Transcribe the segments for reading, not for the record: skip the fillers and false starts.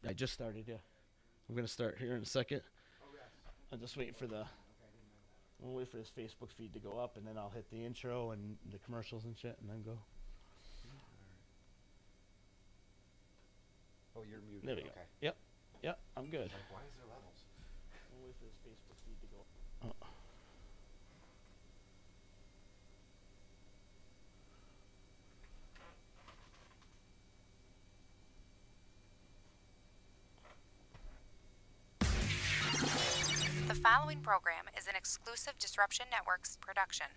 I just started, yeah. I'm going to start here in a second. I'm just waiting for we'll wait for his Facebook feed to go up, and then I'll hit the intro and the commercials and shit, and then go. Oh, you're muted. There we go. Yep, I'm good. Like, why is there levels? We'll wait for his Facebook feed to go up. Oh. The following program is an exclusive Disruption Networks production.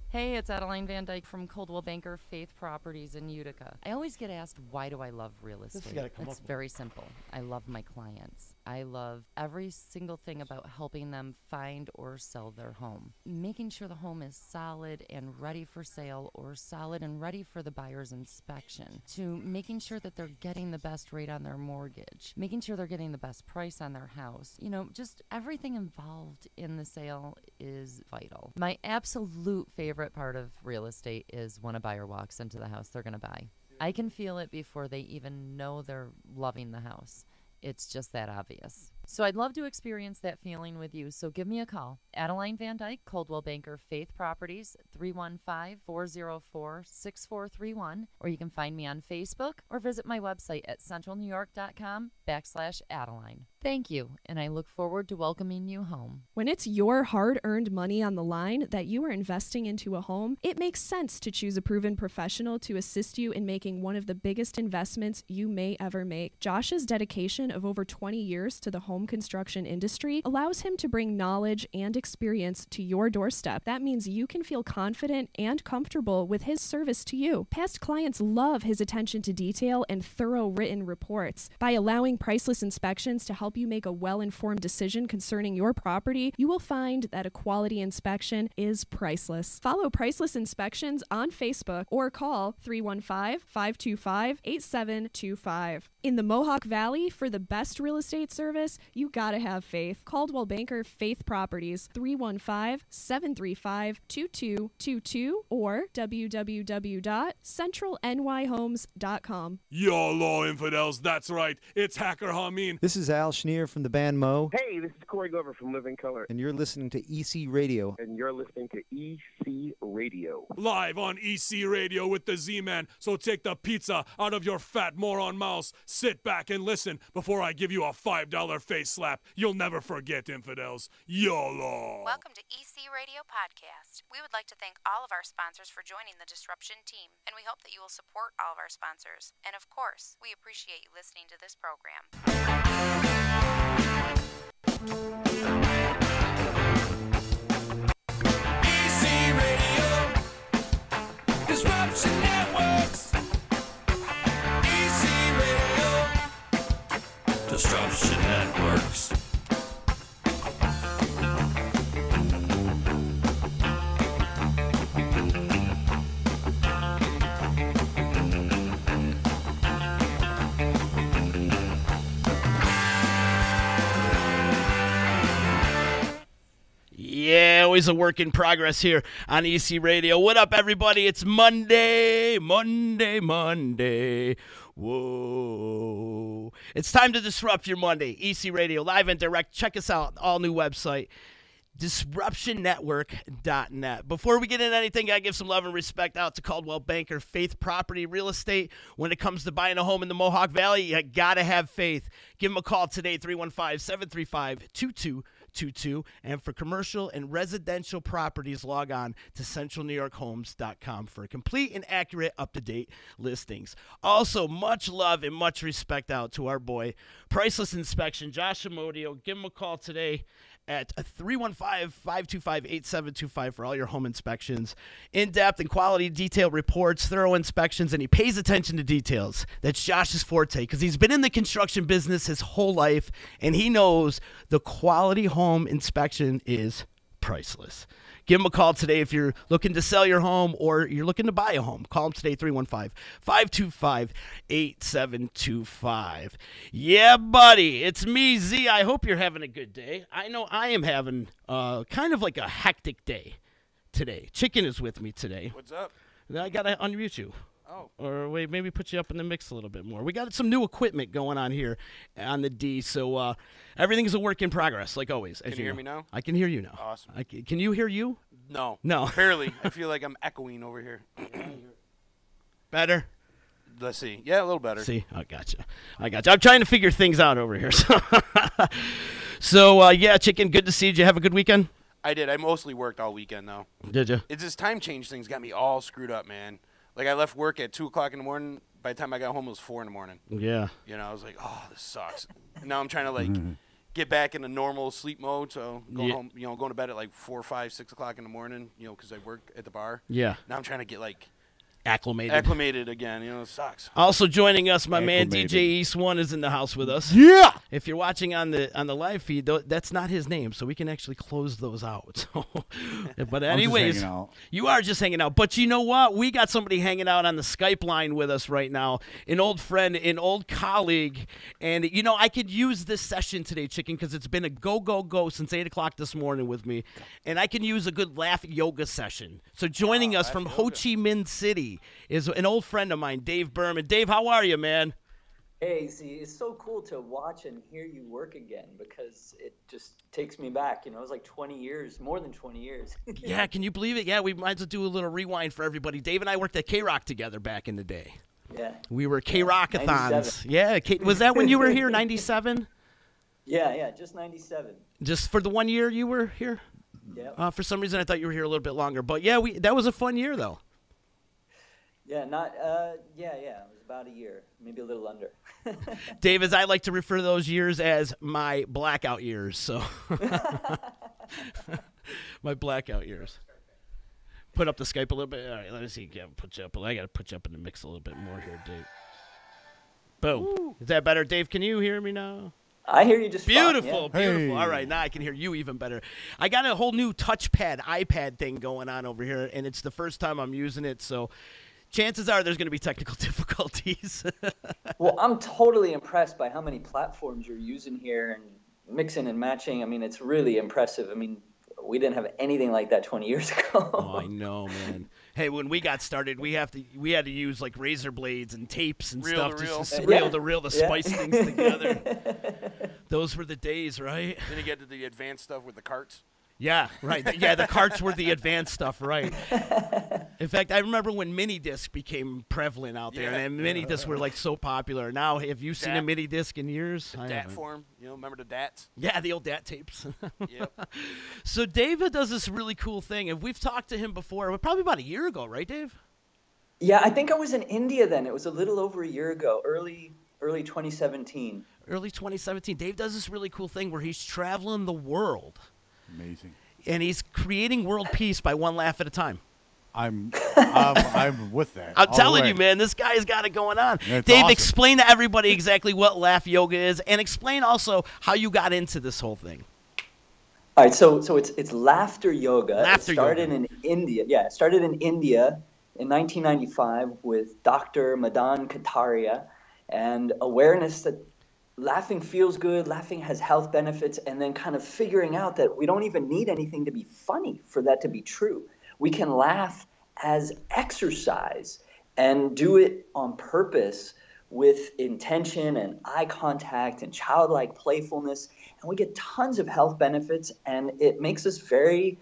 Hey, it's Adeline Van Dyke from Coldwell Banker Faith Properties in Utica. I always get asked, why do I love real estate? It's very simple. I love my clients. I love every single thing about helping them find or sell their home. Making sure the home is solid and ready for sale, or solid and ready for the buyer's inspection, to making sure that they're getting the best rate on their mortgage, making sure they're getting the best price on their house. You know, just everything involved in the sale is vital. My absolute favorite part of real estate is when a buyer walks into the house they're going to buy. I can feel it before they even know they're loving the house. It's just that obvious. So I'd love to experience that feeling with you. So give me a call. Adeline Van Dyke, Coldwell Banker Faith Properties, 315-404-6431. Or you can find me on Facebook or visit my website at centralnewyork.com/Adeline. Thank you, and I look forward to welcoming you home. When it's your hard-earned money on the line that you are investing into a home, it makes sense to choose a proven professional to assist you in making one of the biggest investments you may ever make. Josh's dedication of over 20 years to the home construction industry allows him to bring knowledge and experience to your doorstep. That means you can feel confident and comfortable with his service to you. Past clients love his attention to detail and thorough written reports. By allowing Priceless Inspections to help you make a well-informed decision concerning your property, you will find that a quality inspection is priceless. Follow Priceless Inspections on Facebook or call 315-525-8725. In the Mohawk Valley, for the best real estate service, you gotta have faith. Coldwell Banker Faith Properties, 315-735-2222 or www.centralnyhomes.com. YOLO, infidels, that's right. It's Hacker Hameen. This is Al Schneer from the band Mo. Hey, this is Corey Glover from Living Color. And you're listening to EC Radio. And you're listening to EC Radio. Live on EC Radio with the Z-Man. So take the pizza out of your fat moron mouth. Sit back and listen before I give you a $5 face slap. You'll never forget, infidels. YOLO. Welcome to EC Radio Podcast. We would like to thank all of our sponsors for joining the Disruption team, and we hope that you will support all of our sponsors. And of course, we appreciate you listening to this program. EC Radio, Disruption Networks. EC Radio, Disruption Networks. Yeah, always a work in progress here on EC Radio. What up, everybody? It's Monday. Whoa. It's time to disrupt your Monday. EC Radio, live and direct. Check us out. All new website, disruptionnetwork.net. Before we get into anything, I give some love and respect out to Coldwell Banker Faith Property Real Estate. When it comes to buying a home in the Mohawk Valley, you got to have faith. Give them a call today, 315-735-2222. And for commercial and residential properties, log on to centralnewyorkhomes.com for complete and accurate, up-to-date listings. Also, much love and much respect out to our boy, Priceless Inspection, Josh Amodio. Give him a call today at 315-525-8725 for all your home inspections. In-depth and quality detailed reports, thorough inspections, and he pays attention to details. That's Josh's forte because he's been in the construction business his whole life, and he knows the quality home inspection is priceless. Give him a call today if you're looking to sell your home or you're looking to buy a home. Call him today, 315-525-8725. Yeah, buddy, it's me, Z. I hope you're having a good day. I know I am having kind of like a hectic day today. Chicken is with me today. What's up? I got to unmute you. Oh. Or wait, maybe put you up in the mix a little bit more. We got some new equipment going on here on the D, so everything's a work in progress, like always. Can you hear me now? I can hear you now. Awesome. Can you hear you? No. No. Barely. I feel like I'm echoing over here. Better? Let's see. Yeah, a little better. See? I gotcha. I'm trying to figure things out over here. So, yeah, Chicken, good to see you. Did you have a good weekend? I did. I mostly worked all weekend, though. Did you? It's this time change thing's got me all screwed up, man. Like, I left work at 2 o'clock in the morning. By the time I got home, it was 4 in the morning. Yeah. You know, I was like, oh, this sucks. And now I'm trying to, like, get back into normal sleep mode. So going home, going to bed at, like, 4, 5, 6 o'clock in the morning, because I work at the bar. Yeah. Now I'm trying to get, like, acclimated again. It sucks. Also joining us, my man DJ East One is in the house with us. Yeah. If you're watching on the live feed, that's not his name, so we can actually close those out. But anyways, you are just hanging out. But you know what? We got somebody hanging out on the Skype line with us right now, an old friend, an old colleague, and I could use this session today, Chicken, because it's been a go since 8 o'clock this morning with me, and I can use a good laugh yoga session. So joining us from Ho Chi Minh City is an old friend of mine, Dave Berman. Dave, how are you, man? Hey, see, it's so cool to watch and hear you work again because it just takes me back. It was like 20 years, more than 20 years. Yeah, can you believe it? Yeah, we might as well do a little rewind for everybody. Dave and I worked at K-Rock together back in the day. Yeah. We were K-Rockathons. Yeah, was that when you were here, 97? Yeah, just 97. Just for the 1 year you were here? Yeah. For some reason, I thought you were here a little bit longer. But, yeah, that was a fun year, though. Yeah, it was about a year, maybe a little under. Dave, as I like to refer to those years as my blackout years, so. My blackout years. Put up the Skype a little bit. All right, let me see. I got to put you up in the mix a little bit more here, Dave. Boom. Woo. Is that better? Dave, can you hear me now? I hear you just beautiful, fine, yeah. Beautiful. Hey. All right, now I can hear you even better. I got a whole new touchpad, iPad thing going on over here, and it's the first time I'm using it, so chances are there's going to be technical difficulties. Well, I'm totally impressed by how many platforms you're using here and mixing and matching. I mean, it's really impressive. I mean, we didn't have anything like that 20 years ago. Oh, I know, man. Hey, when we got started, we had to use like razor blades and tapes and stuff just to reel to spice things together. Those were the days, right? Then you get to the advanced stuff with the carts. Yeah, right. Yeah, the carts were the advanced stuff, right? In fact, I remember when mini disc became prevalent out there, and mini discs were like so popular. Now, have you seen a mini disc in years? The DAT form, remember the DATs? Yeah, the old DAT tapes. Yep. So David does this really cool thing, and we've talked to him before, probably about a year ago, right, Dave? Yeah, I think I was in India then. It was a little over a year ago, early 2017. Early 2017. Dave does this really cool thing where he's traveling the world. Amazing. And he's creating world peace by one laugh at a time. I'm with that. I'm telling you, man, this guy's got it going on. That's Dave, awesome. Explain to everybody exactly what laugh yoga is, and explain also how you got into this whole thing. All right, so it's laughter yoga. It started in India. Yeah, it started in India in 1995 with Dr. Madan Kataria, and awareness that laughing feels good, laughing has health benefits, and then kind of figuring out that we don't even need anything to be funny for that to be true. We can laugh as exercise and do it on purpose with intention and eye contact and childlike playfulness, and we get tons of health benefits, and it makes us very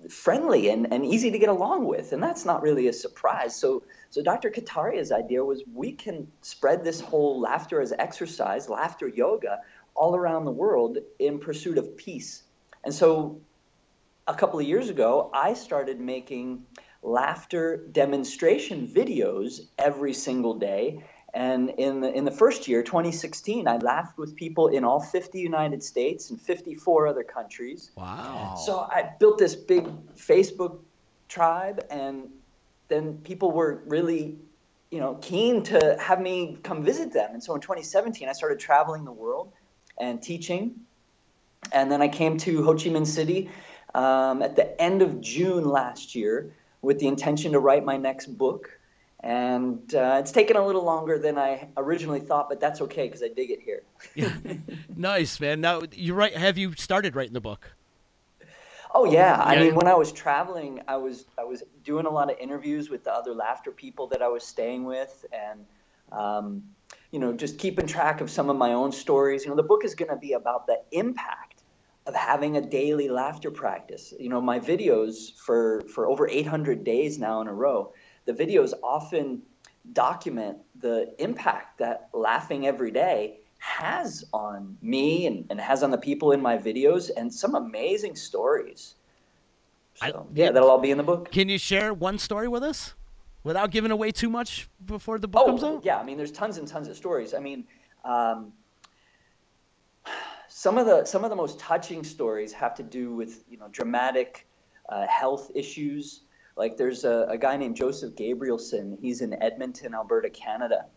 friendly and easy to get along with, and that's not really a surprise. So Dr. Kataria's idea was we can spread this whole laughter as exercise, laughter yoga, all around the world in pursuit of peace. And so a couple of years ago, I started making laughter demonstration videos every single day. And in the first year, 2016, I laughed with people in all 50 United States and 54 other countries. Wow. So I built this big Facebook tribe, and then people were really, keen to have me come visit them. And so in 2017, I started traveling the world and teaching. And then I came to Ho Chi Minh City at the end of June last year with the intention to write my next book. And it's taken a little longer than I originally thought, but that's okay because I dig it here. Yeah. Nice, man. Now, you're right. Have you started writing the book? Oh yeah. I mean, when I was traveling, I was doing a lot of interviews with the other laughter people that I was staying with, and just keeping track of some of my own stories. The book is going to be about the impact of having a daily laughter practice. My videos for over 800 days now in a row, the videos often document the impact that laughing every day has on me and has on the people in my videos, and some amazing stories. So, that'll all be in the book. Can you share one story with us without giving away too much before the book comes out? Yeah, I mean, there's tons and tons of stories. I mean, some of the most touching stories have to do with dramatic health issues. Like there's a guy named Joseph Gabrielson. He's in Edmonton, Alberta, Canada,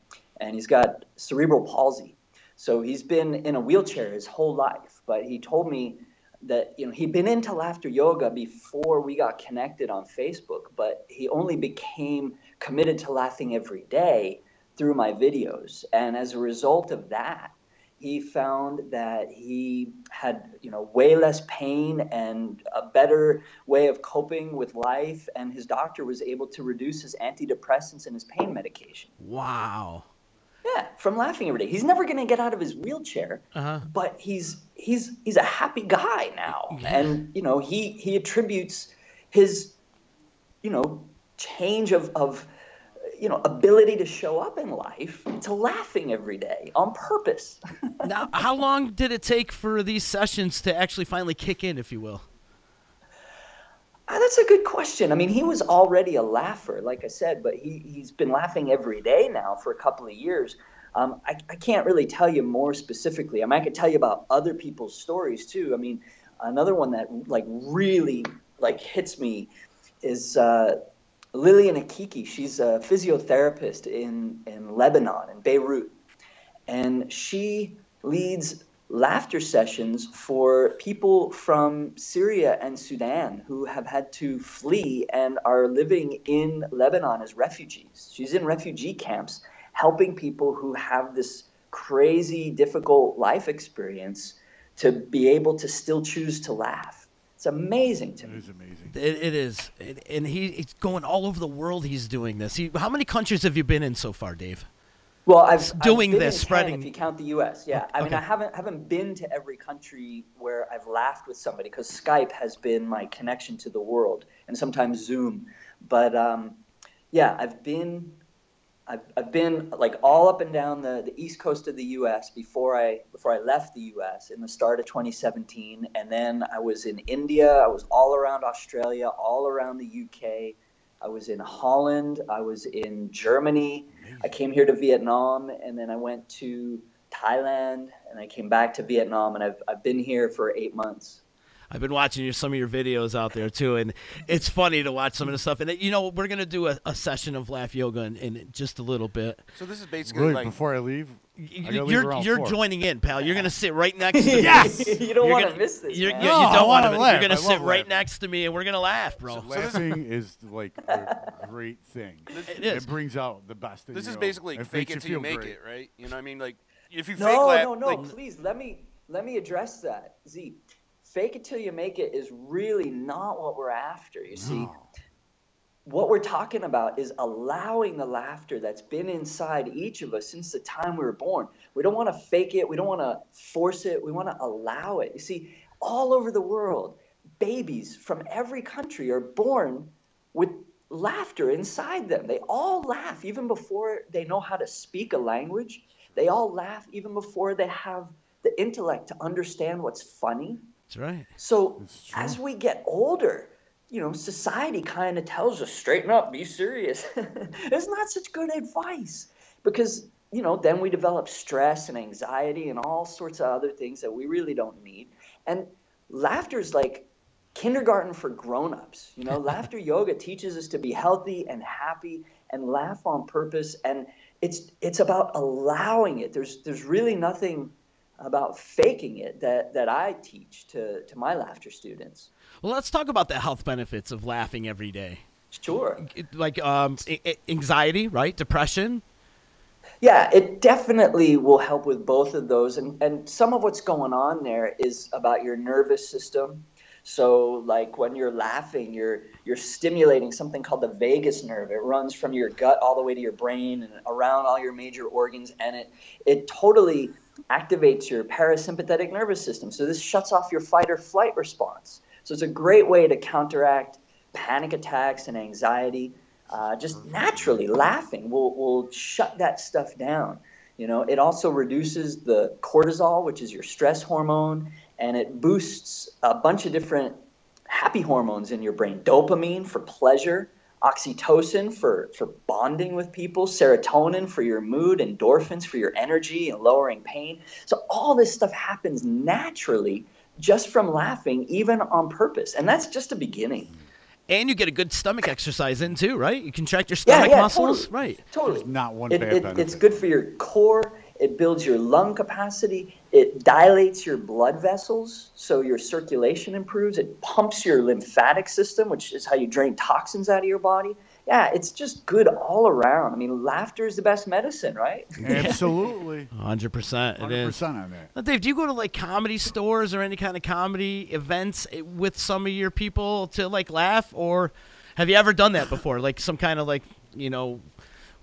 and he's got cerebral palsy. So he's been in a wheelchair his whole life, but he told me that he'd been into laughter yoga before we got connected on Facebook, but he only became committed to laughing every day through my videos. And as a result of that, he found that he had way less pain and a better way of coping with life, and his doctor was able to reduce his antidepressants and his pain medication. Wow. Yeah, from laughing every day. He's never going to get out of his wheelchair, but he's a happy guy now. Yeah. And he attributes his change of ability to show up in life to laughing every day on purpose. Now, how long did it take for these sessions to actually finally kick in, if you will? That's a good question. I mean, he was already a laugher, like I said, but he's been laughing every day now for a couple of years. I can't really tell you more specifically. I mean, I could tell you about other people's stories too. I mean, another one that really hits me is Lillian Akiki. She's a physiotherapist in Lebanon, in Beirut, and she leads laughter sessions for people from Syria and Sudan who have had to flee and are living in Lebanon as refugees. She's in refugee camps helping people who have this crazy, difficult life experience to be able to still choose to laugh. It's amazing to me. It is amazing. It is. And he's going all over the world. He's doing this. How many countries have you been in so far, Dave? Well, I've doing been this, in 10 spreading. If you count the U.S., yeah. I mean, Okay. I haven't been to every country where I've laughed with somebody because Skype has been my connection to the world, and sometimes Zoom. But I've been like all up and down the east coast of the U.S. before I left the U.S. in the start of 2017, and then I was in India. I was all around Australia, all around the U.K. I was in Holland. I was in Germany. I came here to Vietnam, and then I went to Thailand, and I came back to Vietnam, and I've been here for 8 months. I've been watching some of your videos out there, too, and it's funny to watch some of the stuff. And, we're going to do a session of laugh yoga in just a little bit. So this is basically Really, like... before I leave? You're joining in, pal. You're going to sit right next to me. Yes! You don't want to miss this, man. You don't want to miss. laugh. You're going to I sit love right laughing. next to me, and we're going to laugh, bro. So laughing is like a great thing. It is. It brings out the best in This you. is basically It fake makes it till you you make great. it, right? You know what I mean? Like, if you fake No, laugh... please, let me address that, Z. Fake it till you make it is really not what we're after, you see. What we're talking about is allowing the laughter that's been inside each of us since the time we were born. We don't want to fake it. We don't want to force it. We want to allow it. You see, all over the world, babies from every country are born with laughter inside them. They all laugh even before they know how to speak a language. They all laugh even before they have the intellect to understand what's funny. That's right. So as we get older, society kind of tells us, straighten up, be serious. It's not such good advice because, then we develop stress and anxiety and all sorts of other things that we really don't need. And laughter is like kindergarten for grown-ups. Laughter yoga teaches us to be healthy and happy and laugh on purpose. And it's about allowing it. There's really nothing about faking it that I teach to my laughter students. Well, let's talk about the health benefits of laughing every day. Sure. Like anxiety, right? Depression. Yeah, it definitely will help with both of those. And some of what's going on there is about your nervous system. So like when you're laughing, you're stimulating something called the vagus nerve. It runs from your gut all the way to your brain and around all your major organs, and it totally activates your parasympathetic nervous system. So this shuts off your fight or flight response. So it's a great way to counteract panic attacks and anxiety. Just naturally laughing will shut that stuff down. You know, it also reduces the cortisol, which is your stress hormone, and it boosts a bunch of different happy hormones in your brain. Dopamine for pleasure, oxytocin for bonding with people, serotonin for your mood, endorphins for your energy and lowering pain. So all this stuff happens naturally just from laughing, even on purpose. And that's just a beginning. And you get a good stomach exercise in too, right? You contract your stomach muscles. Totally. Right. Totally. There's not one bad benefit. It's good for your core. It builds your lung capacity. It dilates your blood vessels, so your circulation improves. It pumps your lymphatic system, which is how you drain toxins out of your body. Yeah, it's just good all around. I mean, laughter is the best medicine, right? Absolutely. 100%. It is. 100% on that. Now, Dave, do you go to like comedy stores or any kind of comedy events with some of your people to like laugh, or have you ever done that before? Like some kind of like, you know,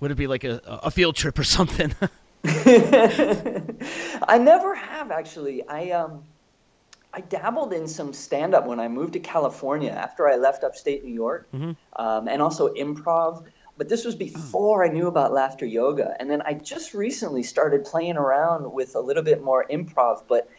would it be like a field trip or something? I never have, actually. I dabbled in some stand-up when I moved to California after I left upstate New York, and also improv. But this was before I knew about laughter yoga. And then I just recently started playing around with a little bit more improv, but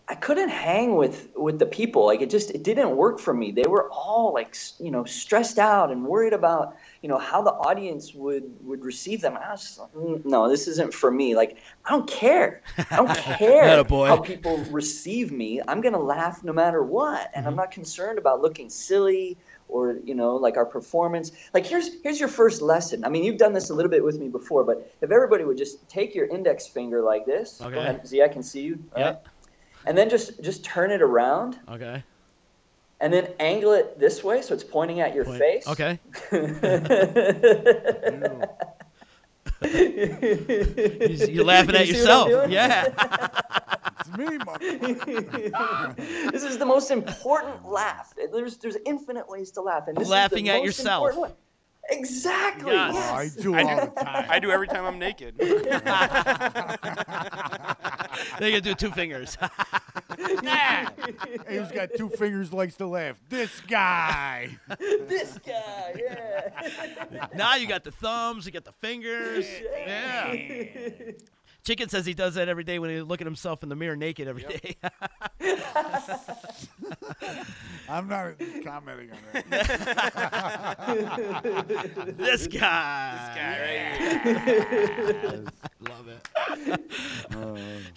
I couldn't hang with the people. Like it didn't work for me. They were all like, you know, stressed out and worried about, you know, how the audience would receive them. I was just like, no, this isn't for me. Like, I don't care. I don't care how people receive me. I'm going to laugh no matter what. And I'm not concerned about looking silly or, you know, like our performance. Like, here's your first lesson. I mean, you've done this a little bit with me before, but if everybody would just take your index finger like this. Okay. Go ahead, Z, I can see you. All right? And then just turn it around. Okay. And then angle it this way so it's pointing at your face. Okay. You're laughing at yourself. Yeah. It's me, motherfucker. This is the most important laugh. There's infinite ways to laugh. And this laughing is the at most yourself. important one. Exactly. Yes. Yes. I do all the time. I do every time I'm naked. They can do two fingers. Yeah. Hey, who's got two fingers likes to laugh? This guy. This guy, yeah. Now you got the thumbs, you got the fingers. Yeah. Chicken says he does that every day when he look at himself in the mirror naked every day. I'm not commenting on that. This guy. This guy right here. Love it.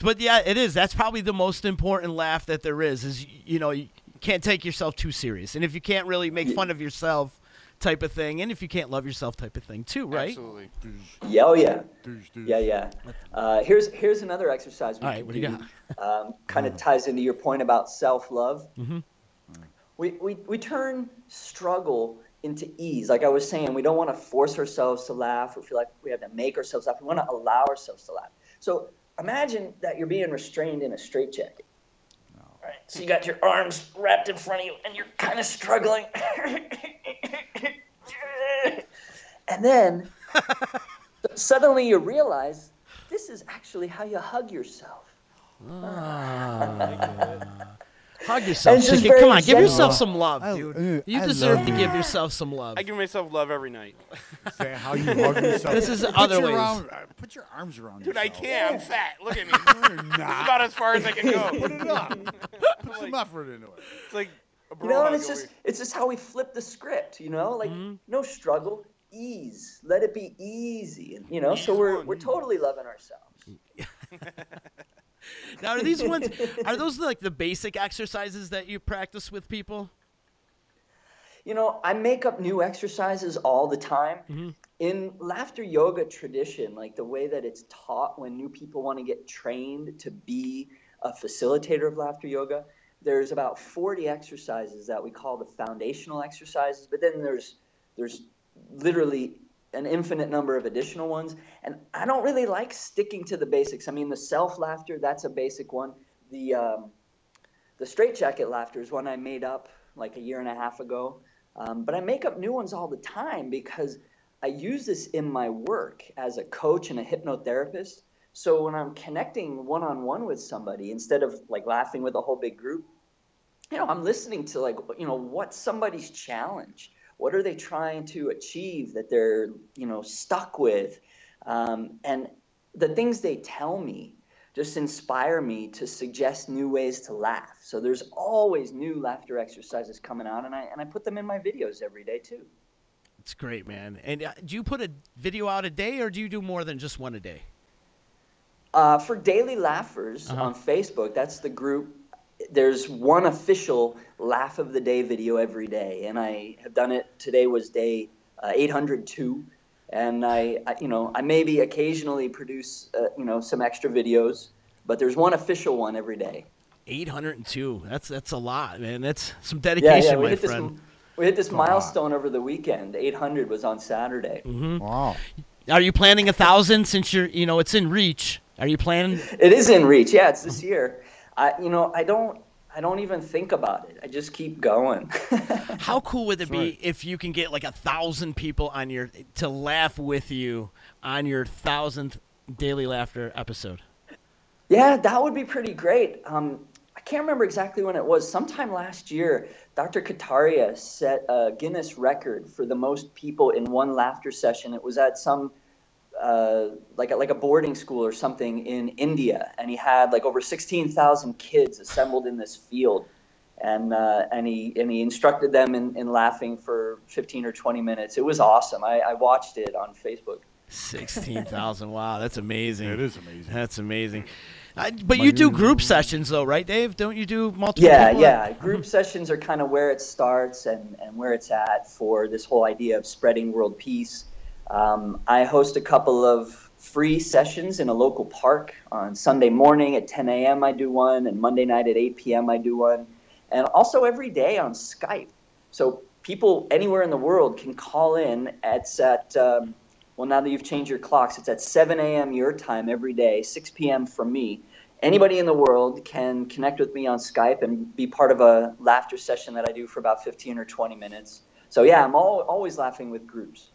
But yeah, it is. That's probably the most important laugh that there is you know, you can't take yourself too serious. And if you can't really make fun of yourself type of thing, and if you can't love yourself type of thing too, right? Absolutely. Yeah, oh yeah. Yeah. Here's another exercise we All right, can what do you got? Kind of ties into your point about self-love. We turn struggle into ease. Like I was saying, we don't want to force ourselves to laugh or feel like we have to make ourselves laugh. We want to allow ourselves to laugh. So imagine that you're being restrained in a straitjacket. All right, so you got your arms wrapped in front of you, and you're kind of struggling. And then suddenly you realize this is actually how you hug yourself. Hug yourself, chicken. Come on, give yourself some love, dude. You deserve to give yourself some love. I give myself love every night. Say how you hug yourself. This is other ways. Put your arms around Dude, yourself. I can't. I'm fat. Look at me. You're This is not. about as far as I can go. Put it up. Put some effort into it. It's like a bro You know, and hug it's just how we flip the script, you know? Like, no struggle, ease. Let it be easy. And, you know, so we're totally loving ourselves. Now, are those like the basic exercises that you practice with people? You know, I make up new exercises all the time. In laughter yoga tradition, like the way that it's taught when new people want to get trained to be a facilitator of laughter yoga, there's about 40 exercises that we call the foundational exercises, but then there's literally an infinite number of additional ones. And I don't really like sticking to the basics. I mean, the self-laughter, that's a basic one. The straitjacket laughter is one I made up like a year and a half ago. But I make up new ones all the time because I use this in my work as a coach and a hypnotherapist. So when I'm connecting one-on-one with somebody, instead of like laughing with a whole big group, I'm listening to like, what's somebody's challenge? What are they trying to achieve that they're, stuck with? And the things they tell me just inspire me to suggest new ways to laugh. So there's always new laughter exercises coming out, and I put them in my videos every day too. It's great, man. And do you put a video out a day, or do you do more than just one a day? For Daily Laughers on Facebook, that's the group. There's one official Laugh of the Day video every day, and I have done it. Today was day 802. And I maybe occasionally produce, some extra videos, but there's one official one every day. 802. That's a lot, man. That's some dedication, my friend. We hit this milestone over the weekend. 800 was on Saturday. Mm-hmm. Wow. Are you planning 1,000 since you're, it's in reach? Are you planning? It is in reach. Yeah, it's this year. I don't even think about it. I just keep going. How cool would it be if you can get like 1,000 people to laugh with you on your 1,000th Daily Laughter episode? Yeah, that would be pretty great. I can't remember exactly when it was. Sometime last year, Dr. Kataria set a Guinness record for the most people in one laughter session. It was at some like a boarding school or something in India, and he had like over 16,000 kids assembled in this field, and he instructed them in laughing for 15 or 20 minutes. It was awesome. I watched it on Facebook. 16,000! Wow, that's amazing. It is amazing. That's amazing. But you do group sessions though, right, Dave? Don't you do multiple? Yeah. Group sessions are kind of where it starts and where it's at for this whole idea of spreading world peace. I host a couple of free sessions in a local park. On Sunday morning at 10 a.m. I do one, and Monday night at 8 p.m. I do one. And also every day on Skype. So people anywhere in the world can call in. It's at, now that you've changed your clocks, it's at 7 a.m. your time every day, 6 p.m. for me. Anybody in the world can connect with me on Skype and be part of a laughter session that I do for about 15 or 20 minutes. So yeah, I'm always laughing with groups.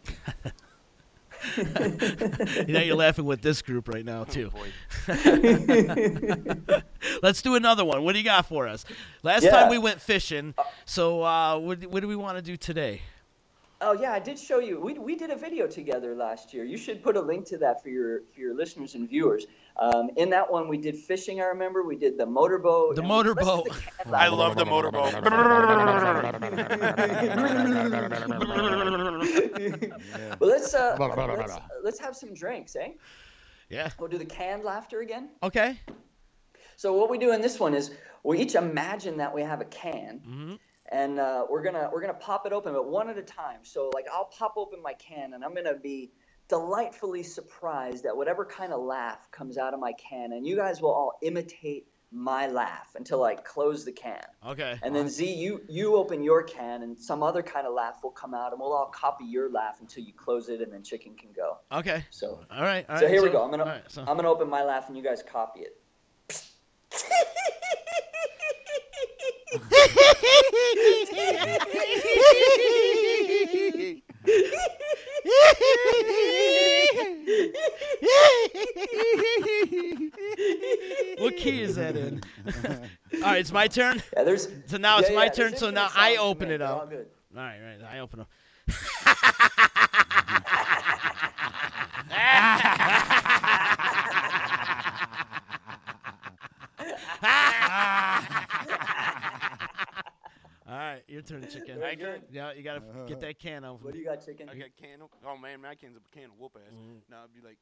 You're laughing with this group right now, too. Let's do another one. What do you got for us? Last time we went fishing, so what do we want to do today? Oh, yeah, I did show you. We did a video together last year. You should put a link to that for your listeners and viewers. In that one, we did fishing, I remember. We did the motorboat. The motorboat. I love the motorboat. Well, let's have some drinks, eh? Yeah. We'll do the canned laughter again. Okay. So what we do in this one is we each imagine that we have a can, and we're gonna pop it open, but one at a time. So like I'll pop open my can, and I'm gonna be delightfully surprised at whatever kind of laugh comes out of my can, and you guys will all imitate my laugh until I close the can. Okay. And then Z, you open your can, and some other kind of laugh will come out, and we'll all copy your laugh until you close it, and then Chicken can go. Okay. So all right. So here we go. I'm gonna open my laugh, and you guys copy it. What key is that in? All right, it's my turn. Yeah, so now it's my turn. there's So now infinite I sounds to open make. it They're up. all good. All right, I open up. All right, your turn, Chicken. My turn? Yeah, you gotta get that can open. What do you got, Chicken? I got can. Oh man, my can's a can of whoop ass. Now I'd be like.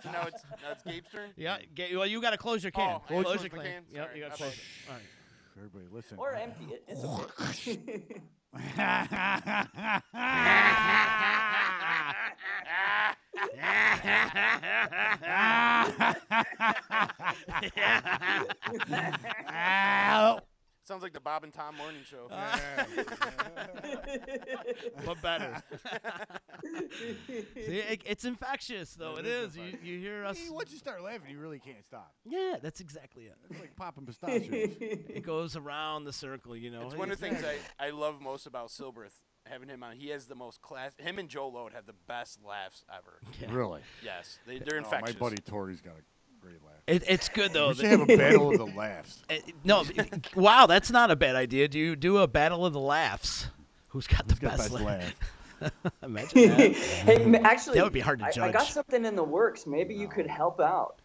So now it's Gabe's turn. Yeah, well, you got to close your can. Oh, close your my can. Yeah, Sorry, you got to close it. All right. Everybody, listen. Or empty it. It's okay. Sounds like the Bob and Tom morning show. What better? See, it's infectious, though. It is. You hear us. Once you start laughing, you really can't stop. Yeah, that's exactly it. It's like popping pistachios. It goes around the circle, you know. It's one of the things I love most about Silberth, having him on. He has the most class. Him and Joe Lode have the best laughs ever. Yeah. Really? Yes. They're infectious. My buddy Tori's got a great laugh. It's good, though. We should have a battle of the laughs. No, wow, that's not a bad idea. Do you do a battle of the laughs? Who's got the best laugh? Imagine that. Hey, actually, that would be hard to judge. I got something in the works. Maybe you could help out.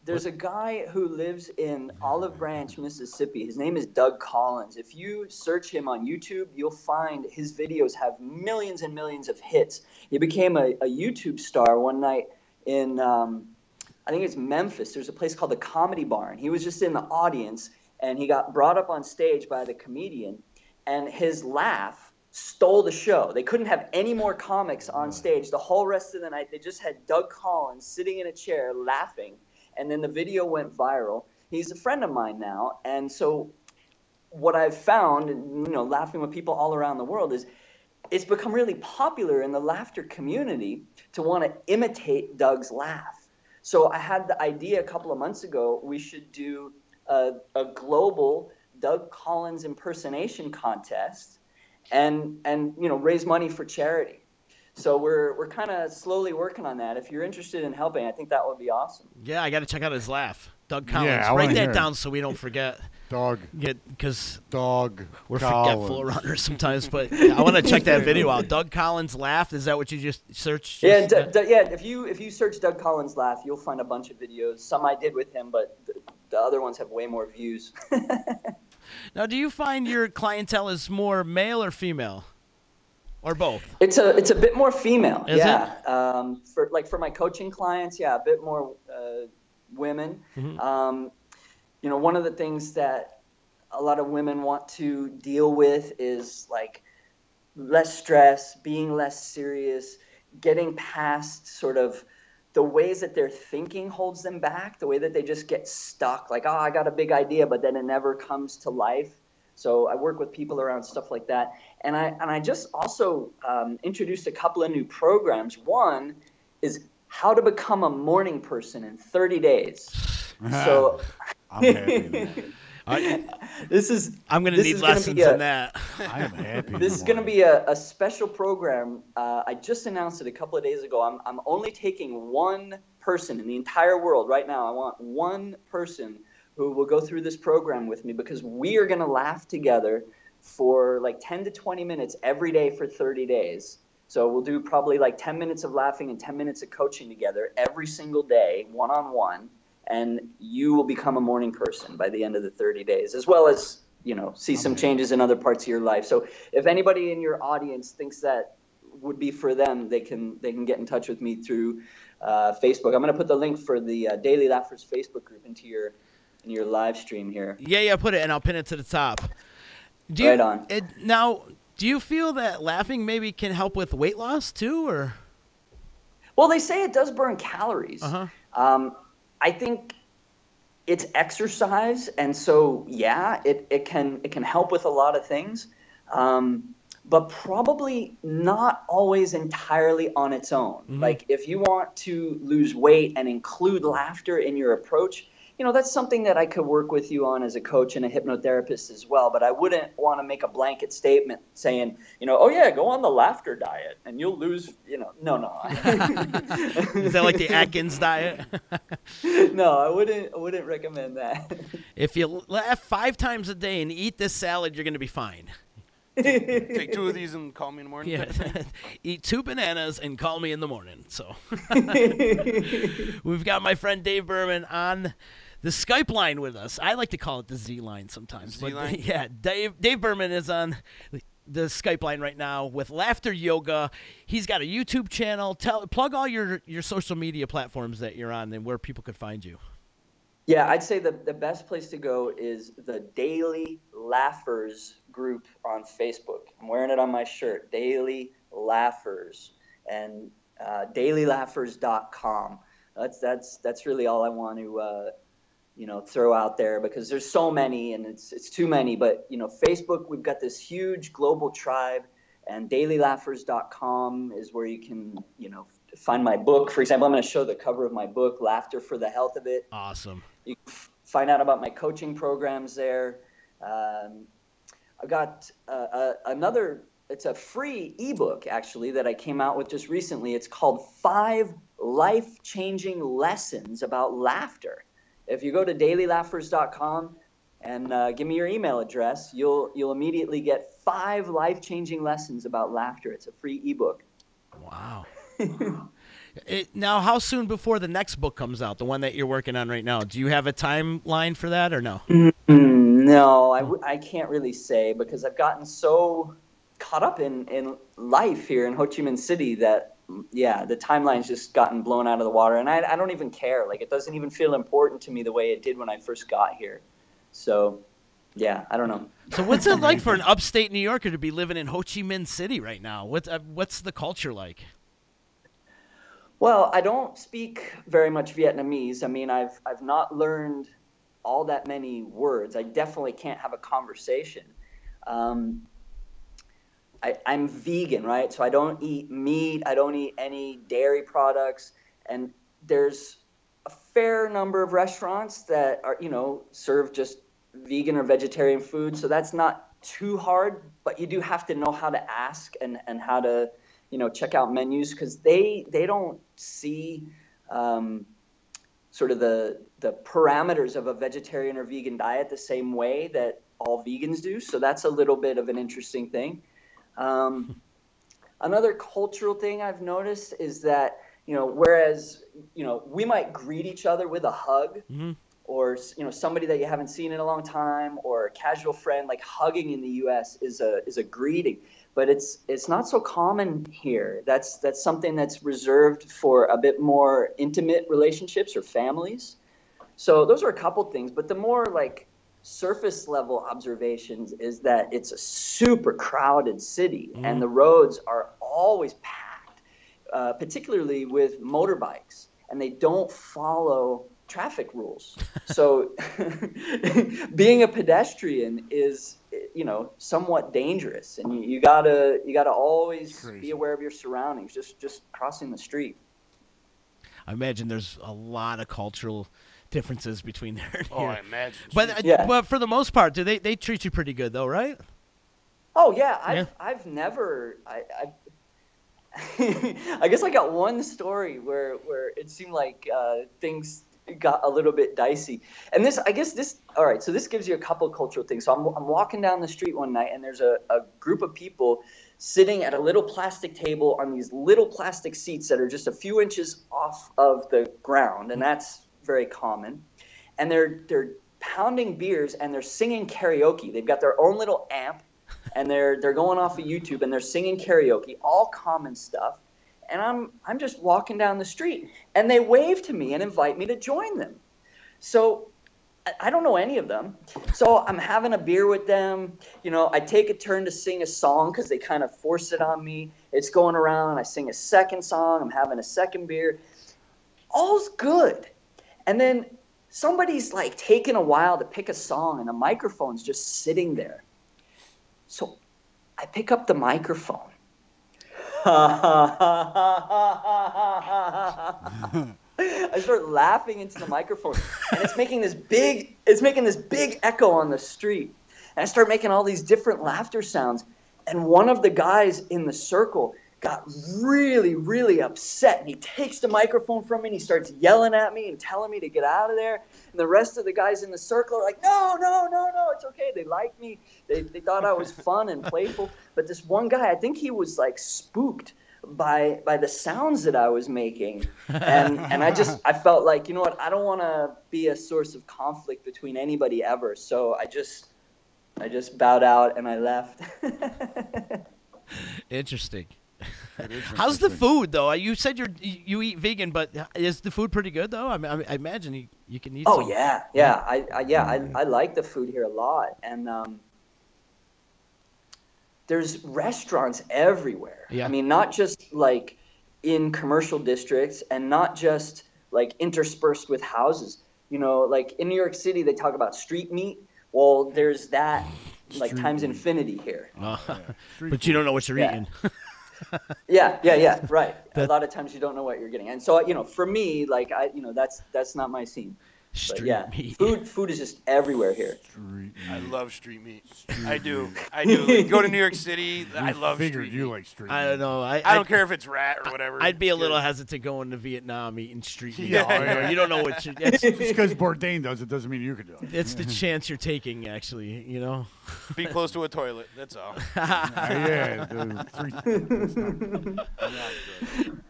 There's a guy who lives in Olive Branch, Mississippi. His name is Doug Collins. If you search him on YouTube, you'll find his videos have millions and millions of hits. He became a YouTube star one night in, I think it's Memphis. There's a place called the Comedy Barn. He was just in the audience, and he got brought up on stage by the comedian, and his laugh stole the show. They couldn't have any more comics on stage. The whole rest of the night, they just had Doug Collins sitting in a chair laughing. And then the video went viral. He's a friend of mine now. And so what I've found, laughing with people all around the world, is it's become really popular in the laughter community to want to imitate Doug's laugh. So I had the idea a couple of months ago, we should do a global Doug Collins impersonation contest and raise money for charity. So we're kind of slowly working on that. If you're interested in helping, I think that would be awesome. Yeah, I got to check out his laugh. Doug Collins. Yeah, Write that down so we don't forget. We're forgetful around here sometimes, but I want to check that video out. Doug Collins laugh. Is that what you just searched? Yeah, if you search Doug Collins laugh, you'll find a bunch of videos. Some I did with him, but the other ones have way more views. Now, do you find your clientele is more male or female? Or both? It's a bit more female. Is it? For my coaching clients, a bit more women. Mm-hmm. One of the things that a lot of women want to deal with is like less stress, being less serious, getting past sort of the ways that their thinking holds them back, the way that they just get stuck. Like, I got a big idea, but then it never comes to life. So I work with people around stuff like that. And I just also introduced a couple of new programs. One is how to become a morning person in 30 days. So I'm happy. I'm going to need lessons in that. I am happy. This is going to be a special program. I just announced it a couple of days ago. I'm only taking one person in the entire world right now. I want one person who will go through this program with me because we are going to laugh together for like 10 to 20 minutes every day for 30 days. So we'll do probably like 10 minutes of laughing and 10 minutes of coaching together every single day, one-on-one, and you will become a morning person by the end of the 30 days, as well as, see some changes in other parts of your life. So if anybody in your audience thinks that would be for them, they can get in touch with me through Facebook. I'm going to put the link for the Daily Laughers Facebook group into your live stream here. Yeah, put it, and I'll pin it to the top. Right on. Now, do you feel that laughing maybe can help with weight loss too, or? Well, they say it does burn calories. Uh-huh. I think it's exercise, and so it can help with a lot of things, but probably not always entirely on its own. Mm-hmm. Like if you want to lose weight and include laughter in your approach, that's something that I could work with you on as a coach and a hypnotherapist as well. But I wouldn't want to make a blanket statement saying, go on the laughter diet and you'll lose, no. Is that like the Atkins diet? No, I wouldn't recommend that. If you laugh 5 times a day and eat this salad, you're going to be fine. Take 2 of these and call me in the morning. Yeah. Eat 2 bananas and call me in the morning. So we've got my friend Dave Berman on the Skype line with us. I like to call it the Z line sometimes. Z-line? Yeah, Dave Berman is on the Skype line right now with Laughter Yoga. He's got a YouTube channel. Plug all your social media platforms that you're on and where people could find you. Yeah, I'd say the best place to go is the Daily Laughers group on Facebook. I'm wearing it on my shirt, Daily Laughers, and dailylaughers.com. That's really all I want to throw out there because there's so many and it's too many. But, Facebook, we've got this huge global tribe, and dailylaughers.com is where you can, find my book. For example, I'm going to show the cover of my book, Laughter for the Health of It. Awesome. You can find out about my coaching programs there. I've got it's a free ebook actually that I came out with just recently. It's called 5 Life-Changing Lessons About Laughter. If you go to dailylaughers.com and give me your email address, you'll immediately get 5 life-changing lessons about laughter. It's a free ebook. Wow. Now, how soon before the next book comes out, the one that you're working on right now? Do you have a timeline for that or no? No, I can't really say because I've gotten so caught up in life here in Ho Chi Minh City that, the timeline's just gotten blown out of the water. And I don't even care. Like, it doesn't even feel important to me the way it did when I first got here. So, I don't know. So what's it like for an upstate New Yorker to be living in Ho Chi Minh City right now? What's the culture like? Well, I don't speak very much Vietnamese. I mean, I've not learned all that many words. I definitely can't have a conversation. I'm vegan, right? So I don't eat meat. I don't eat any dairy products. And there's a fair number of restaurants that are, serve just vegan or vegetarian food. So that's not too hard, but you do have to know how to ask and how to, check out menus because they don't see sort of the parameters of a vegetarian or vegan diet the same way that all vegans do. So that's a little bit of an interesting thing. Another cultural thing I've noticed is that, whereas, we might greet each other with a hug or, somebody that you haven't seen in a long time or a casual friend, like hugging in the U.S. is a greeting. But it's not so common here. That's something that's reserved for a bit more intimate relationships or families. So those are a couple things. But the more like surface level observations is that it's a super crowded city and the roads are always packed, particularly with motorbikes, and they don't follow traffic rules. So being a pedestrian is, somewhat dangerous, and you gotta always be aware of your surroundings, just crossing the street. I imagine there's a lot of cultural differences between there and here. I imagine. But for the most part, do they treat you pretty good though, right? Oh yeah, I've never I guess I got one story where it seemed like things got a little bit dicey. And all right, so this gives you a couple cultural things. So I'm walking down the street one night and there's a group of people sitting at a little plastic table on these little plastic seats that are just a few inches off of the ground, and that's very common. And they're pounding beers and they're singing karaoke. They've got their own little amp and they're going off of YouTube and they're singing karaoke, all common stuff. And I'm just walking down the street, and they wave to me and invite me to join them. So I don't know any of them. So I'm having a beer with them. I take a turn to sing a song because they kind of force it on me. It's going around. I sing a second song. I'm having a second beer. All's good. And then somebody's like taking a while to pick a song, and the microphone's just sitting there. So I pick up the microphone. I start laughing into the microphone, and it's making this big echo on the street. And I start making all these different laughter sounds. And one of the guys in the circle got really, really upset. And he takes the microphone from me and he starts yelling at me and telling me to get out of there. And the rest of the guys in the circle are like, no, it's okay. They like me. They thought I was fun and playful. But this one guy, I think he was like spooked by the sounds that I was making. And I felt like, you know what, I don't want to be a source of conflict between anybody ever. So I just bowed out and I left. Interesting. How's the food though? You said you eat vegan, but is the food pretty good though? I imagine you can eat. Oh yeah. I like the food here a lot, and there's restaurants everywhere. Yeah. I mean, not just like in commercial districts, and not just like interspersed with houses. You know, like in New York City, they talk about street meat. Well, there's that like times infinity here. But you don't know what you're eating. Yeah, right. A lot of times you don't know what you're getting. And so, you know, for me, like, that's not my scene. But yeah, food is just everywhere here. I love street meat. I do. Like, go to New York City. I love street you meat. like street I don't know. I don't care if it's rat or whatever. I'd be a little hesitant going to Vietnam eating street meat. Yeah. You don't know what Just because Bourdain does it doesn't mean you can do it. It's the chance you're taking, actually, you know? Be close to a toilet. That's all.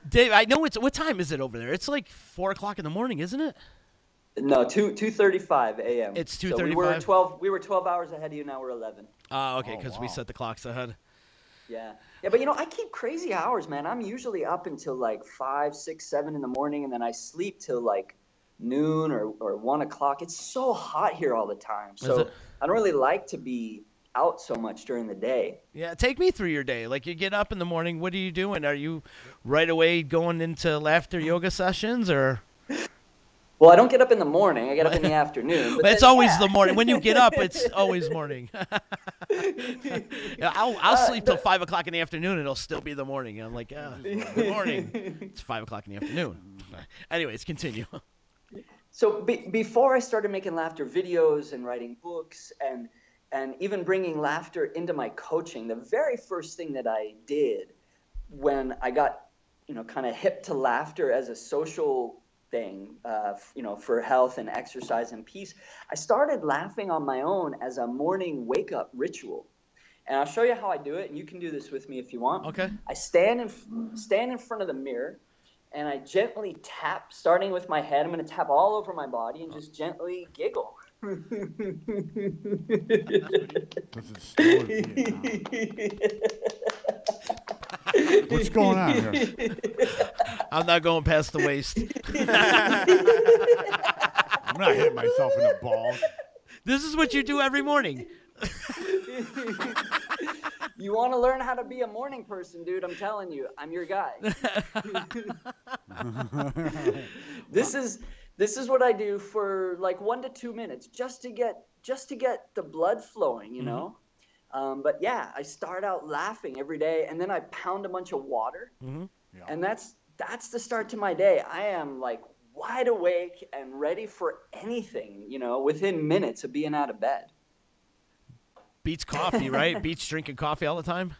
Dave, I know what time is it over there? It's like 4 o'clock in the morning, isn't it? No, 2:35 a.m. It's 2:35. So we were 12 hours ahead of you. Now we're 11. Okay, because we set the clocks ahead. Yeah, but you know, I keep crazy hours, man. I'm usually up until like 5, 6, 7 in the morning, and then I sleep till like noon or 1 o'clock. It's so hot here all the time, so I don't really like to be out so much during the day. Yeah, take me through your day. Like, you get up in the morning. What are you doing? Are you right away going into laughter yoga sessions, or? Well, I don't get up in the morning. I get up in the afternoon. But it's always the morning. When you get up, it's always morning. I'll sleep till 5 o'clock in the afternoon, and it'll still be the morning. I'm like, good morning. It's 5 o'clock in the afternoon. Anyways, continue. So before I started making laughter videos and writing books and even bringing laughter into my coaching, the very first thing that I did when I got, you know, kind of hip to laughter as a social thing, you know, for health and exercise and peace, I started laughing on my own as a morning wake-up ritual. And I'll show you how I do it, and you can do this with me if you want. Okay. I stand in front of the mirror, and I gently tap, starting with my head. I'm going to tap all over my body and just gently giggle. What's going on here? I'm not going past the waist. I'm not hitting myself in the balls. This is what you do every morning. You want to learn how to be a morning person, dude? I'm telling you, I'm your guy. This is what I do for like 1 to 2 minutes, just to get the blood flowing, you know. But yeah, I start out laughing every day, and then I pound a bunch of water, and that's the start to my day. I am like wide awake and ready for anything, you know, within minutes of being out of bed. Beats coffee, right? Beats drinking coffee all the time.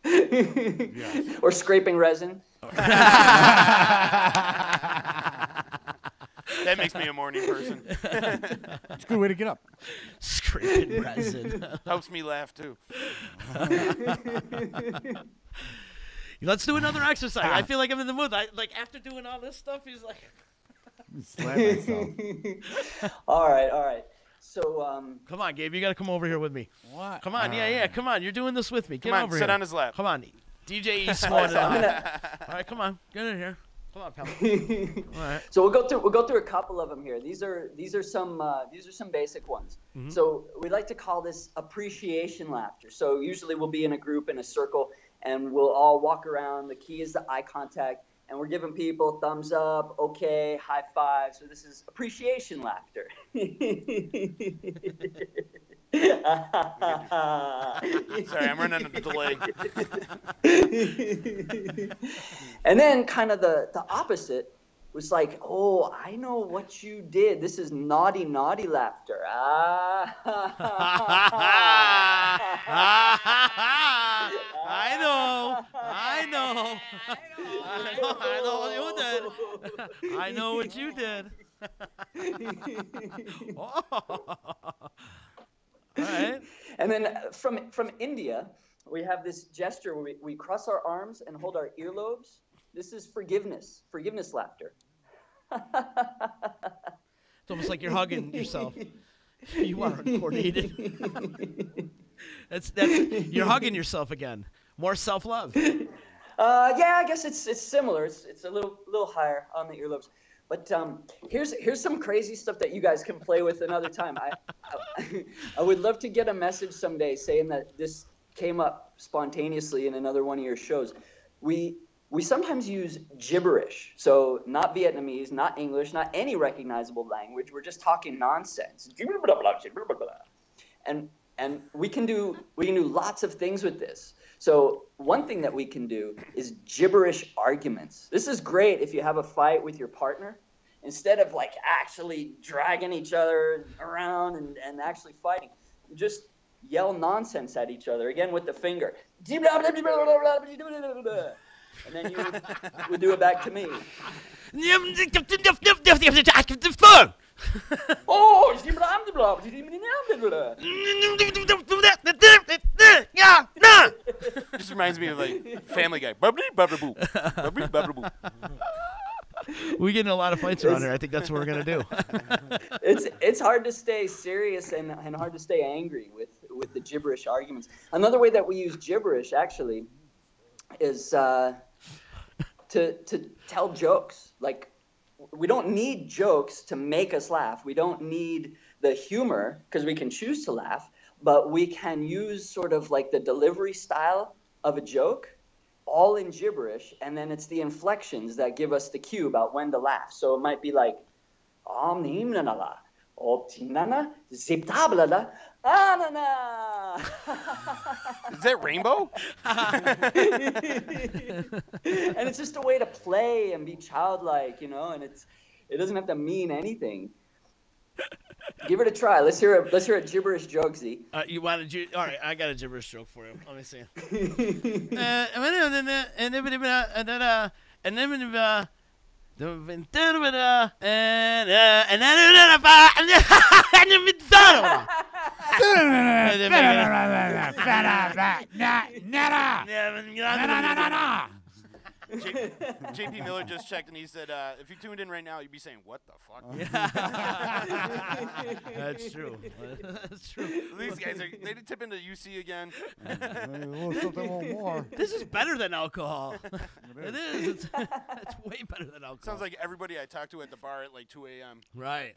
Yeah. Or scraping resin. That makes me a morning person. It's a good way to get up. Scraping resin. Helps me laugh, too. Let's do another exercise. I feel like I'm in the mood. Like, after doing all this stuff, he's like... Slap myself. All right. So, come on, Gabe. You got to come over here with me. What? Come on. Yeah. Come on. You're doing this with me. Get come on, over sit here. on his lap. Come on. DJ East one. All right, come on. Get in here. Come on, pal. All right. So we'll go through a couple of them here. These are some basic ones. So we like to call this appreciation laughter. So usually we'll be in a group in a circle, and we'll all walk around. The key is the eye contact, and we're giving people thumbs up, okay, high five. So this is appreciation laughter. Sorry, I'm running a delay. And then kind of the opposite was like, oh, I know what you did. This is naughty laughter. I know what you did. I know what you did. All right. And then from India, we have this gesture where we cross our arms and hold our earlobes. This is forgiveness laughter. It's almost like you're hugging yourself. You are uncoordinated. That's you're hugging yourself again. More self-love. Yeah, I guess it's similar. It's a little higher on the earlobes. But here's some crazy stuff that you guys can play with another time. I would love to get a message someday saying that this came up spontaneously in another one of your shows. We we sometimes use gibberish. So not Vietnamese, not English, not any recognizable language. We're just talking nonsense. And we can do lots of things with this. So one thing that we can do is gibberish arguments. This is great if you have a fight with your partner. Instead of like actually dragging each other around and actually fighting, just yell nonsense at each other, again with the finger. And then you would do it back to me. Oh, Just reminds me of like Family Guy. Bubbly, bubbly, boo. Bubbly, bubbly, boo. We get in a lot of fights around here. I think that's what we're gonna do. It's hard to stay serious and hard to stay angry with the gibberish arguments. Another way that we use gibberish actually is to tell jokes. Like, we don't need jokes to make us laugh. We don't need the humor because we can choose to laugh, but we can use sort of like the delivery style of a joke all in gibberish, and then it's the inflections that give us the cue about when to laugh. So it might be like, Is that Rainbow? And it's just a way to play and be childlike, you know, and it doesn't have to mean anything. Give it a try. Let's hear a gibberish joke, Z. You wanted you? All right, I got a gibberish joke for you. Let me see. JP Miller just checked and he said, if you tuned in right now, you'd be saying, "What the fuck?" That's true. That's true. These guys they did tip into UC again. Something more. This is better than alcohol. It is. It's way better than alcohol. Sounds like everybody I talked to at the bar at like 2 a.m. Right.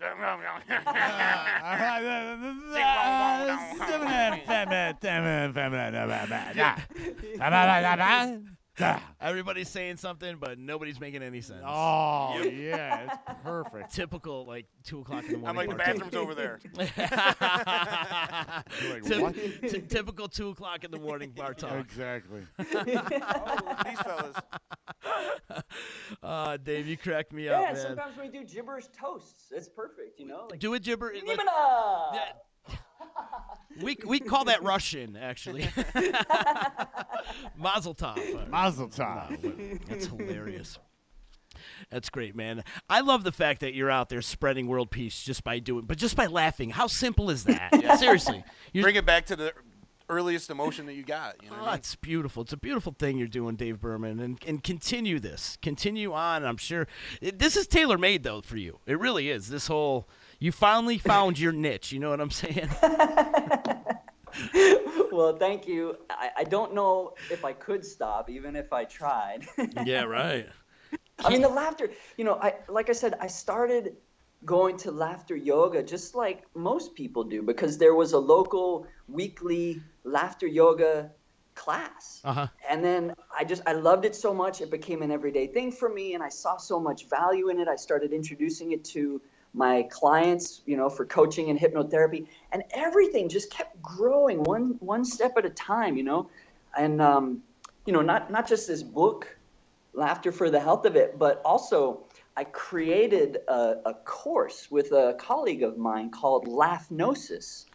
Everybody's saying something, but nobody's making any sense. Oh, yeah, it's perfect. Typical, like, 2 o'clock in the morning. I'm like, the bathroom's over there. Typical 2 o'clock in the morning bar talk. Exactly. These fellas. Dave, you cracked me up, man. Yeah, sometimes we do gibberish toasts. It's perfect, you know? Like, do a gibberish. Yeah. We call that Russian, actually. Mazel tov. Mazel tov. That's hilarious. That's great, man. I love the fact that you're out there spreading world peace just by laughing. How simple is that? Yeah. Seriously. Bring it back to the earliest emotion that you got. You know what I mean? It's beautiful. It's a beautiful thing you're doing, Dave Berman, and continue this. Continue on. I'm sure this is tailor-made, though, for you. It really is. This whole, you finally found your niche. You know what I'm saying? Well, thank you. I don't know if I could stop, even if I tried. Yeah, right. I mean, the laughter, you know, like I said, I started going to laughter yoga just like most people do because there was a local weekly laughter yoga class. Uh-huh. And then I loved it so much. It became an everyday thing for me, and I saw so much value in it. I started introducing it to my clients, you know, for coaching and hypnotherapy, and everything just kept growing one step at a time, you know. And you know, not just this book, Laughter for the Health of It, but also I created a course with a colleague of mine called Laughnosis.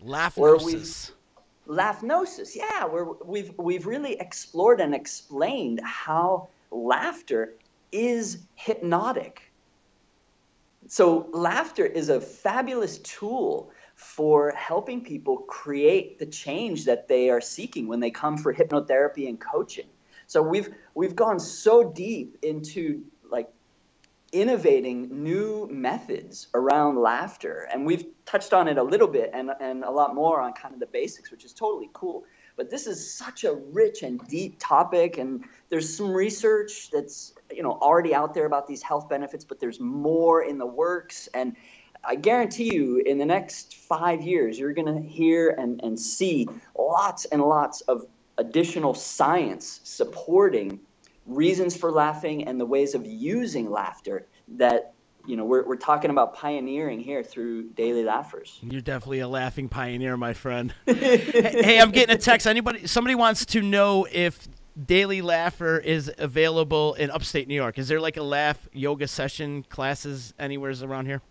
Laughnosis, yeah, where we've really explored and explained how laughter is hypnotic. So laughter is a fabulous tool for helping people create the change that they are seeking when they come for hypnotherapy and coaching. So we've gone so deep into like innovating new methods around laughter, and we've touched on it a little bit and a lot more on kind of the basics, which is totally cool. But this is such a rich and deep topic, and there's some research that's, you know, already out there about these health benefits, but there's more in the works. And I guarantee you in the next 5 years, you're going to hear and see lots and lots of additional science supporting reasons for laughing and the ways of using laughter that, you know, we're talking about pioneering here through Daily Laughers. You're definitely a laughing pioneer, my friend. Hey, I'm getting a text. Somebody wants to know if Daily Laugher is available in upstate New York. Is there like a laugh yoga session classes anywhere around here?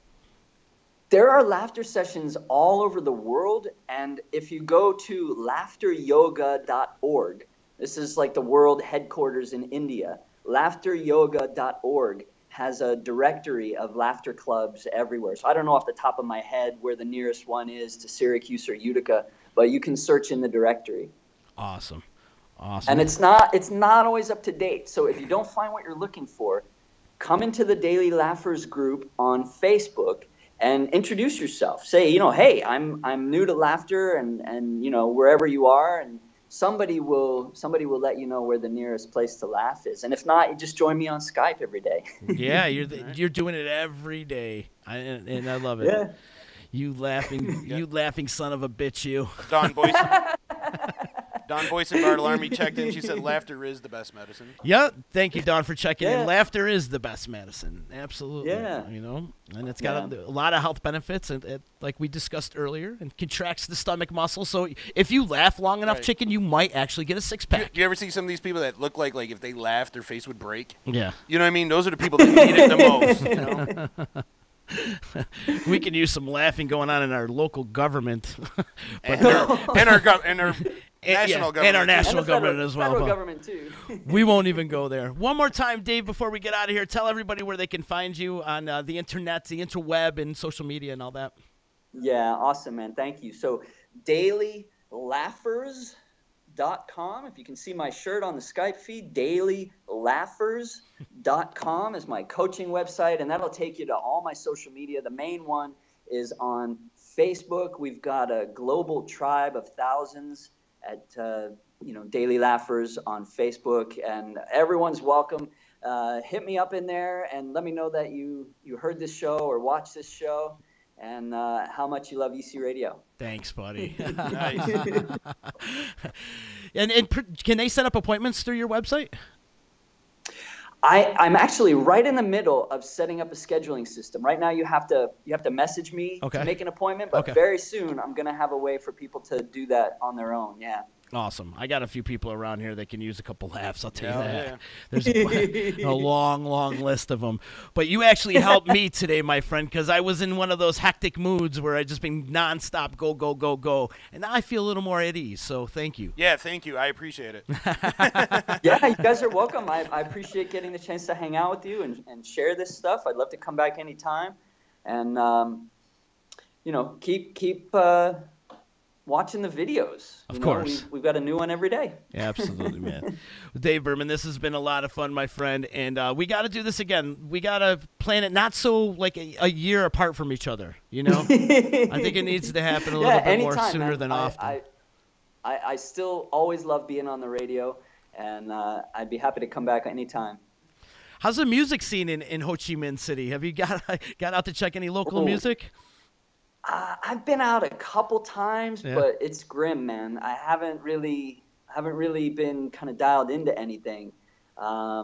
There are laughter sessions all over the world, and if you go to laughteryoga.org, this is like the world headquarters in India, laughteryoga.org has a directory of laughter clubs everywhere. So I don't know off the top of my head where the nearest one is to Syracuse or Utica, but you can search in the directory. Awesome. And it's not always up to date. So if you don't find what you're looking for, come into the Daily Laughers group on Facebook and introduce yourself. Say, you know, hey, I'm new to laughter, and you know, wherever you are, and somebody will let you know where the nearest place to laugh is. And if not, you just join me on Skype every day. Yeah, you're doing it every day, and I love it. Yeah. You laughing son of a bitch, you. Dawn Boyce in Bartle Army checked in. She said laughter is the best medicine. Yeah, thank you, Dawn, for checking in. Laughter is the best medicine. Absolutely. Yeah. You know, and it's got a lot of health benefits, and like we discussed earlier, and contracts the stomach muscle. So if you laugh long enough, chicken, you might actually get a six-pack. You ever see some of these people that look like if they laugh, their face would break? Yeah. You know what I mean? Those are the people that need it the most. You know? We can use some laughing going on in our local government, and our national government. And our national government as well. Federal government too. We won't even go there. One more time, Dave, before we get out of here, tell everybody where they can find you on the internet, the interweb, and social media and all that. Yeah, awesome, man. Thank you. So dailylaughers.com. If you can see my shirt on the Skype feed, dailylaughers.com is my coaching website, and that'll take you to all my social media. The main one is on Facebook. We've got a global tribe of thousands at Daily Laughers on Facebook, and everyone's welcome. Hit me up in there and let me know that you heard this show or watched this show, and how much you love EC Radio. Thanks, buddy. Nice. And can they set up appointments through your website? I'm actually right in the middle of setting up a scheduling system. Right now you have to message me to make an appointment, but very soon I'm going to have a way for people to do that on their own. Yeah. Awesome. I got a few people around here that can use a couple laughs, I'll tell you that. Yeah. There's a long, long list of them. But you actually helped me today, my friend, because I was in one of those hectic moods where I just been nonstop go, go, go, go. And now I feel a little more at ease, so thank you. Yeah, thank you. I appreciate it. Yeah, you guys are welcome. I appreciate getting the chance to hang out with you and share this stuff. I'd love to come back anytime. And, keep watching the videos. Of course. We've got a new one every day. Yeah, absolutely, man. Dave Berman, this has been a lot of fun, my friend, and we got to do this again. We got to plan it not so like a year apart from each other, you know? I think it needs to happen a little bit more sooner than often. I still always love being on the radio, and I'd be happy to come back anytime. How's the music scene in Ho Chi Minh City? Have you got out to check any local music? I've been out a couple times, but it's grim, man. I haven't really been kind of dialed into anything. I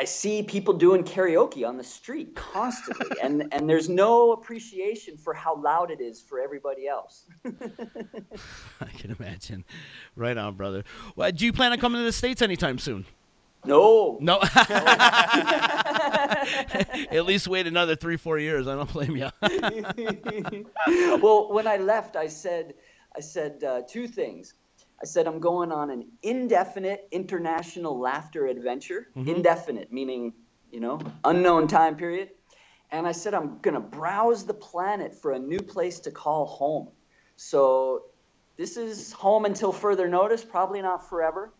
see people doing karaoke on the street constantly, and there's no appreciation for how loud it is for everybody else. I can imagine. Right on, brother. Well, do you plan on coming to the States anytime soon? No. At least wait another 3-4 years. I don't blame you. Well, when I left, I said two things. I said I'm going on an indefinite international laughter adventure. Mm-hmm. Indefinite, meaning, unknown time period. And I said I'm going to browse the planet for a new place to call home. So this is home until further notice, probably not forever.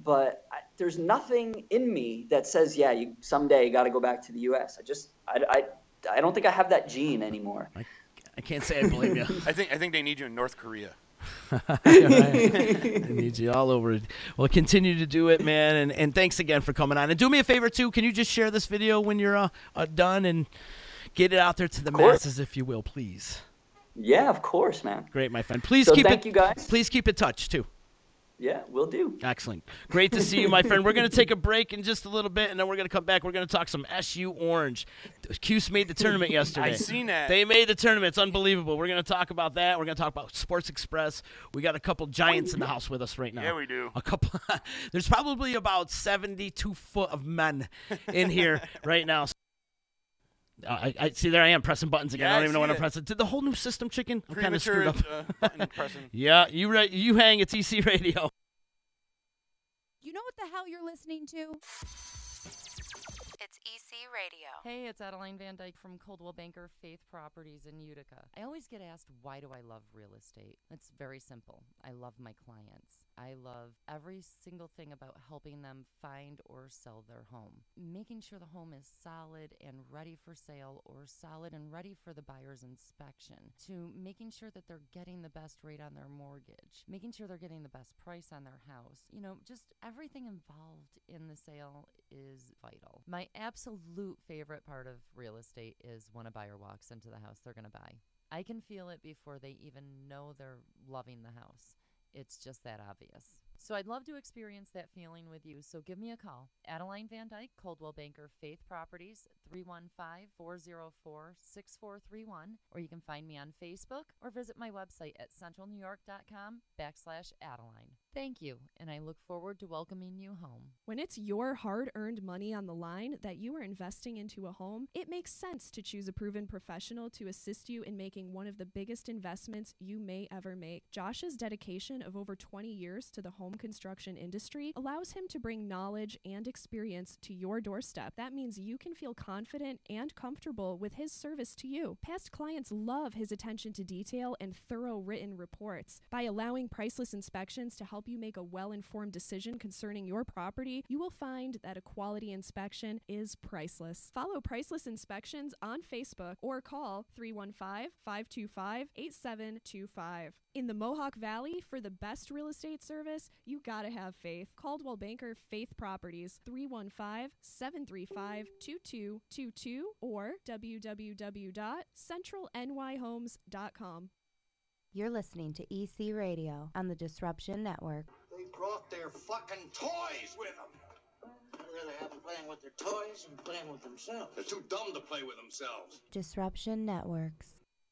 But there's nothing in me that says, someday you got to go back to the U.S. I don't think I have that gene anymore. I can't say I blame you. I think they need you in North Korea. I need you all over. Well, continue to do it, man, and thanks again for coming on. And do me a favor too. Can you just share this video when you're done and get it out there to the masses, if you will, please? Yeah, of course, man. Great, my friend. Thank you guys. Please keep in touch too. Yeah, will do. Excellent. Great to see you, my friend. We're going to take a break in just a little bit, and then we're going to come back. We're going to talk some SU Orange. Cuse made the tournament yesterday. I seen that. They made the tournament. It's unbelievable. We're going to talk about that. We're going to talk about Sports Express. We got a couple giants in the house with us right now. Yeah, we do. A couple. There's probably about 72 foot of men in here right now. I see. There I am pressing buttons again. Yeah, I don't even know what I'm it. pressing. Did the whole new system, chicken? I'm kind of screwed up. Button pressing. Yeah, you hang. It's EC Radio. You know what the hell you're listening to? It's EC Radio. Hey, it's Adeline Van Dyke from Coldwell Banker Faith Properties in Utica. I always get asked, why do I love real estate? It's very simple. I love my clients. I love every single thing about helping them find or sell their home. Making sure the home is solid and ready for sale, or solid and ready for the buyer's inspection, to making sure that they're getting the best rate on their mortgage, making sure they're getting the best price on their house. You know, just everything involved in the sale is vital. My absolute favorite part of real estate is when a buyer walks into the house they're going to buy. I can feel it before they even know they're loving the house. It's just that obvious. So I'd love to experience that feeling with you. So give me a call. Adeline Van Dyke, Coldwell Banker Faith Properties, 315-404-6431. Or you can find me on Facebook or visit my website at centralnewyork.com/Adeline. Thank you, and I look forward to welcoming you home. When it's your hard-earned money on the line that you are investing into a home, it makes sense to choose a proven professional to assist you in making one of the biggest investments you may ever make. Josh's dedication of over 20 years to the home construction industry allows him to bring knowledge and experience to your doorstep. That means you can feel confident and comfortable with his service to you. Past clients love his attention to detail and thorough written reports. By allowing Priceless Inspections to help you make a well-informed decision concerning your property, you will find that a quality inspection is priceless. Follow Priceless Inspections on Facebook or call 315-525-8725. In the Mohawk Valley, for the best real estate service, you gotta have faith. Coldwell Banker Faith Properties, 315-735-2222 or www.centralnyhomes.com. You're listening to EC Radio on the Disruption Network. They brought their fucking toys with them. I'd rather have them playing with their toys than playing with themselves. They're too dumb to play with themselves. Disruption Networks.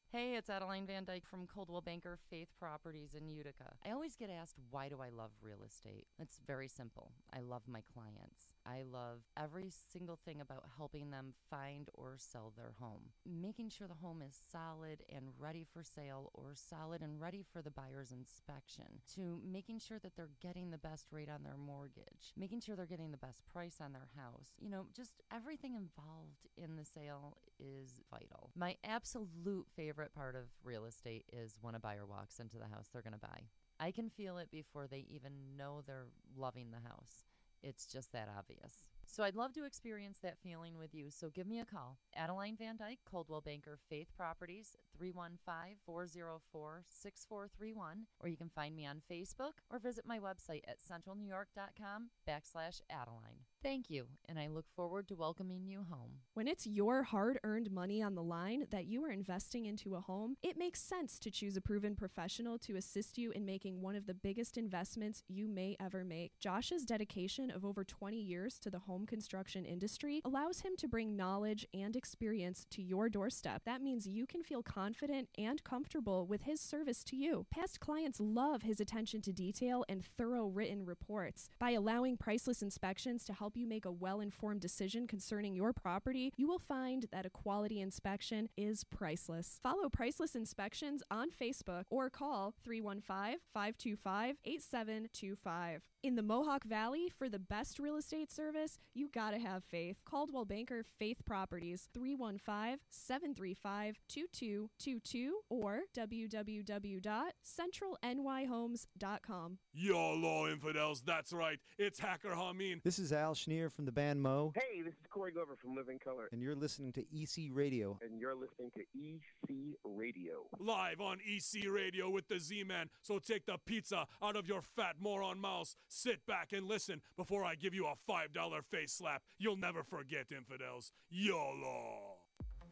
Hey, it's Adeline Van Dyke from Coldwell Banker Faith Properties in Utica. I always get asked, why do I love real estate? It's very simple. I love my clients. I love every single thing about helping them find or sell their home. Making sure the home is solid and ready for sale, or solid and ready for the buyer's inspection, to making sure that they're getting the best rate on their mortgage, making sure they're getting the best price on their house. You know, just everything involved in the sale is vital. My absolute favorite part of real estate is when a buyer walks into the house they're going to buy. I can feel it before they even know they're loving the house. It's just that obvious. So I'd love to experience that feeling with you. So give me a call. Adeline Van Dyke, Coldwell Banker Faith Properties, 315-404-6431. Or you can find me on Facebook or visit my website at centralnewyork.com/Adeline. Thank you, and I look forward to welcoming you home. When it's your hard-earned money on the line that you are investing into a home, it makes sense to choose a proven professional to assist you in making one of the biggest investments you may ever make. Josh's dedication of over 20 years to the home construction industry allows him to bring knowledge and experience to your doorstep. That means you can feel confident and comfortable with his service to you. Past clients love his attention to detail and thorough written reports. By allowing Priceless Inspections to help you make a well-informed decision concerning your property, you will find that a quality inspection is priceless. Follow Priceless Inspections on Facebook or call 315-525-8725. In the Mohawk Valley, for the best real estate service, you gotta have faith. Coldwell Banker Faith Properties, 315-735-2222 or www.centralnyhomes.com. YOLO, infidels, that's right. It's Hacker Hameen. This is Al Schneer from the band Mo. Hey, this is Corey Glover from Living Color. And you're listening to EC Radio. And you're listening to EC Radio. Live on EC Radio with the Z-Man. So take the pizza out of your fat moron mouth. Sit back and listen before I give you a $5 face slap. You'll never forget, infidels. YOLO.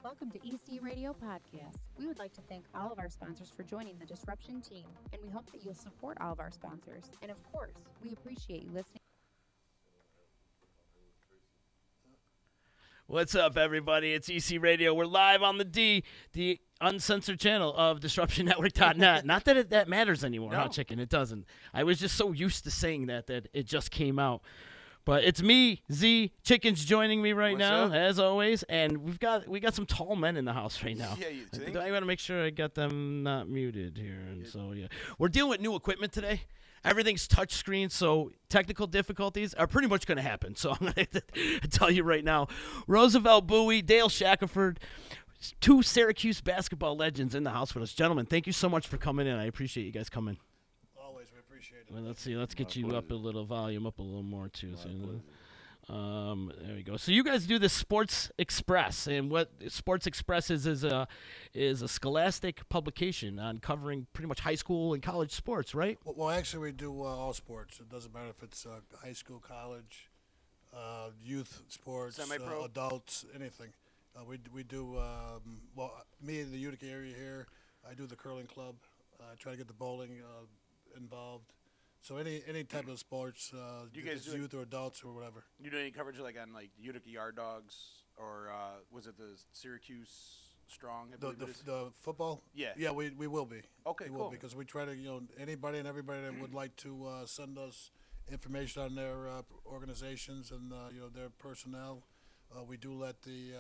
Welcome to EC Radio Podcast. We would like to thank all of our sponsors for joining the Disruption team, and we hope that you'll support all of our sponsors. And of course, we appreciate you listening. What's up, everybody? It's EC Radio. We're live on the uncensored channel of DisruptionNetwork.net. Not that that matters anymore, No. huh, Chicken? It doesn't. I was just so used to saying that it just came out. But it's me, Z. Chicken's joining me right What's now, up? as always, and we got some tall men in the house right now. Yeah, you think? I got to make sure I got them not muted here, and so yeah, we're dealing with new equipment today. Everything's touch screen, so technical difficulties are pretty much going to happen. So I'm going to tell you right now, Roosevelt, Bouie, Dale Shackleford, two Syracuse basketball legends in the house with us. Gentlemen, thank you so much for coming in. I appreciate you guys coming. Always, we appreciate it. Well, let's see. Let's get you up a little volume, up a little more too. There we go. So you guys do the Sports Express, and what Sports Express is a scholastic publication on covering pretty much high school and college sports, right? Well, actually, we do all sports. It doesn't matter if it's high school, college, youth sports, Semi-pro? adults, anything. We do, me in the Utica area here, I do the curling club. I try to get the bowling involved. So any type of sports, You guys it's do it- youth or adults or whatever. You do any coverage like on like Utica Yard Dogs or was it the Syracuse Strong? I believe it is? The football? Yeah. Yeah, we will be. Okay, we will cool. be, because we try to, anybody and everybody that would like to send us information on their organizations and, their personnel, we do let the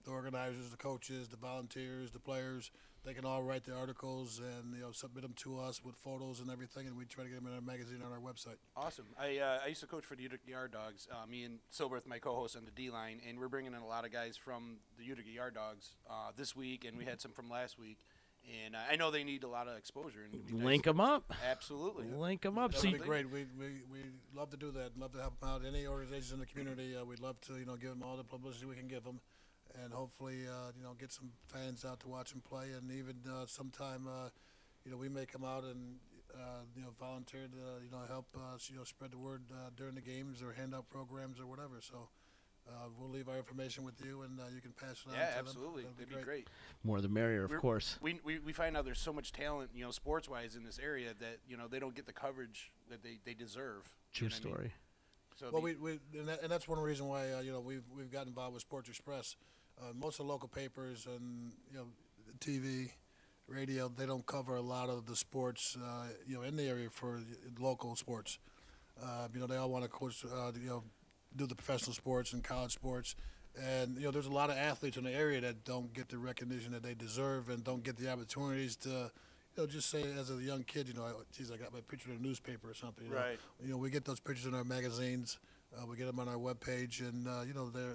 organizers, the coaches, the volunteers, the players, they can all write the articles and submit them to us with photos and everything, and we try to get them in our magazine on our website. Awesome. I used to coach for the Utica Yard Dogs. Me and Silberth, my co-host on the D-line, and we're bringing in a lot of guys from the Utica Yard Dogs this week, and we had some from last week. And I know they need a lot of exposure. And it'd be nice. Link them up. Absolutely. Link them up. That So would you, be great. We love to do that. Love to help them out. Any organizations in the community, we'd love to give them all the publicity we can give them, and hopefully get some fans out to watch them play. And even sometime we may come out and volunteer to help spread the word during the games or hand out programs or whatever. So we'll leave our information with you, and you can pass it on. Yeah, to absolutely. them. That'd be great. more the merrier, of course. We find out there's so much talent, sports-wise in this area that they don't get the coverage that they deserve. True You know what I mean? story. So Well, and that's one reason why we've gotten involved with Sports Express. Most of the local papers and TV, radio, they don't cover a lot of the sports in the area for local sports. They all want to, of course, do the professional sports and college sports, and there's a lot of athletes in the area that don't get the recognition that they deserve and don't get the opportunities to. Just say as a young kid, geez, I got my picture in a newspaper or something. Right. We get those pictures in our magazines. We get them on our webpage, and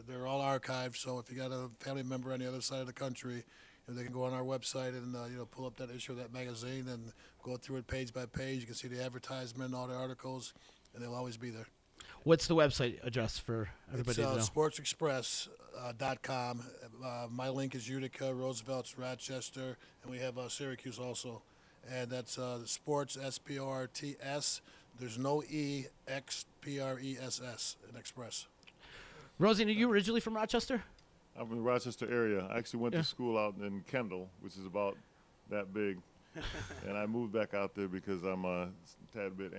they're all archived. So if you got a family member on the other side of the country, they can go on our website and pull up that issue of that magazine and go through it page by page. You can see the advertisement, all the articles, and they'll always be there. What's the website address for everybody to know? It's sportsexpress.com. My link is Utica, Roosevelt's Rochester, and we have Syracuse also. And that's sports, S-P-O-R-T-S. There's no E, X-P-R-E-S-S in Express. Rosie, are you originally from Rochester? I'm from the Rochester area. I actually went to school out in Kendall, which is about that big. And I moved back out there because I'm a tad bit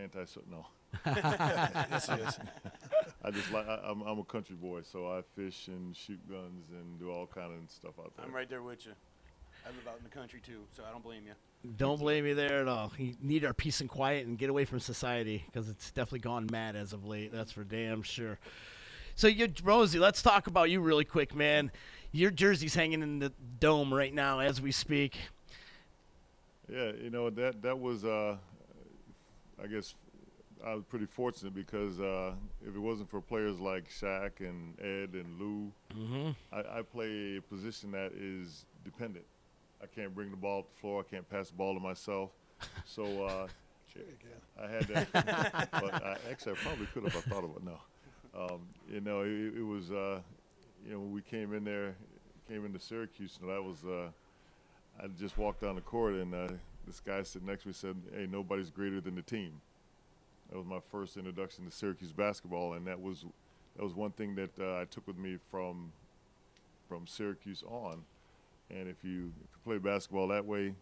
no. Yes, he is. I'm a country boy, so I fish and shoot guns and do all kind of stuff out there. I'm right there with you. I live out in the country too, so I don't blame you. Don't blame me there at all. You need our peace and quiet and get away from society because it's definitely gone mad as of late. That's for damn sure. So, Rosie, let's talk about you really quick, man. Your jersey's hanging in the dome right now as we speak. Yeah, that was, I guess, I was pretty fortunate because if it wasn't for players like Shaq and Ed and Lou, I play a position that is dependent. I can't bring the ball to the floor. I can't pass the ball to myself. So I had that. But actually, I probably could have. I thought of it. No. It was, when we came into Syracuse, that was, I just walked down the court, and this guy sitting next to me said, "Hey, nobody's greater than the team." That was my first introduction to Syracuse basketball, and that was one thing that I took with me from from Syracuse on. And if you play basketball that way,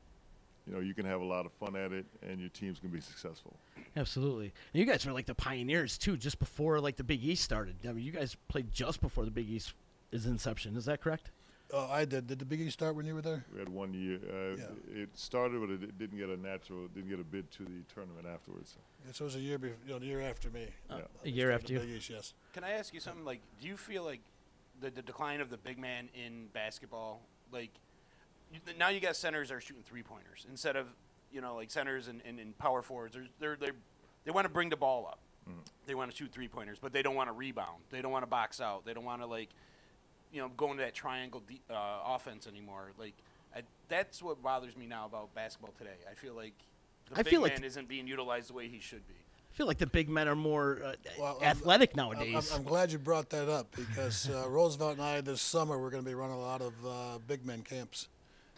you know, you can have a lot of fun at it, and your teams can be successful. Absolutely. And you guys were like the pioneers, too, just before like the Big East started. I mean, you guys played just before the Big East's inception. Is that correct? Oh, I did. Did the Big East start when you were there? We had 1 year. It started, but it didn't get a bid to the tournament afterwards. Yeah, so it was a year, the year after me. A year after you. Big East, yes. Can I ask you something? Like, do you feel like the decline of the big man in basketball, like, now you got centers that are shooting 3-pointers instead of, you know, like centers and power forwards. They want to bring the ball up. Mm-hmm. They want to shoot 3-pointers, but they don't want to rebound. They don't want to box out. They don't want to, like, you know, go into that triangle offense anymore. Like, that's what bothers me now about basketball today. I feel like the big man isn't being utilized the way he should be. I feel like the big men are more athletic nowadays. I'm glad you brought that up because Roosevelt and I this summer we're going to be running a lot of big men camps.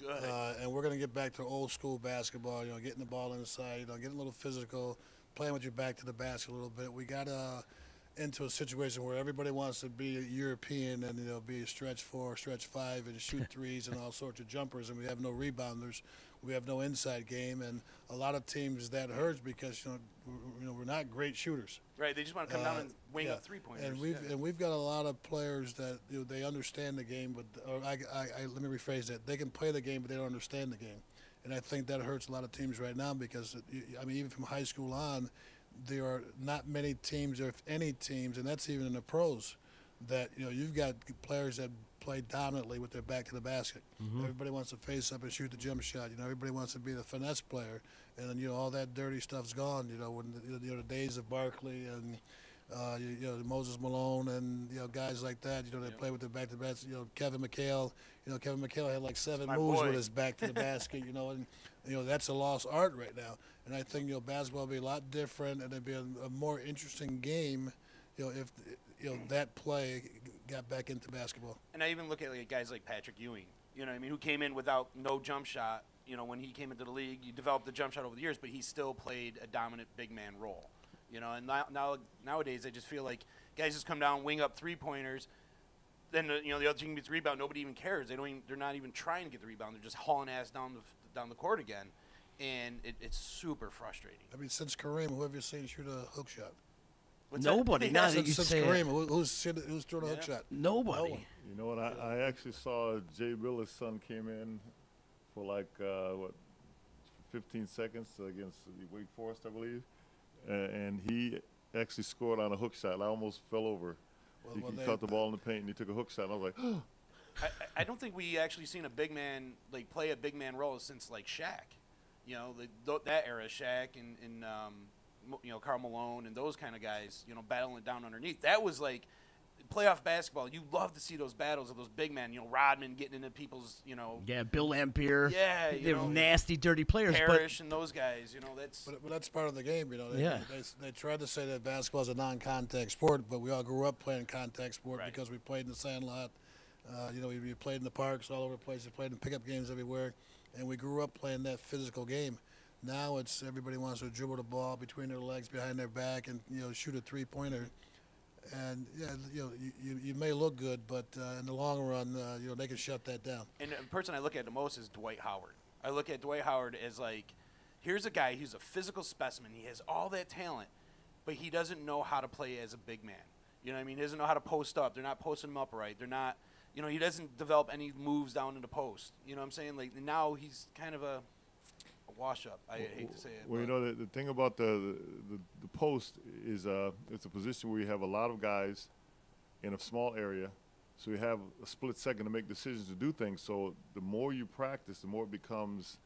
Good. And we're going to get back to old school basketball. You know, getting the ball inside. You know, getting a little physical, playing with your back to the basket a little bit. We got into a situation where everybody wants to be a European and, you know, be a stretch 4, stretch 5, and shoot threes and all sorts of jumpers, and we have no rebounders. We have no inside game, and a lot of teams that hurts because we're not great shooters. Right, they just want to come down and wing up 3-pointers. And we've got a lot of players that they understand the game, but let me rephrase that: they can play the game, but they don't understand the game, and I think that hurts a lot of teams right now because I mean even from high school on, there are not many teams, or if any teams, and that's even in the pros, that you've got players that play dominantly with their back to the basket. Mm-hmm. Everybody wants to face up and shoot the jump shot. Everybody wants to be the finesse player, and then all that dirty stuff's gone. When the days of Barkley and Moses Malone and guys like that. They play with their back to the basket. Kevin McHale. Kevin McHale had like 7 moves with his back to the basket. And that's a lost art right now. And I think basketball will be a lot different, and it'd be a more interesting game. If that play got back into basketball. And I even look at guys like Patrick Ewing, who came in without no jump shot. When he came into the league, you developed the jump shot over the years, but he still played a dominant big man role. And nowadays I just feel like guys just come down, wing up 3-pointers, then the other team gets rebound. Nobody even cares. They're not even trying to get the rebound. They're just hauling ass down the court again, and it's super frustrating. I mean, since Kareem, who have you seen shoot a hook shot? Nobody. Not since Kareem, who's thrown a hook shot? Nobody. No one. You know what? I actually saw Jay Billis' son came in for 15 seconds against Wake Forest, I believe, and he actually scored on a hook shot. I almost fell over. He caught the ball in the paint and he took a hook shot. And I was like, oh. I don't think we actually seen a big man play a big man role since Shaq. That era, Shaq and Karl Malone and those kind of guys, battling it down underneath. That was playoff basketball. You love to see those battles of those big men. Rodman getting into people's, Yeah, Bill Laimbeer. Yeah, they're nasty, dirty players. Parrish and those guys. That's. But that's part of the game. They tried to say that basketball is a non-contact sport, but we all grew up playing contact sport because we played in the sandlot. We played in the parks all over the place. We played in pickup games everywhere, and we grew up playing that physical game. Now it's everybody wants to dribble the ball between their legs, behind their back, and shoot a 3-pointer. And you may look good, but in the long run, they can shut that down. And the person I look at the most is Dwight Howard. I look at Dwight Howard as here's a guy who's a physical specimen. He has all that talent, but he doesn't know how to play as a big man. He doesn't know how to post up. They're not posting him up right. They're not. He doesn't develop any moves down in the post. You know what I'm saying? Now he's kind of a wash-up. I hate to say it. Well, the thing about the post is it's a position where you have a lot of guys in a small area, so you have a split second to make decisions to do things. So the more you practice, the more it becomes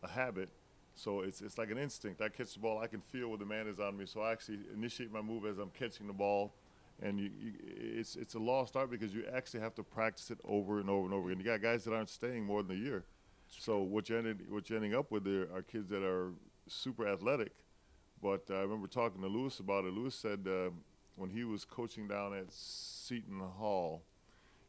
a habit. So it's like an instinct. I catch the ball, I can feel where the man is on me, so I actually initiate my move as I'm catching the ball. And it's a lost art because you actually have to practice it over and over and over again. You got guys that aren't staying more than a year. So what you're ending up with there are kids that are super athletic. But I remember talking to Lewis about it. Lewis said when he was coaching down at Seton Hall,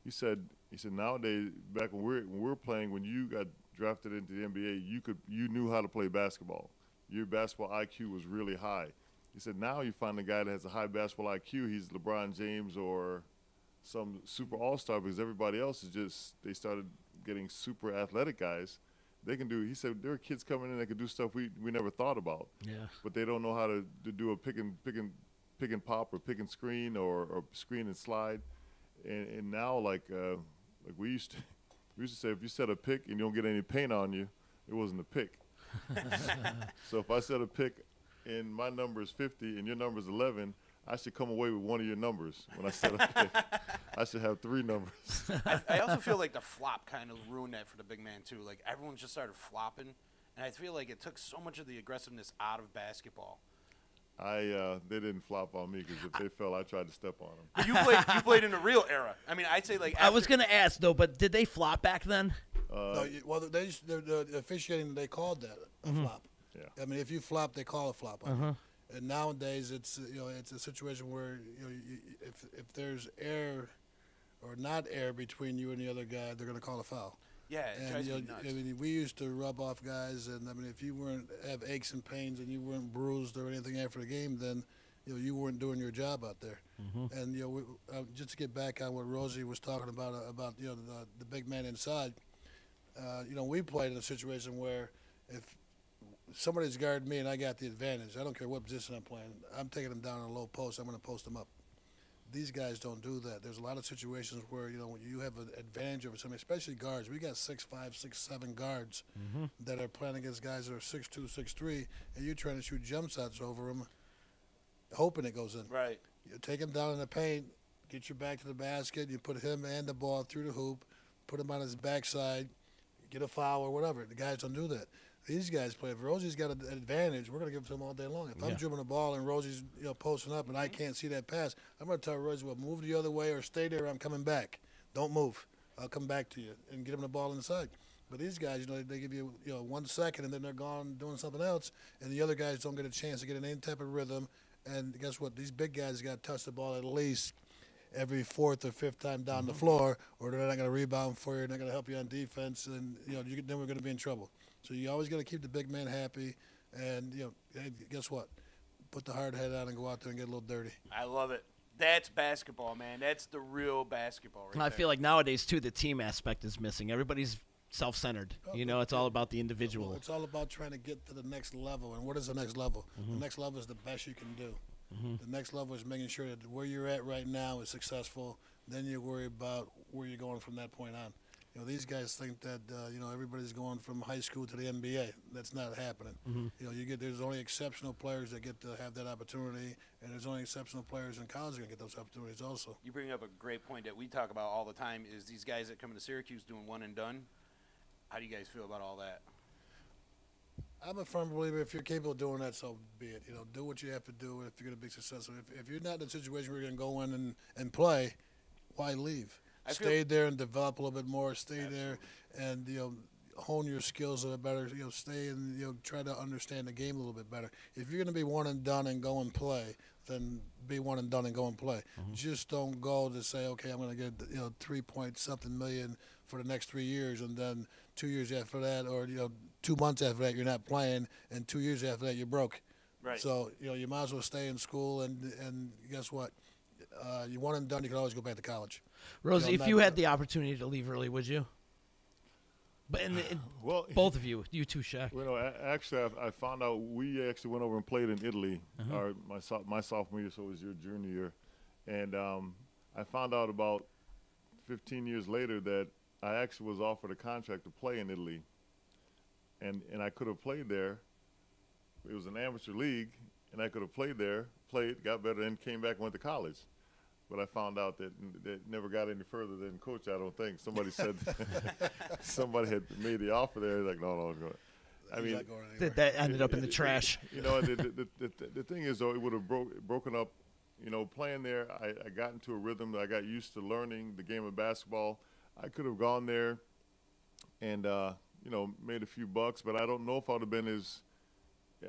he said nowadays, back when we were playing, when you got drafted into the NBA, you knew how to play basketball. Your basketball IQ was really high. He said now you find a guy that has a high basketball IQ, he's LeBron James or some super all-star because everybody else is just, they started getting super athletic guys. They can do, he said, there are kids coming in that can do stuff we never thought about. Yeah. But they don't know how to do a pick and pop or pick and screen or screen and slide. And now, like we used to say, if you set a pick and you don't get any paint on you, it wasn't a pick. So if I set a pick and my number is 50 and your number is 11, I should come away with one of your numbers when I set a pick. I should have 3 numbers. I also feel like the flop kind of ruined that for the big man, too. Like, everyone just started flopping, and I feel like it took so much of the aggressiveness out of basketball. They didn't flop on me because if they fell, I tried to step on them. You played in the real era. I mean, I'd say, like, I was going to ask, though, but did they flop back then? No, well, the officiating, they called that a flop. Yeah. I mean, if you flop, they call it flop. And nowadays, it's it's a situation where if there's air or not air between you and the other guy, they're going to call a foul. Yeah, it drives me nuts. I mean, we used to rub off guys, and I mean, if you weren't have aches and pains and you weren't bruised or anything after the game, then you weren't doing your job out there. And just to get back on what Rosie was talking about the big man inside. We played in a situation where if somebody's guarding me and I got the advantage, I don't care what position I'm playing, I'm taking them down in a low post, I'm going to post them up. These guys don't do that. There's a lot of situations where, when you have an advantage over somebody, especially guards. We got 6'5", 6'7" guards that are playing against guys that are 6'2", 6'3", and you're trying to shoot jump shots over them, hoping it goes in. Right. You take him down in the paint, get your back to the basket, you put him and the ball through the hoop, put him on his backside, get a foul or whatever. The guys don't do that. These guys play. If Rosie's got an advantage, we're going to give it to him all day long. If I'm dribbling the ball and Rosie's posting up and I can't see that pass, I'm going to tell Rosie, well, move the other way or stay there. I'm coming back. Don't move. I'll come back to you and get him the ball inside. But these guys, they give you 1 second and then they're gone doing something else, and the other guys don't get a chance to get in any type of rhythm. And guess what? These big guys got to touch the ball at least every 4th or 5th time down the floor, or they're not going to rebound for you. They're not going to help you on defense, and then we're going to be in trouble. So you always got to keep the big man happy, and hey, guess what? Put the hard head on and go out there and get a little dirty. I love it. That's basketball, man. That's the real basketball right I feel like nowadays, too, the team aspect is missing. Everybody's self-centered. It's all about the individual. It's all about trying to get to the next level. And what is the next level? The next level is the best you can do. The next level is making sure that where you're at right now is successful. Then you worry about where you're going from that point on. These guys think that everybody's going from high school to the NBA. That's not happening. There's only exceptional players that get to have that opportunity, and there's only exceptional players in college that can get those opportunities also. You bring up a great point that we talk about all the time is these guys that come into Syracuse doing one and done. How do you guys feel about all that? I'm a firm believer if you're capable of doing that, so be it. Do what you have to do if you're going to be successful. If you're not in a situation where you're going to go in and play, why leave? Stay there and develop a little bit more. Stay there and hone your skills a little better. Stay and try to understand the game a little bit better. If you're going to be one and done and go and play, then be one and done and go and play. Just don't go to say, okay, I'm going to get 3-point-something million for the next 3 years, and then 2 years after that, or 2 months after that, you're not playing, and 2 years after that, you're broke. Right. So you might as well stay in school, and guess what? You one and done, you can always go back to college. Rosie, if you had the opportunity to leave early, would you? But well, both of you too, Shaq. Actually, I found out we actually went over and played in Italy. My sophomore year, so it was your junior year, and I found out about 15 years later that I actually was offered a contract to play in Italy, and I could have played there. It was an amateur league, and I could have played there, got better, and came back and went to college. But I found out that never got any further than coach. I don't think somebody said somebody had made the offer there. Like no. I mean, that ended up in the trash. The thing is, though, it would have broken up. Playing there, I got into a rhythm. I got used to learning the game of basketball. I could have gone there and made a few bucks, but I don't know if I would have been as.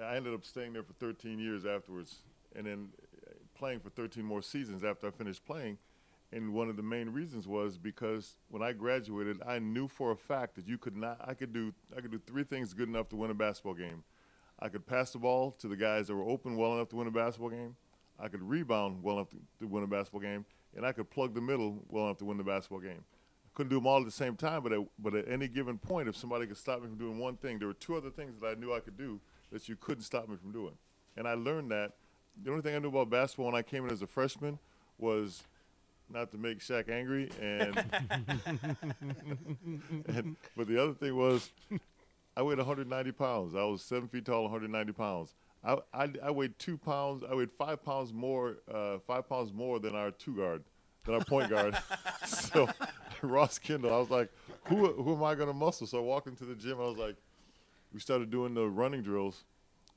I ended up staying there for 13 years afterwards, and then playing for 13 more seasons after I finished playing. And one of the main reasons was because when I graduated, I knew for a fact that I could do 3 things good enough to win a basketball game. I could pass the ball to the guys that were open well enough to win a basketball game. I could rebound well enough to win a basketball game, and I could plug the middle well enough to win the basketball game. I couldn't do them all at the same time, but at any given point, if somebody could stop me from doing one thing, there were two other things that I knew I could do that you couldn't stop me from doing. And I learned that. The only thing I knew about basketball when I came in as a freshman was not to make Shaq angry, but the other thing was I weighed 190 pounds. I was 7 feet tall, 190 pounds. I weighed 2 pounds. I weighed 5 pounds more than our point guard. So Ross Kendall, I was like, who am I going to muscle? So I walked into the gym. I was like, we started doing the running drills,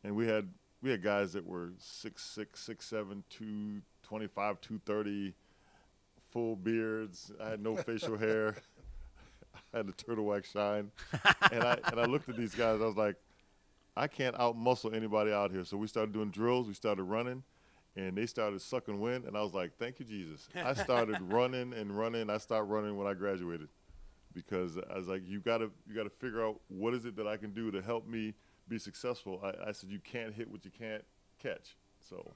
and we had guys that were 6'6", 6'7", 225, 230, full beards. I had no facial hair. I had the turtle wax shine, and I looked at these guys. I was like, I can't out-muscle anybody out here. So we started doing drills. We started running, and they started sucking wind. And I was like, thank you, Jesus. I started running and running. I stopped running when I graduated because I was like, you gotta figure out what is it that I can do to help me be successful. I said, you can't hit what you can't catch. So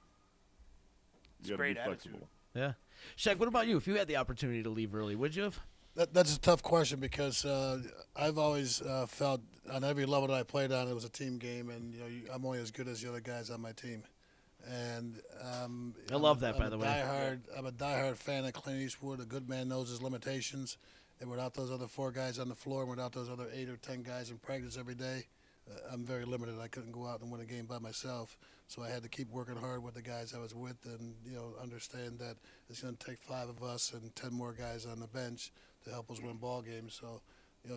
you got to be flexible. Yeah. Shaq, what about you? If you had the opportunity to leave early, would you have? That's a tough question because I've always felt on every level that I played on, it was a team game, and I'm only as good as the other guys on my team. And I love that, by the way. I'm a diehard fan of Clint Eastwood. A good man knows his limitations, and without those other 4 guys on the floor, and without those other 8 or 10 guys in practice every day, I'm very limited. I couldn't go out and win a game by myself, so I had to keep working hard with the guys I was with, and understand that it's going to take 5 of us and 10 more guys on the bench to help us win ball games. So,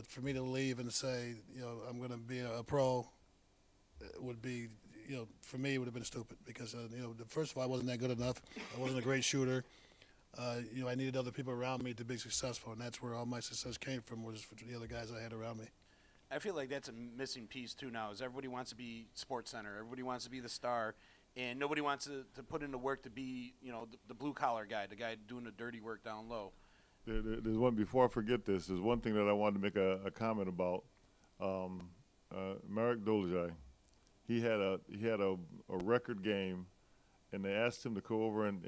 for me to leave and say, I'm going to be a pro, would be, for me, it would have been stupid because, first of all, I wasn't that good enough. I wasn't a great shooter. I needed other people around me to be successful, and that's where all my success came from, was for the other guys I had around me. I feel like that's a missing piece, too, now, is everybody wants to be Sports Center. Everybody wants to be the star, and nobody wants to put in the work to be, the blue-collar guy, the guy doing the dirty work down low. There's one, before I forget this, there's one thing that I wanted to make a comment about. Marek Dolezaj, he had a record game, and they asked him to go over and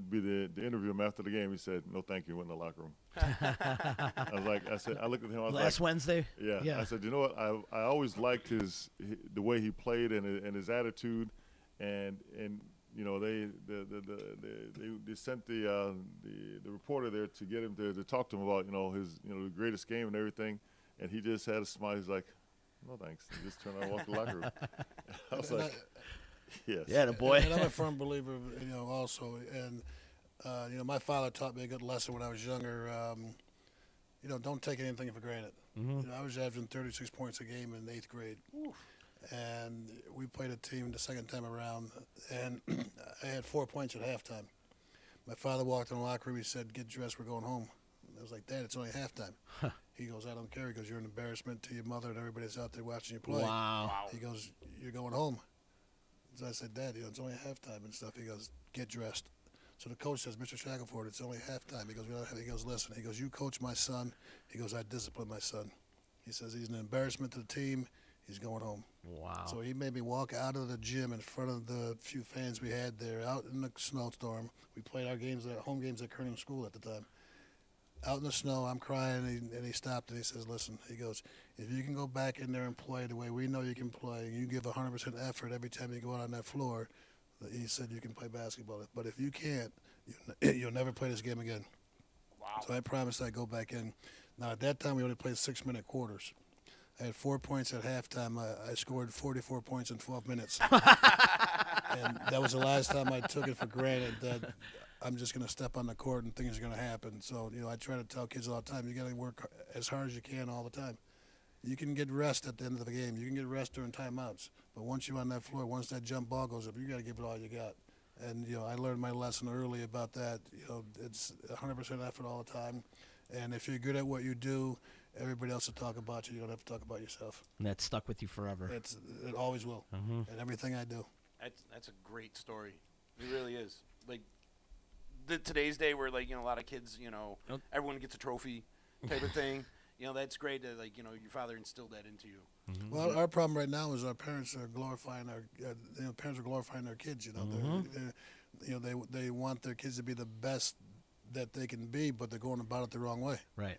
be the interview him after the game. He said, "No, thank you." Went in the locker room. I looked at him. I was Last Wednesday. Yeah. I said, you know what? I always liked the way he played and his attitude, and they sent the reporter there to get him to talk to him about his the greatest game and everything, and he just had a smile. He's like, "No thanks." He just turned around and walked to the locker room. I was like, yes. Yeah, the boy. And I'm a firm believer, also, and my father taught me a good lesson when I was younger. Don't take anything for granted. Mm-hmm. I was averaging 36 points a game in 8th grade. Oof. And we played a team the second time around, and I had 4 points at halftime. My father walked in the locker room. He said, "Get dressed, we're going home." And I was like, "Dad, it's only halftime." Huh. He goes, "I don't care." He goes, "You're an embarrassment to your mother and everybody that's out there watching you play." Wow. He goes, "You're going home." So I said, "Dad, it's only halftime and stuff." He goes, "Get dressed." So the coach says, "Mr. Shackleford, it's only halftime." He goes, He goes, "Listen." He goes, "You coach my son." He goes, "I discipline my son." He says, "He's an embarrassment to the team. He's going home." Wow. So he made me walk out of the gym in front of the few fans we had there, out in the snowstorm. We played our home games at Kerning School at the time. Out in the snow, I'm crying, and he stopped and he says, "Listen," he goes, "if you can go back in there and play the way we know you can play, you give 100% effort every time you go out on that floor," he said, "you can play basketball. But if you can't, you'll never play this game again." Wow. So I promised I'd go back in. Now, at that time, we only played 6-minute quarters. I had 4 points at halftime. I scored 44 points in 12 minutes. And that was the last time I took it for granted that I'm just going to step on the court and things are going to happen. So, I try to tell kids all the time, you got to work as hard as you can all the time. You can get rest at the end of the game. You can get rest during timeouts. But once you're on that floor, once that jump ball goes up, you got to give it all you got. And, I learned my lesson early about that. It's 100% effort all the time. And if you're good at what you do, everybody else will talk about you. You don't have to talk about yourself. And that stuck with you forever. It always will. Mm-hmm. And everything I do. That's a great story. It really is. Like today's day, where a lot of kids, everyone gets a trophy, type of thing. That's great that your father instilled that into you. Mm-hmm. Well, our problem right now is our parents are glorifying their kids. Mm-hmm. They want their kids to be the best that they can be, but they're going about it the wrong way. Right.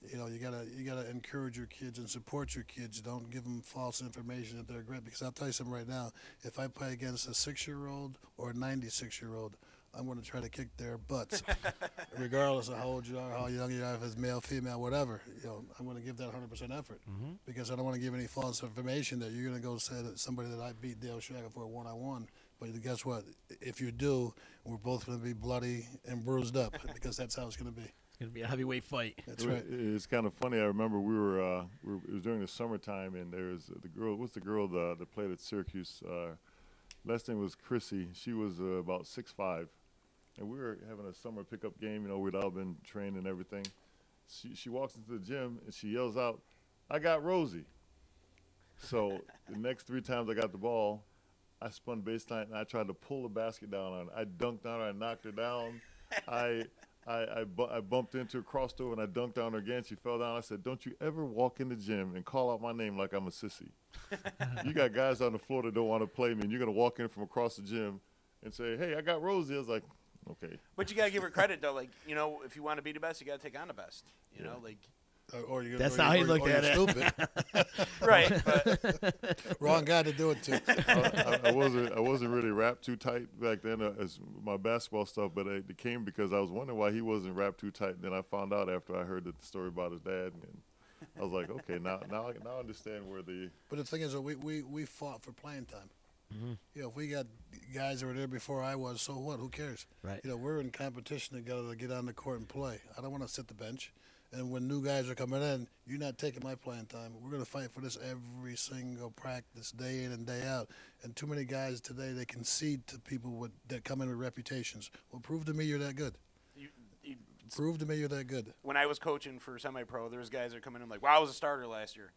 You know, you gotta encourage your kids and support your kids. Don't give them false information that they're great. Because I'll tell you something right now: if I play against a 6-year-old or a 96-year-old, I'm going to try to kick their butts, regardless of how old you are, how young you are, if it's male, female, whatever. You know, I'm going to give that 100% effort because I don't want to give any false information that you're going to go say that somebody that I beat Dale Shackleford 1-on-1. But guess what? If you do, we're both going to be bloody and bruised up because that's how it's going to be. It's going to be a heavyweight fight. That's right. It's kind of funny. I remember it was during the summertime, and there's the girl. What's the girl that played at Syracuse? Last name was Chrissy. She was about 6'5", and we were having a summer pickup game. You know, we'd all been trained and everything. She walks into the gym and she yells out, "I got Rosie." So the next 3 times I got the ball, I spun baseline and I tried to pull the basket down on her. I dunked on her. I knocked her down. I bumped into her, crossed over, and I dunked on her again. She fell down. I said, "Don't you ever walk in the gym and call out my name like I'm a sissy. You got guys on the floor that don't want to play me, and you're going to walk in from across the gym and say, 'Hey, I got Rosie.'" I was like, okay. But you got to give her credit, though. Like, you know, if you want to be the best, you got to take on the best. You know, like. That's not how you looked at it. Stupid. Right. But wrong guy to do it to. I wasn't really wrapped too tight back then as my basketball stuff, but it came because I was wondering why he wasn't wrapped too tight. And then I found out after I heard the story about his dad, and I was like, okay, now I understand where the. But the thing is, we fought for playing time. You know, if we got guys that were there before I was, so what? Who cares? Right. You know, we're in competition together to get on the court and play. I don't want to sit the bench. And when new guys are coming in, you're not taking my playing time. We're going to fight for this every single practice, day in and day out. And too many guys today, they concede to people that come in with reputations. Well, prove to me you're that good. Prove to me you're that good. When I was coaching for semi-pro, there was guys that come in and like, "Wow, I was a starter last year."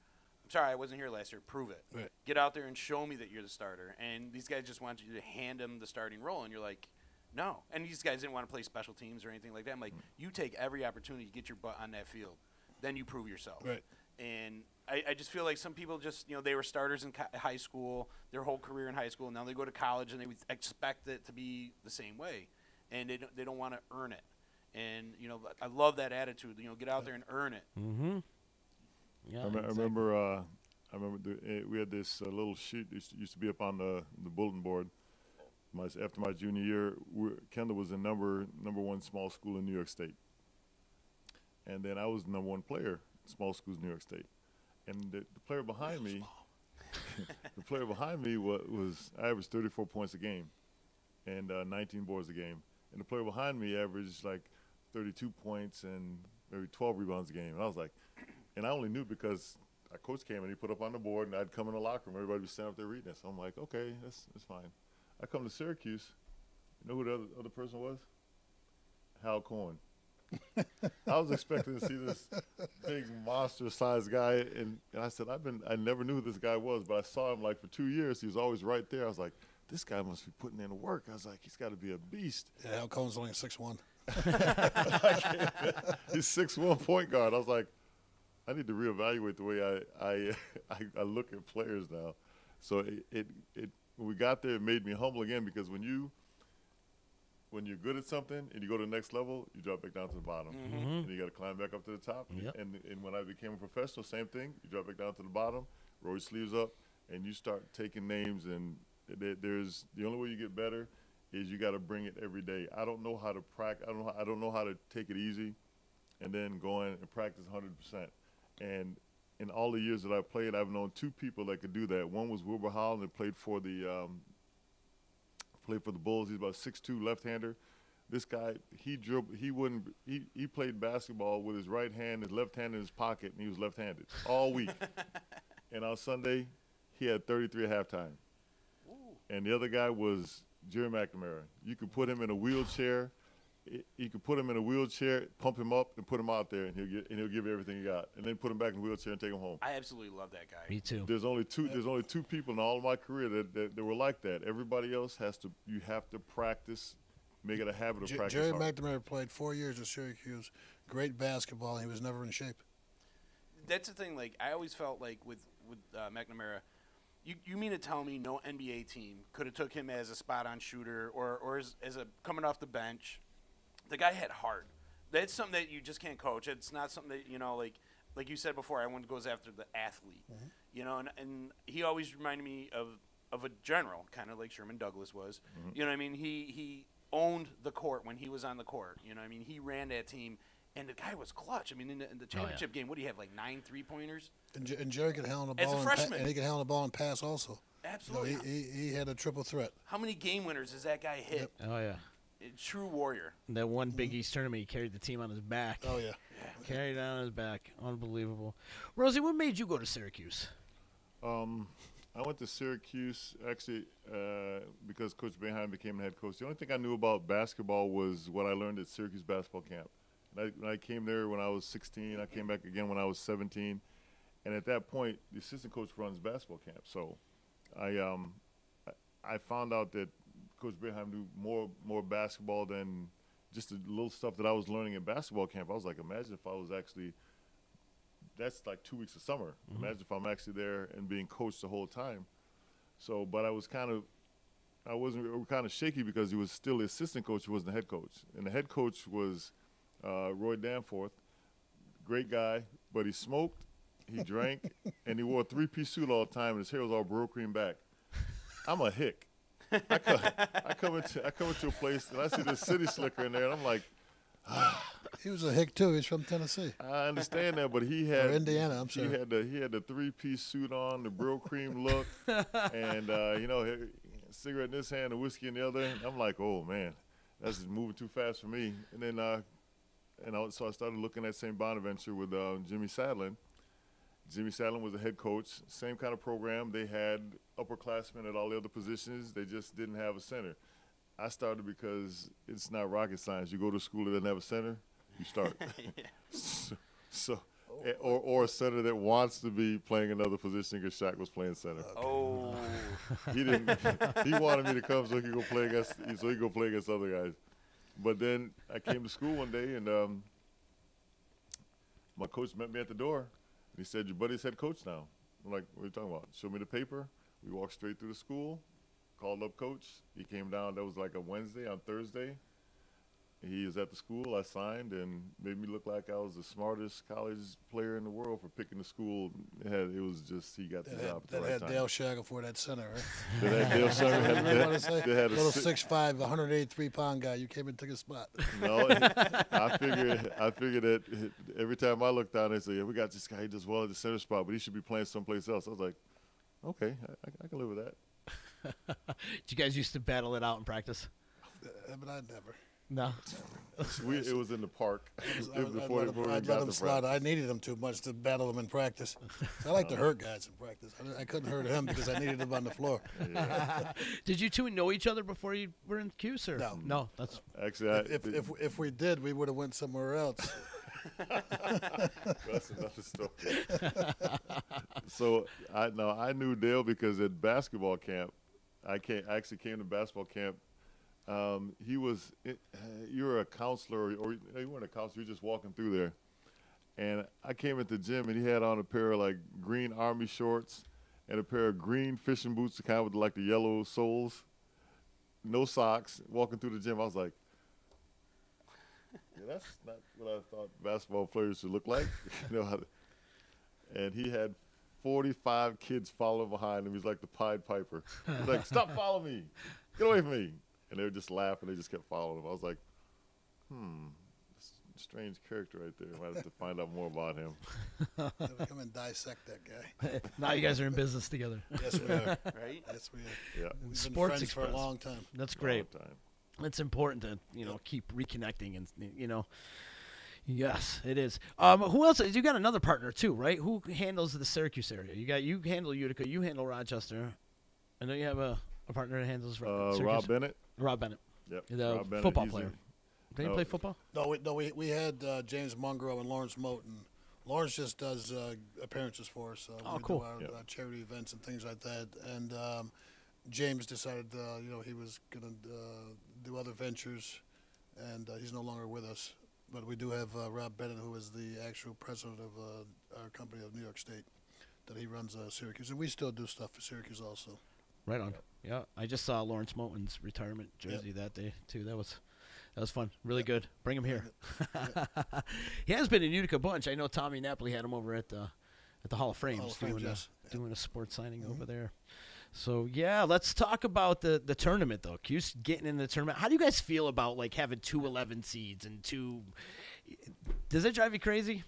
I'm sorry, I wasn't here last year. Prove it. Right. Get out there and show me that you're the starter. And these guys just want you to hand them the starting role, and you're like, no. And these guys didn't want to play special teams or anything like that. I'm like, you take every opportunity to get your butt on that field. Then you prove yourself. Right. And I just feel like some people just, you know, they were starters in high school, their whole career in high school, and now they go to college and they would expect it to be the same way. And they don't want to earn it. And, you know, I love that attitude. You know, get out there and earn it. Mm-hmm. Yeah, I remember we had this little sheet that used to be up on the bulletin board. After my junior year, Kendall was the number 1 small school in New York State. And then I was the number 1 player, small schools in New York State. And the player behind me, was I averaged 34 points a game and 19 boards a game. And the player behind me averaged like 32 points and maybe 12 rebounds a game. And I was like, and I only knew because our coach came and he put up on the board, and I'd come in the locker room, everybody would stand up there reading it. So I'm like, okay, that's fine. I come to Syracuse. You know who the other person was? Hal Cohen. I was expecting to see this big monster-sized guy, and I said, I never knew who this guy was, but I saw him like for 2 years. He was always right there. I was like, this guy must be putting in the work. I was like, he's got to be a beast. Yeah, Hal Cohen's only 6'1". He's 6'1" point guard. I was like, I need to reevaluate the way I look at players now. So when we got there, it made me humble again, because when you're good at something and you go to the next level, you drop back down to the bottom. Mm-hmm. And you got to climb back up to the top. Yep. And when I became a professional, same thing. You drop back down to the bottom, roll your sleeves up, and you start taking names. And there's the only way you get better is you got to bring it every day. I don't know how to practice. I don't know how to take it easy and then go in and practice 100%. And in all the years that I played, I've known 2 people that could do that. One was Wilbur Holland, that played for the Bulls. He's about 6'2", left-hander. This guy, he played basketball with his right hand, his left hand in his pocket, and he was left-handed all week. And on Sunday, he had 33 at halftime. Ooh. And the other guy was Jerry McNamara. You could put him in a wheelchair. You could put him in a wheelchair, pump him up, and put him out there, and he'll give you everything he got, and then put him back in the wheelchair and take him home. I absolutely love that guy. Me too. There's only two people in all of my career that were like that. Everybody else you have to practice, make it a habit of practice. Jerry McNamara played 4 years at Syracuse, great basketball, and he was never in shape. That's the thing. Like, I always felt like with McNamara, you mean to tell me no NBA team could have took him as a spot-on shooter or as a coming off the bench? The guy had heart. That's something that you just can't coach. It's not something that, like you said before, everyone goes after the athlete. And he always reminded me of a general, kind of like Sherman Douglas was. You know what I mean? He owned the court when he was on the court. You know what I mean? He ran that team, and the guy was clutch. I mean, in the championship game, what do you have, like 9 3-pointers? And Jerry could handle the ball. As a freshman. And he could handle the ball and pass also. Absolutely. He had a triple threat. How many game winners does that guy hit? Yep. Oh, yeah. A true warrior. That one Big East tournament, he carried the team on his back. Oh, yeah. Carried it on his back. Unbelievable. Rosie, what made you go to Syracuse? I went to Syracuse, actually, because Coach Boeheim became the head coach. The only thing I knew about basketball was what I learned at Syracuse basketball camp. When I came there when I was 16, I came back again when I was 17. And at that point, the assistant coach runs basketball camp. So I found out that Coach Boeheim knew more basketball than just the little stuff that I was learning at basketball camp. I was like, imagine if I was actually – that's like 2 weeks of summer. Imagine if I'm actually there and being coached the whole time. So, but I wasn't kind of shaky because he was still the assistant coach. He wasn't the head coach. And the head coach was Roy Danforth, great guy, but he smoked, he drank, and he wore a 3-piece suit all the time, and his hair was all Bro Cream back. I'm a hick. I come into a place, and I see this city slicker in there, and I'm like, He was a hick too. He's from Tennessee. I understand that, but he had Indiana. I'm sorry. He had the 3-piece suit on, the Brill Cream look, and cigarette in this hand, and whiskey in the other. I'm like, oh man, that's just moving too fast for me. And then so I started looking at St. Bonaventure with Jimmy Sadlin. Jimmy Sadlin was the head coach. Same kind of program. They had upperclassmen at all the other positions. They just didn't have a center. I started because it's not rocket science. You go to school that doesn't have a center, you start. Or a center that wants to be playing another position because Shaq was playing center. Oh. He didn't. He wanted me to come so he could go play against other guys. But then I came to school one day and my coach met me at the door and he said, "Your buddy's head coach now." I'm like, "What are you talking about?" Show me the paper. We walked straight through the school. Called up coach. He came down. That was like a Wednesday. On Thursday, he was at the school. I signed and made me look like I was the smartest college player in the world for picking the school. It was just he got the job at the right time. That had Dale Shackleford at center, right? That had Dale Shackleford. They had a little 6'5", 183-pound guy. You came and took his spot. No, I figured that every time I looked down, they say, "Yeah, we got this guy. He does well at the center spot, but he should be playing someplace else." I was like, "Okay, I can live with that." Did you guys used to battle it out in practice? But I never. No. It was in the park. I'd let him slide. I needed him too much to battle him in practice. I like to hurt guys in practice. I couldn't hurt him because I needed him on the floor. Yeah. Did you two know each other before you were in Cuse? Or? No. That's actually if we did, we would have went somewhere else. That's another story. So I knew Dale because at basketball camp, I actually came to basketball camp. You were a counselor, or you weren't a counselor. You were just walking through there, and I came at the gym, and he had on a pair of like green army shorts and a pair of green fishing boots, kind of with like the yellow soles, no socks. Walking through the gym, I was like, "Yeah, that's not what I thought basketball players should look like." And he had 45 kids following behind him. He's like the Pied Piper. He's like, "Stop following me. Get away from me." And they would just laugh, and they just kept following him. I was like, strange character right there. I might have to find out more about him. Come and dissect that guy. Now you guys are in business together. Yes, we are. Right? Yes, we are. Yeah. We've been Sports friends for Xpress. a long time. That's great. Long time. It's important to keep reconnecting and Yes, it is. Who else? You got another partner too, right? Who handles the Syracuse area? You handle Utica. You handle Rochester. I know you have a partner that handles Syracuse. Rob Bennett. Rob Bennett. Yep. The Rob Bennett, football player. Did he play football? No, we had James Mungro and Lawrence Moten. Lawrence just does appearances for us. Oh, we cool. do our charity events and things like that. And James decided, he was going to do other ventures, and he's no longer with us. But we do have Rob Bennett, who is the actual president of our company of New York State, that he runs Syracuse. And we still do stuff for Syracuse also. Right on. Yeah, I just saw Lawrence Moten's retirement jersey that day too. That was fun. Really good. Bring him here. He has been in Utica a bunch. I know Tommy Napoli had him over at the Hall of Frames, doing a sports signing over there. So, yeah, let's talk about the tournament, though. Cuse getting in the tournament. How do you guys feel about, like, having 2 11 seeds and 2 – does it drive you crazy?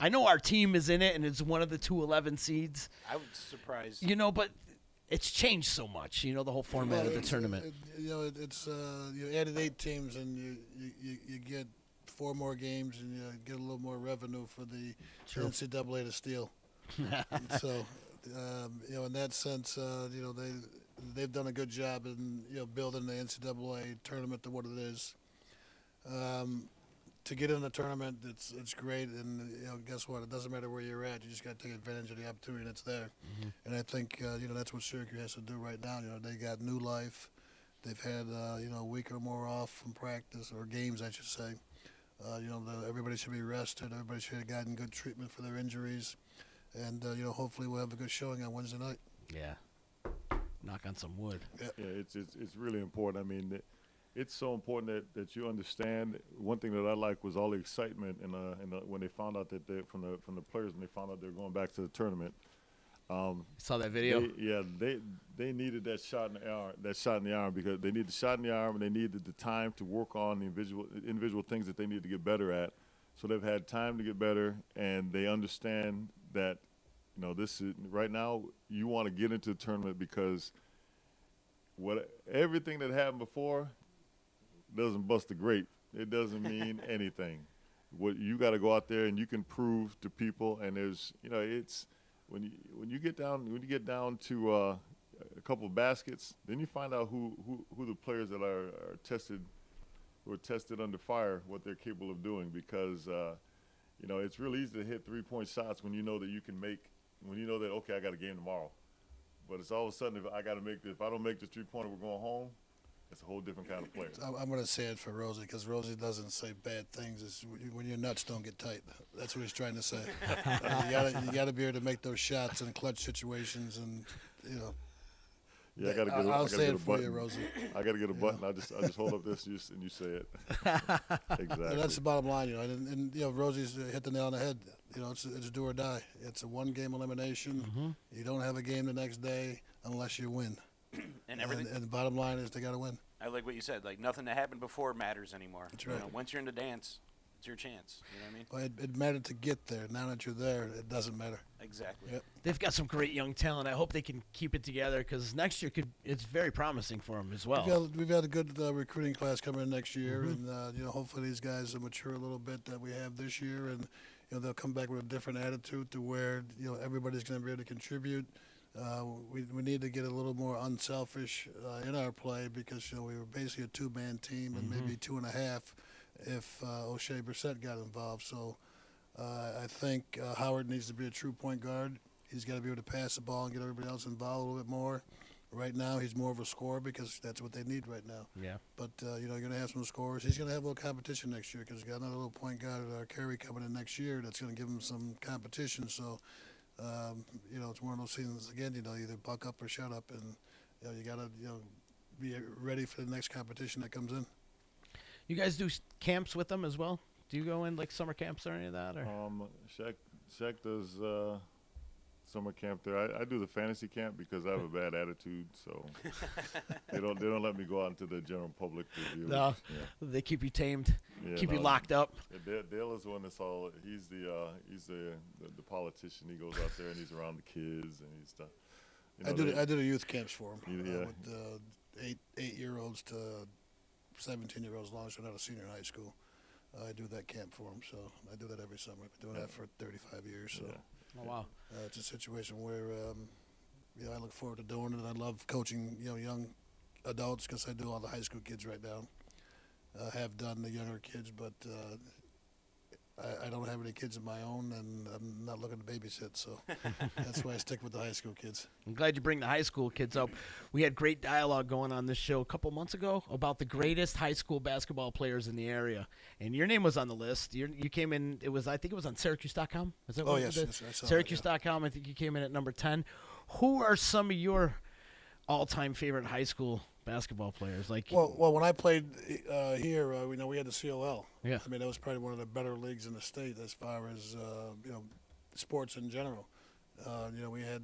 I know our team is in it, and it's one of the 2 11 seeds. I was surprised. You know, but it's changed so much, you know, the whole format of the tournament. It's you added 8 teams, and you get 4 more games, and you get a little more revenue for the NCAA to steal. So – in that sense, they've done a good job in building the NCAA tournament to what it is. To get in the tournament, it's great, and guess what? It doesn't matter where you're at. You just got to take advantage of the opportunity that's there. And I think that's what Syracuse has to do right now. They got new life. They've had a week or more off from practice or games, I should say. Everybody should be rested. Everybody should have gotten good treatment for their injuries. And, hopefully we'll have a good showing on Wednesday night. Yeah. Knock on some wood. Yeah, it's really important. I mean, it's so important that you understand. One thing that I like was all the excitement and when they found out that from the players when they found out they were going back to the tournament. Saw that video? They needed that shot in the arm, because they needed the shot in the arm and they needed the time to work on the individual things that they need to get better at. So they've had time to get better, and they understand that, this is right now. You want to get into the tournament because everything that happened before doesn't bust a grape. It doesn't mean anything. What you got to go out there and you can prove to people. And there's, it's when you get down to a couple of baskets, then you find out who the players that are tested. Who are tested under fire, what they're capable of doing, because it's real easy to hit 3-point shots when you know that you can make, when you know that, okay, I got a game tomorrow. But it's all of a sudden, if I don't make the 3-pointer, we're going home. It's a whole different kind of player. I'm going to say it for Rosie, because Rosie doesn't say bad things. It's when your nuts don't get tight. That's what he's trying to say. You got to be able to make those shots in clutch situations, and Yeah, I gotta get. I'll say it for button. you, Rosie. I gotta get a button. I just hold up this and you say it. Exactly. And that's the bottom line, And Rosie's hit the nail on the head. It's do or die. It's a 1-game elimination. You don't have a game the next day unless you win. And everything. And the bottom line is they got to win. I like what you said. Like, nothing that happened before matters anymore. That's right. Once you're in the dance, it's your chance. You know what I mean? Well, it mattered to get there. Now that you're there, it doesn't matter. Exactly. Yep. They've got some great young talent. I hope they can keep it together, because next year it's very promising for them as well. We've got a good recruiting class coming in next year, and hopefully these guys will mature a little bit that we have this year, and they'll come back with a different attitude to where everybody's going to be able to contribute. We need to get a little more unselfish in our play, because we were basically a 2-man team and maybe 2.5 if O'Shea Brissett got involved. So I think Howard needs to be a true point guard. He's got to be able to pass the ball and get everybody else involved a little bit more. Right now he's more of a scorer, because that's what they need right now. Yeah. But you're going to have some scorers. He's going to have a little competition next year, because he's got another little point guard at Carey coming in next year that's going to give him some competition. So it's one of those seasons again. Either buck up or shut up, and you got to be ready for the next competition that comes in. You guys do camps with them as well? Do you go in like summer camps or any of that? Or? Shaq does summer camp there. I do the fantasy camp because I have a bad attitude, so they don't let me go out into the general public to do. No, they keep you tamed, keep you locked up. Dale is one that's all. He's the politician. He goes out there and he's around the kids and he's stuff. I do the youth camps for him Yeah. with 8-year-olds to 17-year-olds, as long as they're not a senior in high school. I do that camp for them, so I do that every summer. I've been doing that for 35 years. So. Yeah. Oh, wow. It's a situation where I look forward to doing it. I love coaching young adults, because I do all the high school kids right now. I have done the younger kids, but I don't have any kids of my own, and I'm not looking to babysit, so that's why I stick with the high school kids. I'm glad you bring the high school kids up. We had great dialogue going on this show a couple months ago about the greatest high school basketball players in the area, and your name was on the list. You came in. I think it was on Syracuse.com. Is that yes, I saw Syracuse.com. Yeah. I think you came in at number 10. Who are some of your all-time favorite high school basketball players. Like, well, when I played here, we had the COL. Yeah. I mean, that was probably one of the better leagues in the state as far as sports in general. We had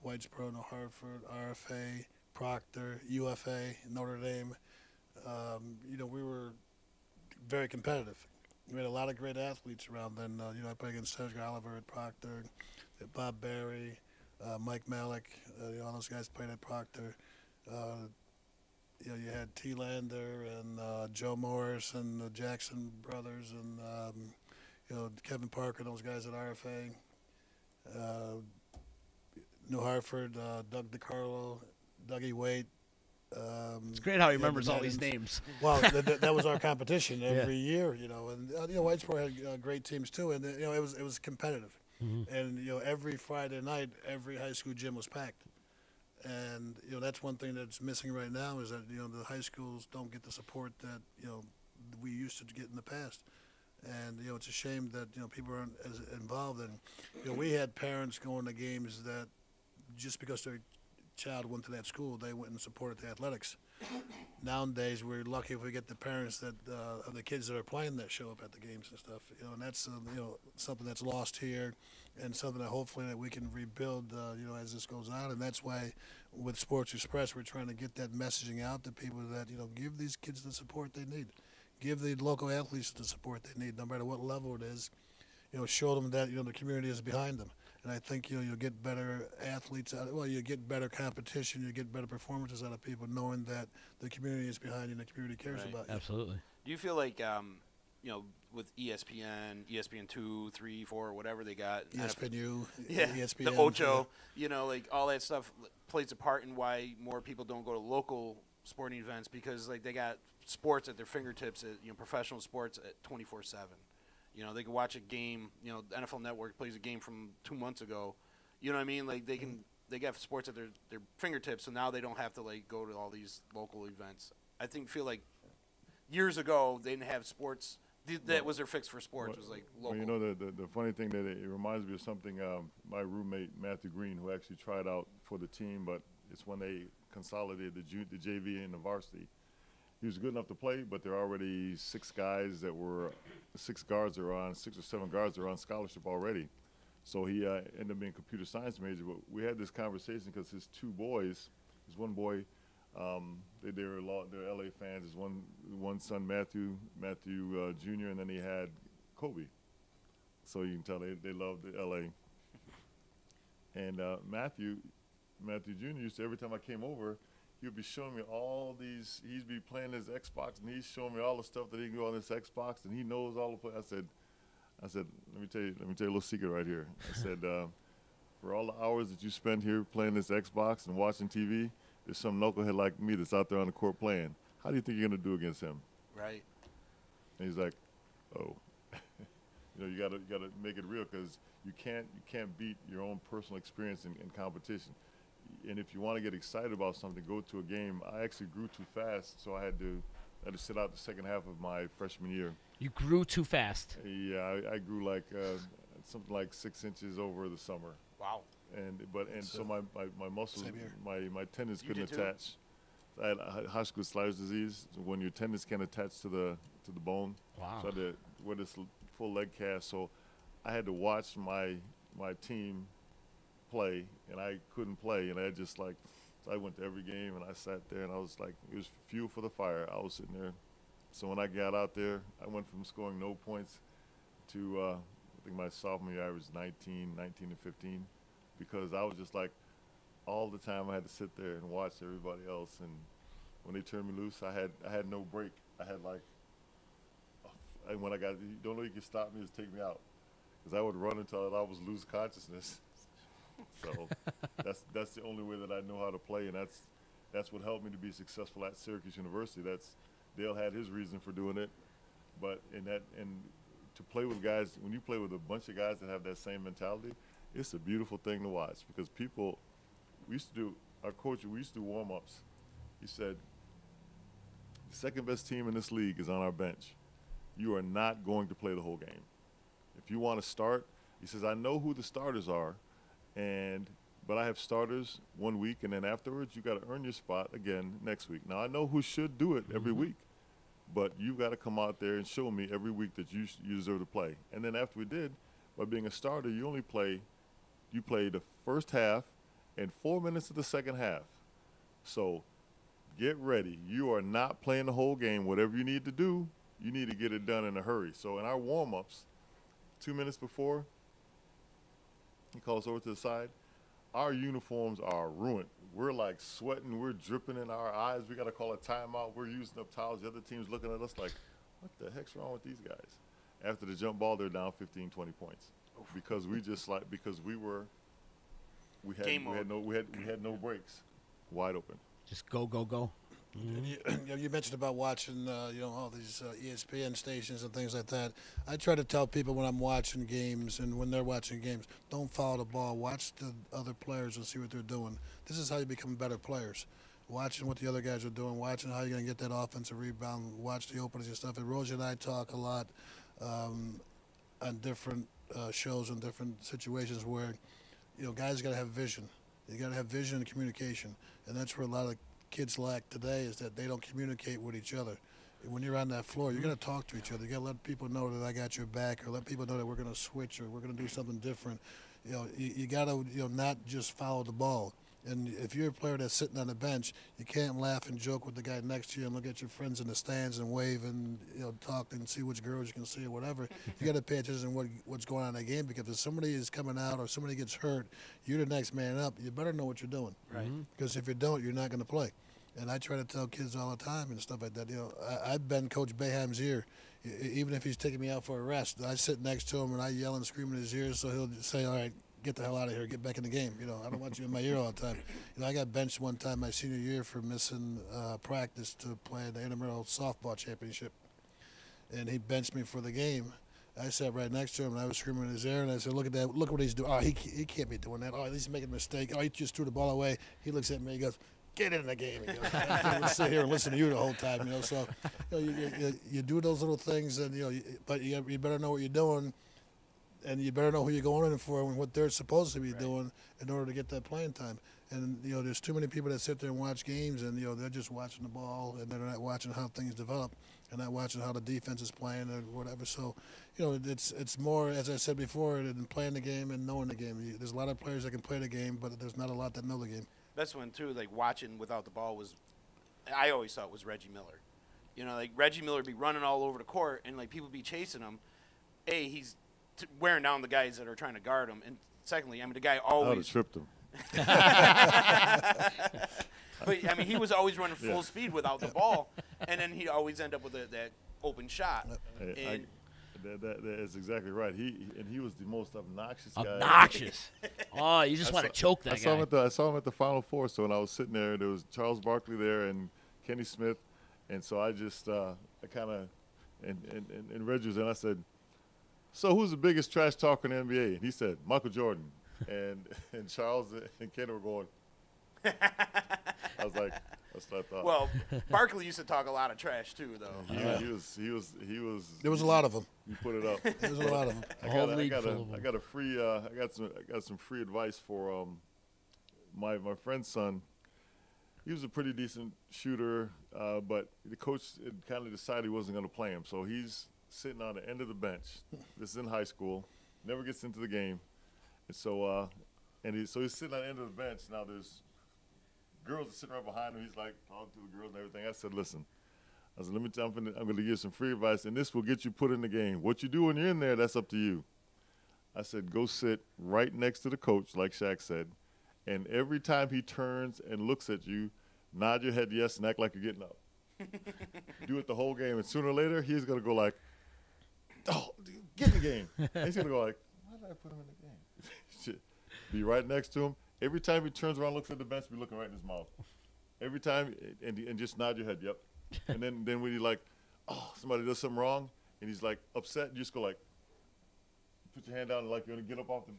Whitesboro, New Hartford, RFA, Proctor, UFA, Notre Dame. We were very competitive. We had a lot of great athletes around then. I played against Cedric Oliver at Proctor, Bob Barry, Mike Malik. All those guys played at Proctor. You had T. Lander and Joe Morris and the Jackson brothers and Kevin Parker, those guys at RFA. New Hartford, Doug DiCarlo, Dougie Waite. It's great how he remembers all these names. Well, that was our competition every year, and Whitesboro had great teams too, and it was competitive. Mm-hmm. And every Friday night, every high school gym was packed. And that's one thing that's missing right now is that the high schools don't get the support that we used to get in the past. And it's a shame that people aren't as involved. And we had parents going to games that just because their child went to that school, they went and supported the athletics. Nowadays, we're lucky if we get the parents that of the kids that are playing that show up at the games and stuff. And that's something that's lost here, and something that hopefully that we can rebuild as this goes on. And that's why with Sports Express, we're trying to get that messaging out to people that give these kids the support they need, give the local athletes the support they need, no matter what level it is. Show them that the community is behind them. And I think you'll get better athletes. You get better competition. You get better performances out of people knowing that the community is behind you and the community cares about you. Absolutely. Do you feel like with ESPN, ESPN 2, 3, 4, whatever they got, ESPNU, ESPN, the Ocho, like all that stuff plays a part in why more people don't go to local sporting events because like they got sports at their fingertips, professional sports at 24/7. They can watch a game. NFL Network plays a game from 2 months ago. You know what I mean? Like they got sports at their fingertips, so now they don't have to like go to all these local events. Feel like years ago they didn't have sports. That was their fix for sports. Was like local. Well, the funny thing that it reminds me of something. My roommate Matthew Green, who actually tried out for the team, but it's when they consolidated the JV and the varsity. He was good enough to play, but there are already 6 guards that are on 6 or 7 guards that are on scholarship already. So he ended up being a computer science major. But we had this conversation because his 2 boys, his one boy, they're LA fans. His one son Matthew Jr. and then he had Kobe. So you can tell they love the LA. And Matthew Jr. used to, every time I came over, he would be showing me all these. He'd be playing his Xbox, and he's showing me all the stuff that he can do on this Xbox, and he knows all the play. I said, let me tell you a little secret right here. I said, for all the hours that you spend here playing this Xbox and watching TV, there's some knucklehead like me that's out there on the court playing. How do you think you're gonna do against him? Right. And he's like, oh, you gotta make it real because you can't beat your own personal experience in competition. And if you want to get excited about something, go to a game. I actually grew too fast, so I had to sit out the second half of my freshman year. You grew too fast. Yeah, I grew like something like 6 inches over the summer. Wow. So my muscles, my tendons couldn't attach. I had Hodgkin's Slider's disease. So when your tendons can't attach to the bone. Wow. So I had to wear this full leg cast. So I had to watch my team play, and I couldn't play, and so I went to every game, and I sat there, and I was like, it was fuel for the fire. I was sitting there. So when I got out there, I went from scoring no points to I think my sophomore year I was 19 and 15, because I was just like, all the time I had to sit there and watch everybody else, and when they turned me loose, I had no break. I had and when I got, the only way you could stop me is take me out, because I would run until I was lose consciousness. So that's the only way that I know how to play, and that's what helped me to be successful at Syracuse University. Dale had his reason for doing it, but and to play with guys, when you play with a bunch of guys that have that same mentality, it's a beautiful thing to watch, because our coach, we used to do warm-ups. He said, the second best team in this league is on our bench. You are not going to play the whole game. If you want to start, he says, I know who the starters are, and But I have starters 1 week, and then afterwards you got to earn your spot again next week. Now, I know who should do it every week, but you got to come out there and show me every week that you deserve to play. And then after we did, by being a starter, you play the first half and 4 minutes of the second half. So get ready. You are not playing the whole game. Whatever you need to do, you need to get it done in a hurry. So in our warm-ups, 2 minutes before, he calls over to the side, our uniforms are ruined. We're like sweating. We're dripping in our eyes. We got to call a timeout. We're using up towels. The other team's looking at us like, what the heck's wrong with these guys? After the jump ball, they're down 15, 20 points. Because we had no breaks. Wide open. Just go, go, go. You mentioned about watching, all these ESPN stations and things like that. I try to tell people when I'm watching games and when they're watching games, don't follow the ball. Watch the other players and see what they're doing. This is how you become better players. Watching what the other guys are doing, watching how you're going to get that offensive rebound, watch the openings and stuff. And Rosie and I talk a lot on different shows and different situations where, guys got to have vision. You got to have vision and communication, and that's where a lot of kids lack today is that they don't communicate with each other. When you're on that floor, you're going to talk to each other. You got to let people know that I got your back, or let people know that we're going to switch, or we're going to do something different. You got to not just follow the ball. And if you're a player that's sitting on the bench, you can't laugh and joke with the guy next to you and look at your friends in the stands and wave and talk and see which girls you can see or whatever. You got to pay attention to what's going on in the game, because if somebody is coming out or somebody gets hurt, you're the next man up. You better know what you're doing, right? Because if you don't, you're not going to play. And I try to tell kids all the time and stuff like that. I've been Coach Boeheim's ear. Even if he's taking me out for a rest, I sit next to him and I yell and scream in his ear, so he'll say, "All right, get the hell out of here, get back in the game." I don't want you in my ear all the time. I got benched one time my senior year for missing practice to play the intramural softball championship. And he benched me for the game. I sat right next to him, and I was screaming in his ear, and I said, "Look at that, look what he's doing. Oh, he can't be doing that. Oh, he's making a mistake. Oh, he just threw the ball away." He looks at me, he goes, "Get in the game." He goes, "I can't sit here and listen to you the whole time." So you do those little things, and but you better know what you're doing. And you better know who you're going in for and what they're supposed to be doing in order to get that playing time. And, there's too many people that sit there and watch games, and, they're just watching the ball, and they're not watching how things develop and not watching how the defense is playing or whatever. So, it's more, as I said before, than playing the game and knowing the game. There's a lot of players that can play the game, but there's not a lot that know the game. That's when, too, like, watching without the ball I always thought was Reggie Miller. Like, Reggie Miller be running all over the court, and, like, people be chasing him. He's wearing down the guys that are trying to guard him, and secondly, the guy always I would have tripped him. But he was always running full speed without the ball, and then he'd always end up with that open shot. That is exactly right. He was the most obnoxious guy. Obnoxious. Oh, you just want to choke that guy. I saw him at the Final Four. So when I was sitting there, there was Charles Barkley there and Kenny Smith, and so I just and Reggie was, and I said, "So who's the biggest trash talker in the NBA?" And he said, "Michael Jordan." And Charles and Kenny were going. I was like, that's what I thought. Well, Barkley used to talk a lot of trash too, though. Yeah, he was. There was a lot of them. You put it up. There was a lot of them. I got some free advice for my friend's son. He was a pretty decent shooter, but the coach kind of decided he wasn't going to play him, so he's sitting on the end of the bench. This is in high school. Never gets into the game. And so he's sitting on the end of the bench. Now there's girls are sitting right behind him. He's like talking to the girls and everything. I said, "Listen," I said, I'm going to give you some free advice, and this will get you put in the game. What you do when you're in there, that's up to you. I said, "Go sit right next to the coach," like Shaq said, and every time he turns and looks at you, nod your head yes and act like you're getting up. Do it the whole game, and sooner or later, he's going to go like, "Oh, get in the game." And he's going to go like, "Why did I put him in the game?" Be right next to him. Every time he turns around and looks at the bench, be looking right in his mouth. Every time, and just nod your head, yep. And then when you're like, oh, somebody does something wrong, and he's like upset, you just go like, put your hand down like you're going to get up off the,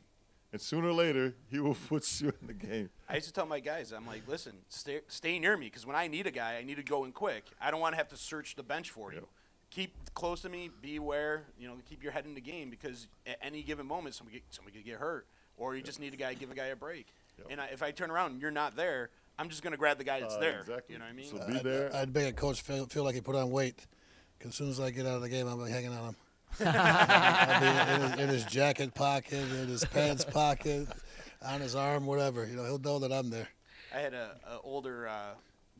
and sooner or later, he will put you in the game. I used to tell my guys, I'm like, listen, stay near me, because when I need a guy, I need to go in quick. I don't want to have to search the bench for you. Keep close to me, be aware, keep your head in the game, because at any given moment, somebody could get hurt. Or you just need a guy, give a guy a break. And if I turn around and you're not there, I'm just going to grab the guy that's there. Exactly. You know what I mean? So be there. I'd make a coach feel like he put on weight. Because as soon as I get out of the game, I'll be hanging on him. I'll be in his jacket pocket, in his pants pocket, on his arm, whatever. He'll know that I'm there. I had a older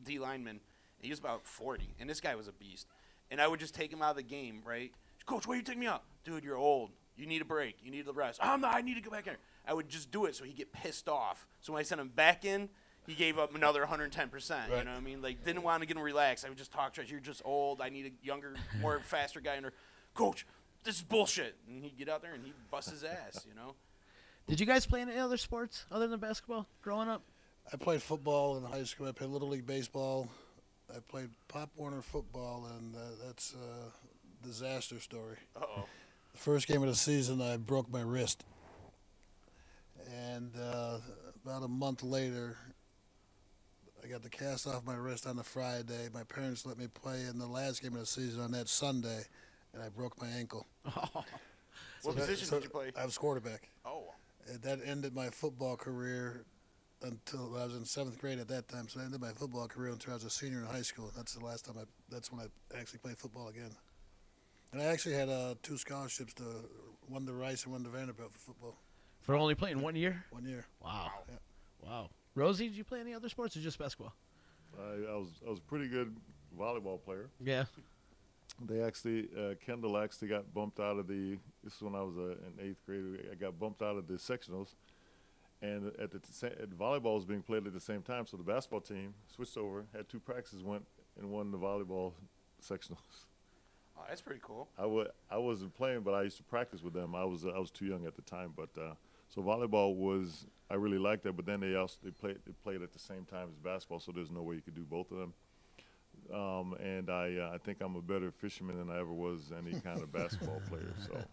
D lineman. He was about 40, and this guy was a beast. And I would just take him out of the game, right? Coach, why you take me out? Dude, you're old. You need a break. You need the rest. I need to go back in. I would just do it so he'd get pissed off. So when I sent him back in, he gave up another 110%. Right. You know what I mean? Like, didn't want to get him relaxed. I would just talk trash. You're just old. I need a younger, more faster guy in there. Coach, this is bullshit. And he'd get out there and he'd bust his ass, Did you guys play any other sports other than basketball growing up? I played football in high school. I played Little League Baseball. I played Pop Warner football, and that's a disaster story. Uh-oh. The first game of the season, I broke my wrist. And about a month later, I got the cast off my wrist on the Friday. My parents let me play in the last game of the season on that Sunday, and I broke my ankle. What position did you play? I was quarterback. Oh. And that ended my football career until I was in 7th grade at that time. So I ended my football career until I was a senior in high school. That's the last time that's when I actually played football again. And I actually had 2 scholarships, one to Rice and one to Vanderbilt for football. For only playing 1 year? 1 year. Wow. Yeah. Wow. Rosie, did you play any other sports or just basketball? I was a pretty good volleyball player. Yeah. They actually, Kendall actually got bumped out of this is when I was in 8th grade. I got bumped out of the sectionals. And volleyball was being played at the same time, so the basketball team switched over, had 2 practices, went and won the volleyball sectionals. Oh, that's pretty cool. I wasn't playing, but I used to practice with them. I was too young at the time, but so volleyball was, I really liked that. But then they played at the same time as basketball, so there's no way you could do both of them. And I think I'm a better fisherman than I ever was any kind of basketball player. So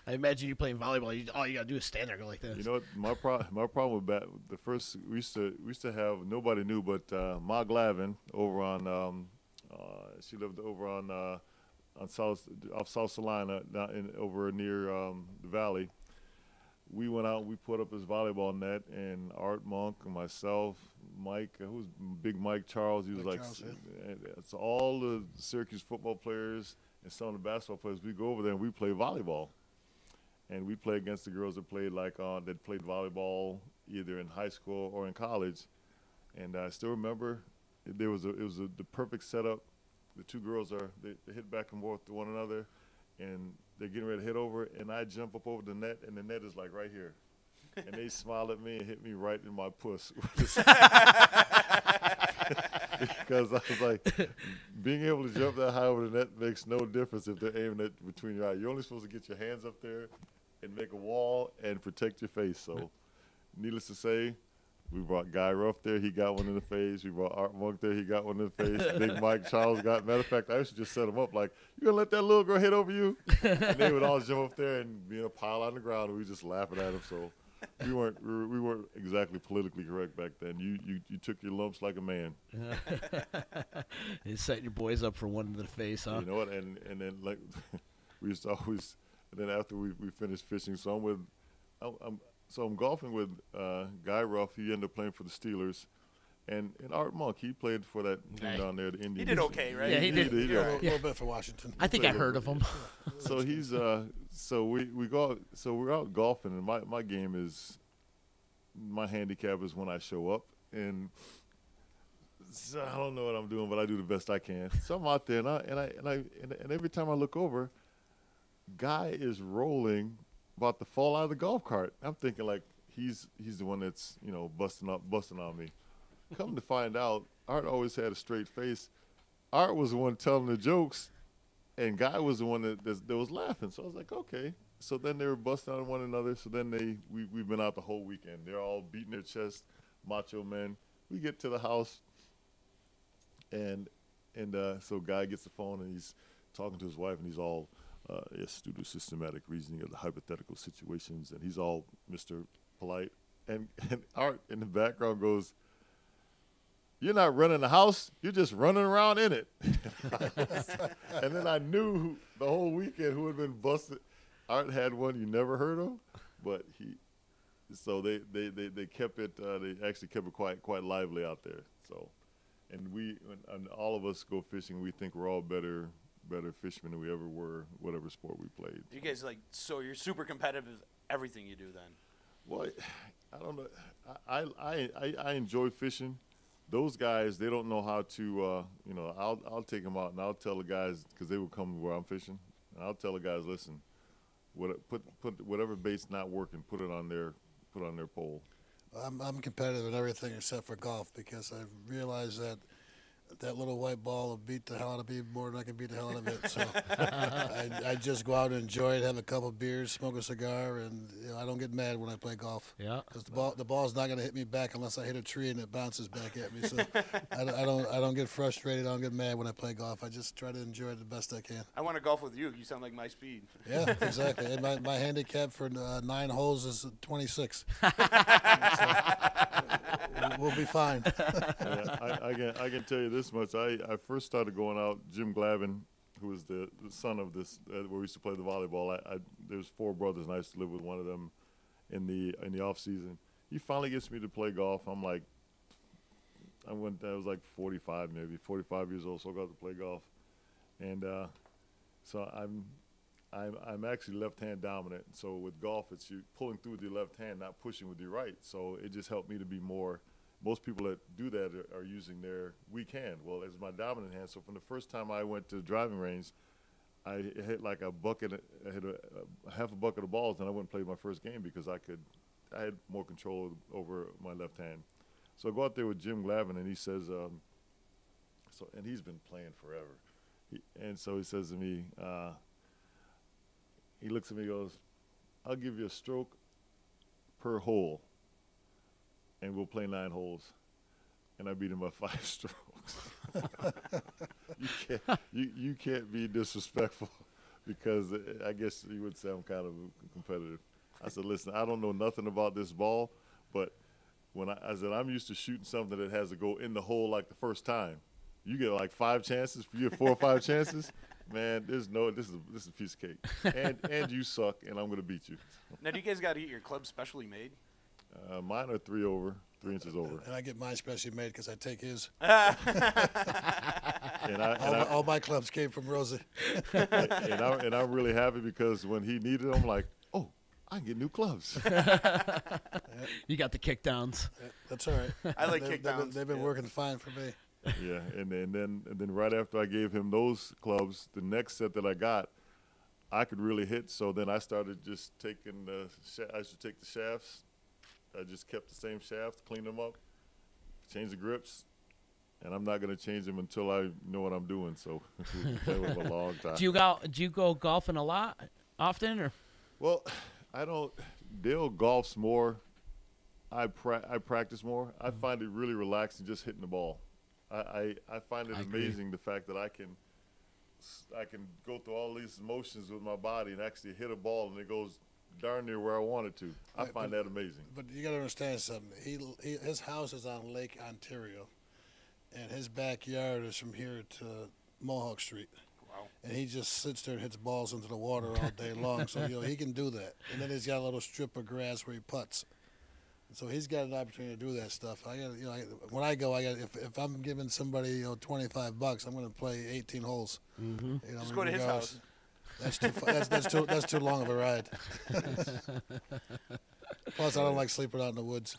I imagine you playing volleyball. All you gotta do is stand there, and go like this. You know what? My problem with the first we used to have, nobody knew, but Ma Glavin over on she lived over on off South Salina, over near the valley. We went out, we put up his volleyball net, and Art Monk and myself, Mike, who's Big Mike Charles, he was Mike like, Charles, yeah. it's all the Syracuse football players and some of the basketball players. We go over there and we play volleyball, and we play against the girls that played that played volleyball either in high school or in college. And I still remember it was the perfect setup. The 2 girls they hit back and forth to one another, and they're getting ready to hit over, and I jump up over the net, and the net is like right here. And they smile at me and hit me right in my puss. Because I was like, being able to jump that high over the net makes no difference if they're aiming it between your eyes. You're only supposed to get your hands up there and make a wall and protect your face. So, needless to say, we brought Guy Ruff there. He got one in the face. We brought Art Monk there. He got one in the face. Big Mike Charles got. Matter of fact, I used to just set him up like, you gonna let that little girl hit over you? And they would all jump up there and be in a pile on the ground, and we just laughing at him. So we weren't exactly politically correct back then. You took your lumps like a man. You set your boys up for one in the face, huh? You know what? And then like we used to always. And then after we finished fishing, so I'm golfing with Guy Ruff. He ended up playing for the Steelers. And Art Monk, he played for that team down there, the Indians. He did okay, right? Yeah, he did. He did a little bit for Washington. I think I heard of him. So he's we're out golfing, and my game is, my handicap is when I show up, and so I don't know what I'm doing, but I do the best I can. So I'm out there, and every time I look over, Guy is rolling, about to fall out of the golf cart. I'm thinking like he's the one that's busting on me. Come to find out, Art always had a straight face. Art was the one telling the jokes, and Guy was the one that was laughing. So I was like, okay. So then they were busting on one another. So then we've been out the whole weekend. They're all beating their chest, macho men. We get to the house, and so Guy gets the phone, and he's talking to his wife, and he's all, yes, due to systematic reasoning of the hypothetical situations, and he's all Mr. Polite. And Art in the background goes, "You're not running the house, you're just running around in it." And then I knew the whole weekend who had been busted. Art had one you never heard of, but so they kept it. They actually kept it quite lively out there. So, and all of us go fishing. We think we're all better fishermen than we ever were, whatever sport we played. You guys so you're super competitive with everything you do then. Well, I don't know. I enjoy fishing. Those guys, they don't know how to. I'll take them out and I'll tell the guys, because they will come where I'm fishing, and I'll tell the guys, listen, put whatever bait's not working, put it on their pole. I'm competitive in everything except for golf, because I realize that little white ball will beat the hell out of me more than I can beat the hell out of it. So I just go out and enjoy it, have a couple beers, smoke a cigar, and I don't get mad when I play golf. Yeah. Because the ball's not going to hit me back unless I hit a tree and it bounces back at me. So I don't get frustrated. I don't get mad when I play golf. I just try to enjoy it the best I can. I want to golf with you. You sound like my speed. Yeah, exactly. And my handicap for 9 holes is 26. We'll be fine. Yeah, I can tell you this much. I first started going out. Jim Glavin, who was the son of this, where we used to play the volleyball. There's 4 brothers, and I used to live with one of them in the off season. He finally gets me to play golf. I'm like, I was like 45 years old, so I got to play golf, and so I'm actually left-hand dominant. So with golf, it's you pulling through with your left hand, not pushing with your right. So it just helped me to be more. Most people that do that are using their weak hand. Well, it's my dominant hand. So from the first time I went to the driving range, I hit like a bucket. I hit a half a bucket of balls, and I went and played my first game because I had more control over my left hand. So I go out there with Jim Glavin, and he says, and he's been playing forever. And so he says to me, he looks at me and goes, I'll give you a stroke per hole, and we'll play 9 holes. And I beat him by 5 strokes. You can't be disrespectful, because I guess you would say I'm kind of competitive. I said, listen, I don't know nothing about this ball, but when I said I'm used to shooting something that has to go in the hole like the first time. You get like 5 chances, you get 4 or 5 chances. Man, this is a piece of cake, and you suck, and I'm gonna beat you. Now, do you guys got to get your club specially made? Mine are 3 inches over. And I get mine specially made because I take his. All my clubs came from Rosie. and I'm really happy, because when he needed them, I'm like, oh, I can get new clubs. You got the kickdowns. That's all right. I like kickdowns. They've been working fine for me. Yeah, and then right after I gave him those clubs, the next set that I got, I could really hit. So then I started just taking I used to take the shafts. I just kept the same shafts, cleaned them up, changed the grips, and I'm not going to change them until I know what I'm doing. So that was a long time. Do you go golfing a lot, often, or? Well, I don't. Dale golfs more. I practice more. I find it really relaxing just hitting the ball. I find it amazing, the fact that I can go through all these motions with my body and actually hit a ball and it goes darn near where I want it to. I find that amazing. But you got to understand something. His house is on Lake Ontario, and his backyard is from here to Mohawk Street. Wow. And he just sits there and hits balls into the water all day long. So he can do that. And then he's got a little strip of grass where he putts. So he's got an opportunity to do that stuff. When I go, if I'm giving somebody $25, I'm going to play 18 holes. Mm-hmm. Just go to his house. That's too long of a ride. Plus, I don't like sleeping out in the woods.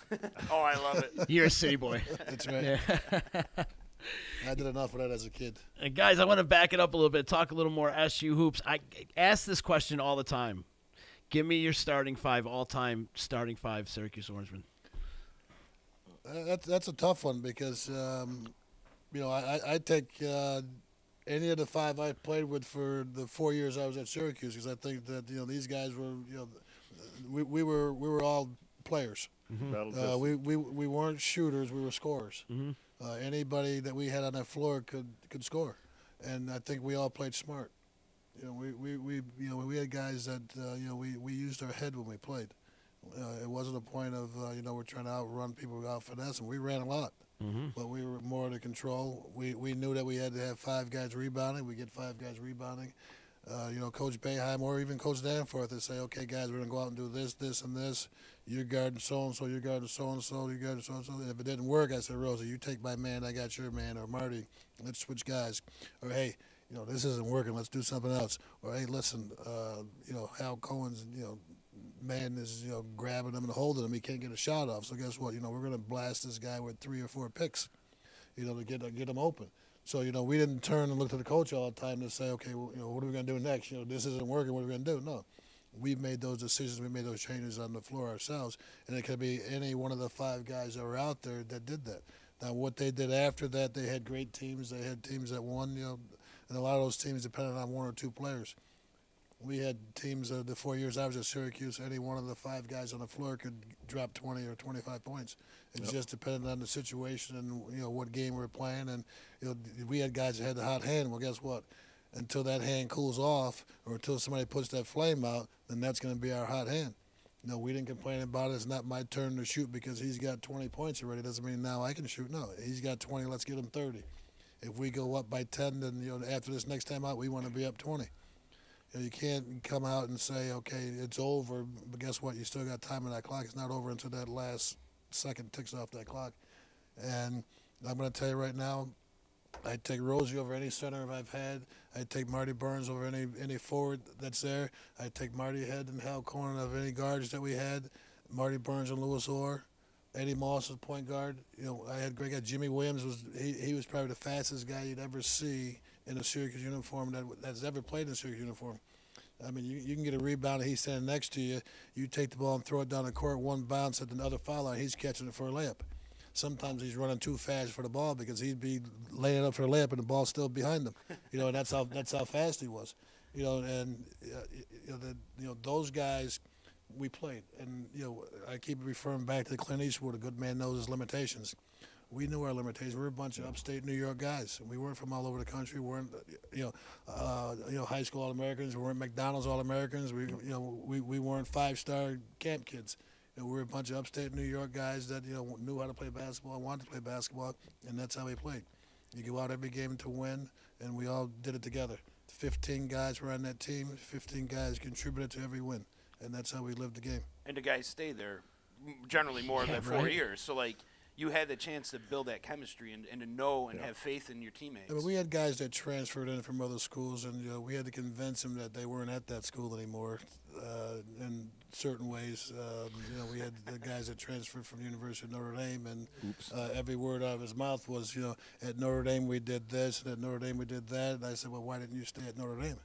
Oh, I love it. You're a city boy. That's right. Yeah. I did enough of that as a kid. And guys, I want to back it up a little bit, talk a little more SU hoops. I ask this question all the time. Give me your starting 5, all-time starting 5 Syracuse Orangemen. That's a tough one, because I take any of the 5 I played with for the 4 years I was at Syracuse, because I think that these guys were we were all players. Mm-hmm. We weren't shooters, we were scorers. Mm-hmm. Anybody that we had on that floor could score, and I think we all played smart. We had guys that we used our head when we played. It wasn't a point of we're trying to outrun people, out finesse, and we ran a lot. Mm-hmm. But we were more under control. We knew that we had to have 5 guys rebounding. We get 5 guys rebounding. Coach Boeheim or even Coach Danforth would say, okay, guys, we're going to go out and do this, this, and this. You're guarding so-and-so, you're guarding so-and-so, you're guarding so-and-so. And if it didn't work, I said, Rosie, you take my man, I got your man. Or Marty, let's switch guys. Or, hey, this isn't working, let's do something else. Or, hey, listen, Hal Cohen's, man is, grabbing him and holding him. He can't get a shot off. So guess what? We're going to blast this guy with 3 or 4 picks, to get him open. So, we didn't turn and look to the coach all the time to say, okay, well, what are we going to do next? This isn't working. What are we going to do? No. We've made those decisions. We made those changes on the floor ourselves. And it could be any one of the 5 guys that were out there that did that. Now, what they did after that, they had great teams. They had teams that won, and a lot of those teams depended on 1 or 2 players. We had teams the 4 years I was at Syracuse, any one of the 5 guys on the floor could drop 20 or 25 points. It just depended on the situation and, what game we were playing. And, we had guys that had the hot hand. Well, guess what? Until that hand cools off or until somebody puts that flame out, then that's going to be our hot hand. We didn't complain about it. It's not my turn to shoot because he's got 20 points already. Doesn't mean now I can shoot. No, he's got 20. Let's get him 30. If we go up by 10, then, after this next time out, we want to be up 20. You can't come out and say, okay, it's over, but guess what? You still got time on that clock. It's not over until that last second ticks off that clock. And I'm going to tell you right now, I'd take Rosie over any center I've had. I'd take Marty Burns over any forward that's there. I'd take Marty Head and Hal Cohen of any guards that we had. Marty Burns and Lewis Orr. Eddie Moss was point guard. I had great guy. Jimmy Williams he was probably the fastest guy you'd ever see in a Syracuse uniform that's ever played in a Syracuse uniform. I mean, you can get a rebound and he's standing next to you. You take the ball and throw it down the court, one bounce at the other foul line, he's catching it for a layup. Sometimes he's running too fast for the ball because he'd be laying up for a layup and the ball's still behind him. And that's how fast he was. Those guys we played. And, I keep referring back to Clint Eastwood, a good man knows his limitations. We knew our limitations. We were a bunch of upstate New York guys. We weren't from all over the country. We weren't, high school All-Americans. We weren't McDonald's All-Americans. We weren't 5-star camp kids. We were a bunch of upstate New York guys that, knew how to play basketball, wanted to play basketball, and that's how we played. You go out every game to win, and we all did it together. 15 guys were on that team. 15 guys contributed to every win, and that's how we lived the game. And the guys stay there generally more than 4 years. So, you had the chance to build that chemistry and to know and have faith in your teammates. I mean, we had guys that transferred in from other schools, and we had to convince them that they weren't at that school anymore. In certain ways, we had the guys that transferred from the University of Notre Dame, and every word out of his mouth was, at Notre Dame we did this, and at Notre Dame we did that. And I said, well, why didn't you stay at Notre Dame?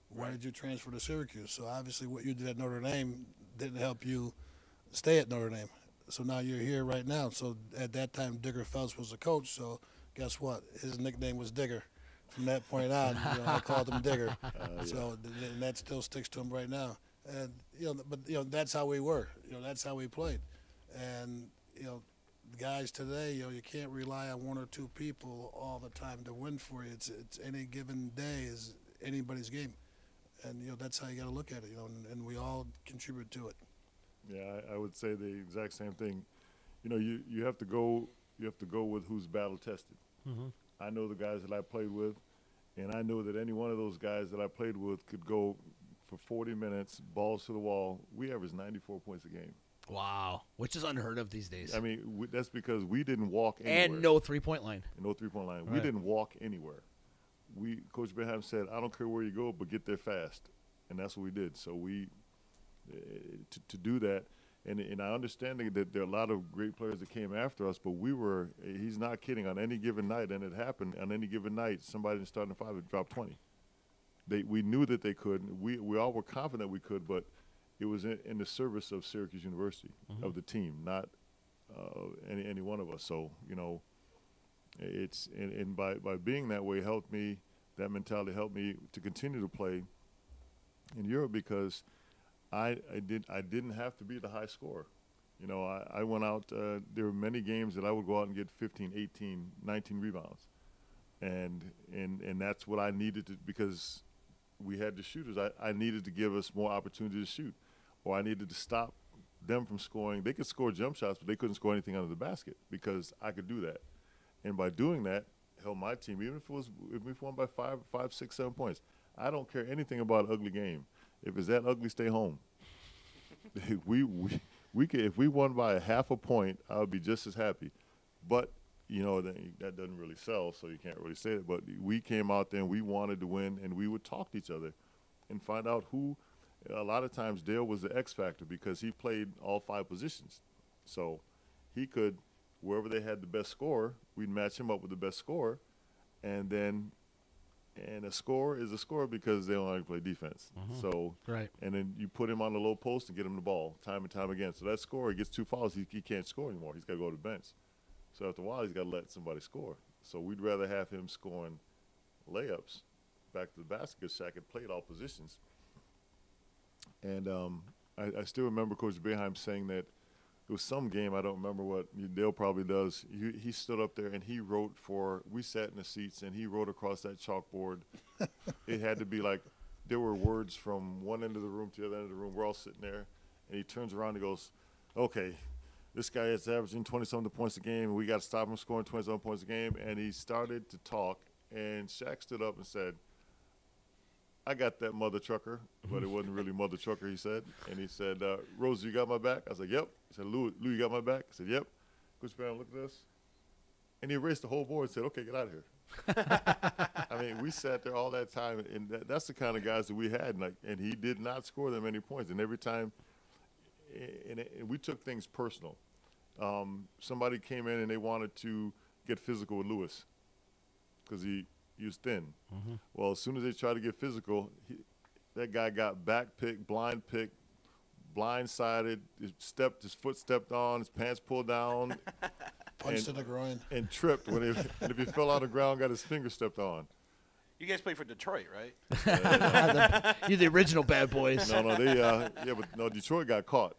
Why did you transfer to Syracuse? So obviously, what you did at Notre Dame didn't help you stay at Notre Dame. So now you're here right now. So at that time, Digger Phelps was the coach. So guess what? His nickname was Digger. From that point on, I called him Digger. So and that still sticks to him right now. And that's how we were. That's how we played. And the guys today, you can't rely on 1 or 2 people all the time to win for you. It's any given day is anybody's game, and that's how you got to look at it. And we all contribute to it. Yeah, I would say the exact same thing. You have to go with who's battle tested. Mm-hmm. I know the guys that I played with, and I know that any one of those guys that I played with could go for 40 minutes, balls to the wall. We averaged 94 points a game. Wow, which is unheard of these days. I mean, that's because we didn't walk anywhere. And no three-point line. No three-point line. Right. We didn't walk anywhere. Coach Boeheim said, I don't care where you go, but get there fast. And that's what we did. So to do that, and I understand that there are a lot of great players that came after us, but he's not kidding, on any given night, and it happened, on any given night, somebody in the starting 5 would drop 20. We knew that they could. We all were confident we could, but it was in the service of Syracuse University, of the team, not any one of us. So, it's and by being that way helped me, that mentality helped me to continue to play in Europe because I didn't have to be the high scorer. I went out, there were many games that I would go out and get 15, 18, 19 rebounds. And that's what I needed to, because we had the shooters. I needed to give us more opportunity to shoot, or I needed to stop them from scoring. They could score jump shots, but they couldn't score anything under the basket because I could do that. And by doing that, held my team, even if we won by 5, 6, 7 points, I don't care anything about an ugly game. If it's that ugly, stay home. we could, if we won by a half a point, I would be just as happy. But that doesn't really sell, so you can't really say it. But we came out there and we wanted to win, and we would talk to each other and find out who. A lot of times Dale was the X factor because he played all 5 positions, so he could, wherever they had the best scorer, we'd match him up with the best scorer, and a score is a score because they don't like to play defense. So right, and then you put him on the low post and get him the ball time and time again. So that scorer, he gets 2 fouls, he can't score anymore. He's got to go to the bench. So after a while, he's got to let somebody score. So we'd rather have him scoring layups back to the basket because Shaq had played all positions. And I still remember Coach Boeheim saying that it was some game, I don't remember what, Dale probably does. He stood up there and he wrote we sat in the seats and he wrote across that chalkboard. It had to be like, there were words from one end of the room to the other end of the room. We're all sitting there. And he turns around and goes, okay, this guy is averaging 20-something points a game, and we got to stop him scoring 20-something points a game. And he started to talk, and Shaq stood up and said, I got that mother trucker, but it wasn't really mother trucker, he said. And he said, Rose, you got my back? I said, yep. He said, Lou, you got my back? I said, yep. Coach Brown, look at this. And he erased the whole board and said, okay, get out of here. I mean, we sat there all that time, and that's the kind of guys that we had. And he did not score that many points. And every time, and we took things personal. Somebody came in and they wanted to get physical with Lewis because he was thin. Well, as soon as they tried to get physical, that guy got back picked, blindsided, his foot stepped on, his pants pulled down. Punched in the groin. And tripped. And if he fell on the ground, got his finger stepped on. You guys played for Detroit, right? You're the original bad boys. No, Detroit got caught.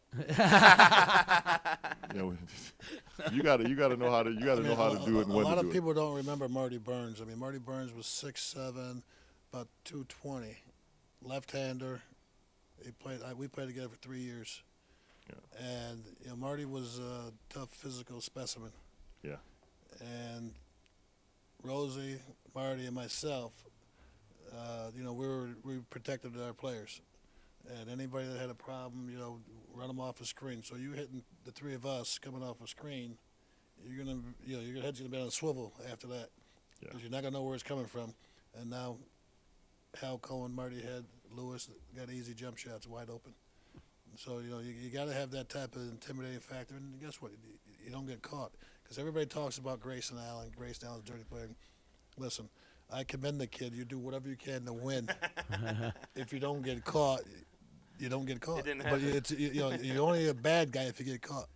You got to know how to do it and when to do it. A lot of people don't remember Marty Burns. I mean, Marty Burns was 6'7", about 220, left-hander. We played together for 3 years. Yeah. And Marty was a tough physical specimen. Yeah. And Rosie, Marty, and myself, we protected our players. And anybody that had a problem, run them off a screen. So you hitting the 3 of us coming off a screen, your head's gonna be on a swivel after that, because you're not gonna know where it's coming from. And now, Hal Cohen, Marty Head, Lewis got easy jump shots wide open. So you got to have that type of intimidating factor. And guess what? You don't get caught, because everybody talks about Grayson Allen. Grayson Allen's a dirty player. Listen, I commend the kid. You do whatever you can to win. If you don't get caught, you don't get caught. But you're only a bad guy if you get caught.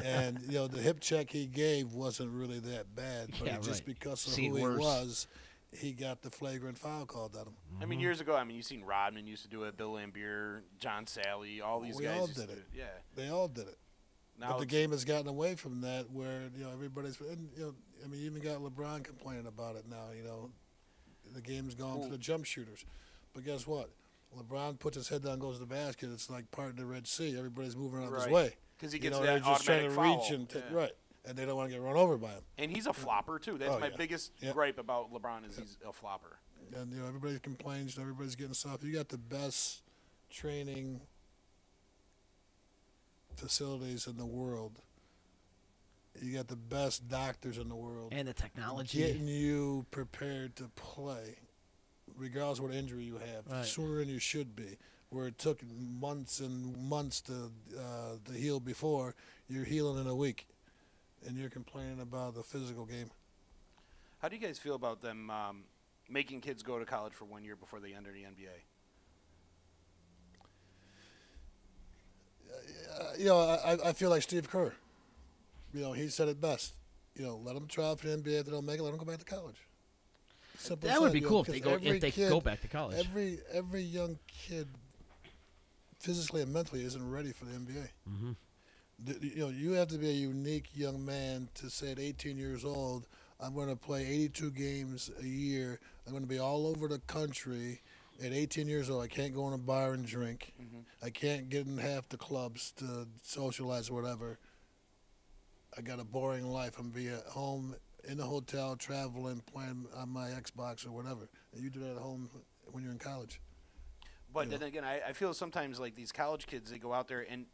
And the hip check he gave wasn't really that bad, but just because of who he was, he got the flagrant foul called at him. I mean, years ago, you've seen Rodman used to do it, Bill Lambier, John Sally, all these guys all used did to it. Yeah, they all did it. Now but the game has gotten away from that, where everybody's. And, you even got LeBron complaining about it now. The game's gone to the jump shooters. But guess what? LeBron puts his head down, goes to the basket. It's like part of the Red Sea. Everybody's moving out of his way because he gets they're that just trying to automatic reach foul. and right, and they don't want to get run over by him. And he's a flopper too. That's my biggest gripe about LeBron is he's a flopper. And everybody complains. Everybody's getting soft. You got the best training facilities in the world. You got the best doctors in the world. And the technology. Getting you prepared to play, regardless of what injury you have, sooner than you should be. Where it took months and months to heal before, you're healing in a week. And you're complaining about the physical game. How do you guys feel about them making kids go to college for 1 year before they enter the NBA? I feel like Steve Kerr. He said it best. Let them try out for the NBA. If they don't make it, let them go back to college. Simple that as would that, be cool if they go back to college. Every young kid, physically and mentally, isn't ready for the NBA. Mm-hmm. You have to be a unique young man to say at 18 years old, I'm going to play 82 games a year. I'm going to be all over the country. At 18 years old, I can't go in a bar and drink. I can't get in half the clubs to socialize or whatever. I got a boring life. I'm going to be at home in the hotel, traveling, playing on my Xbox or whatever. And you do that at home when you're in college. But then again, I feel sometimes like these college kids, they go out there and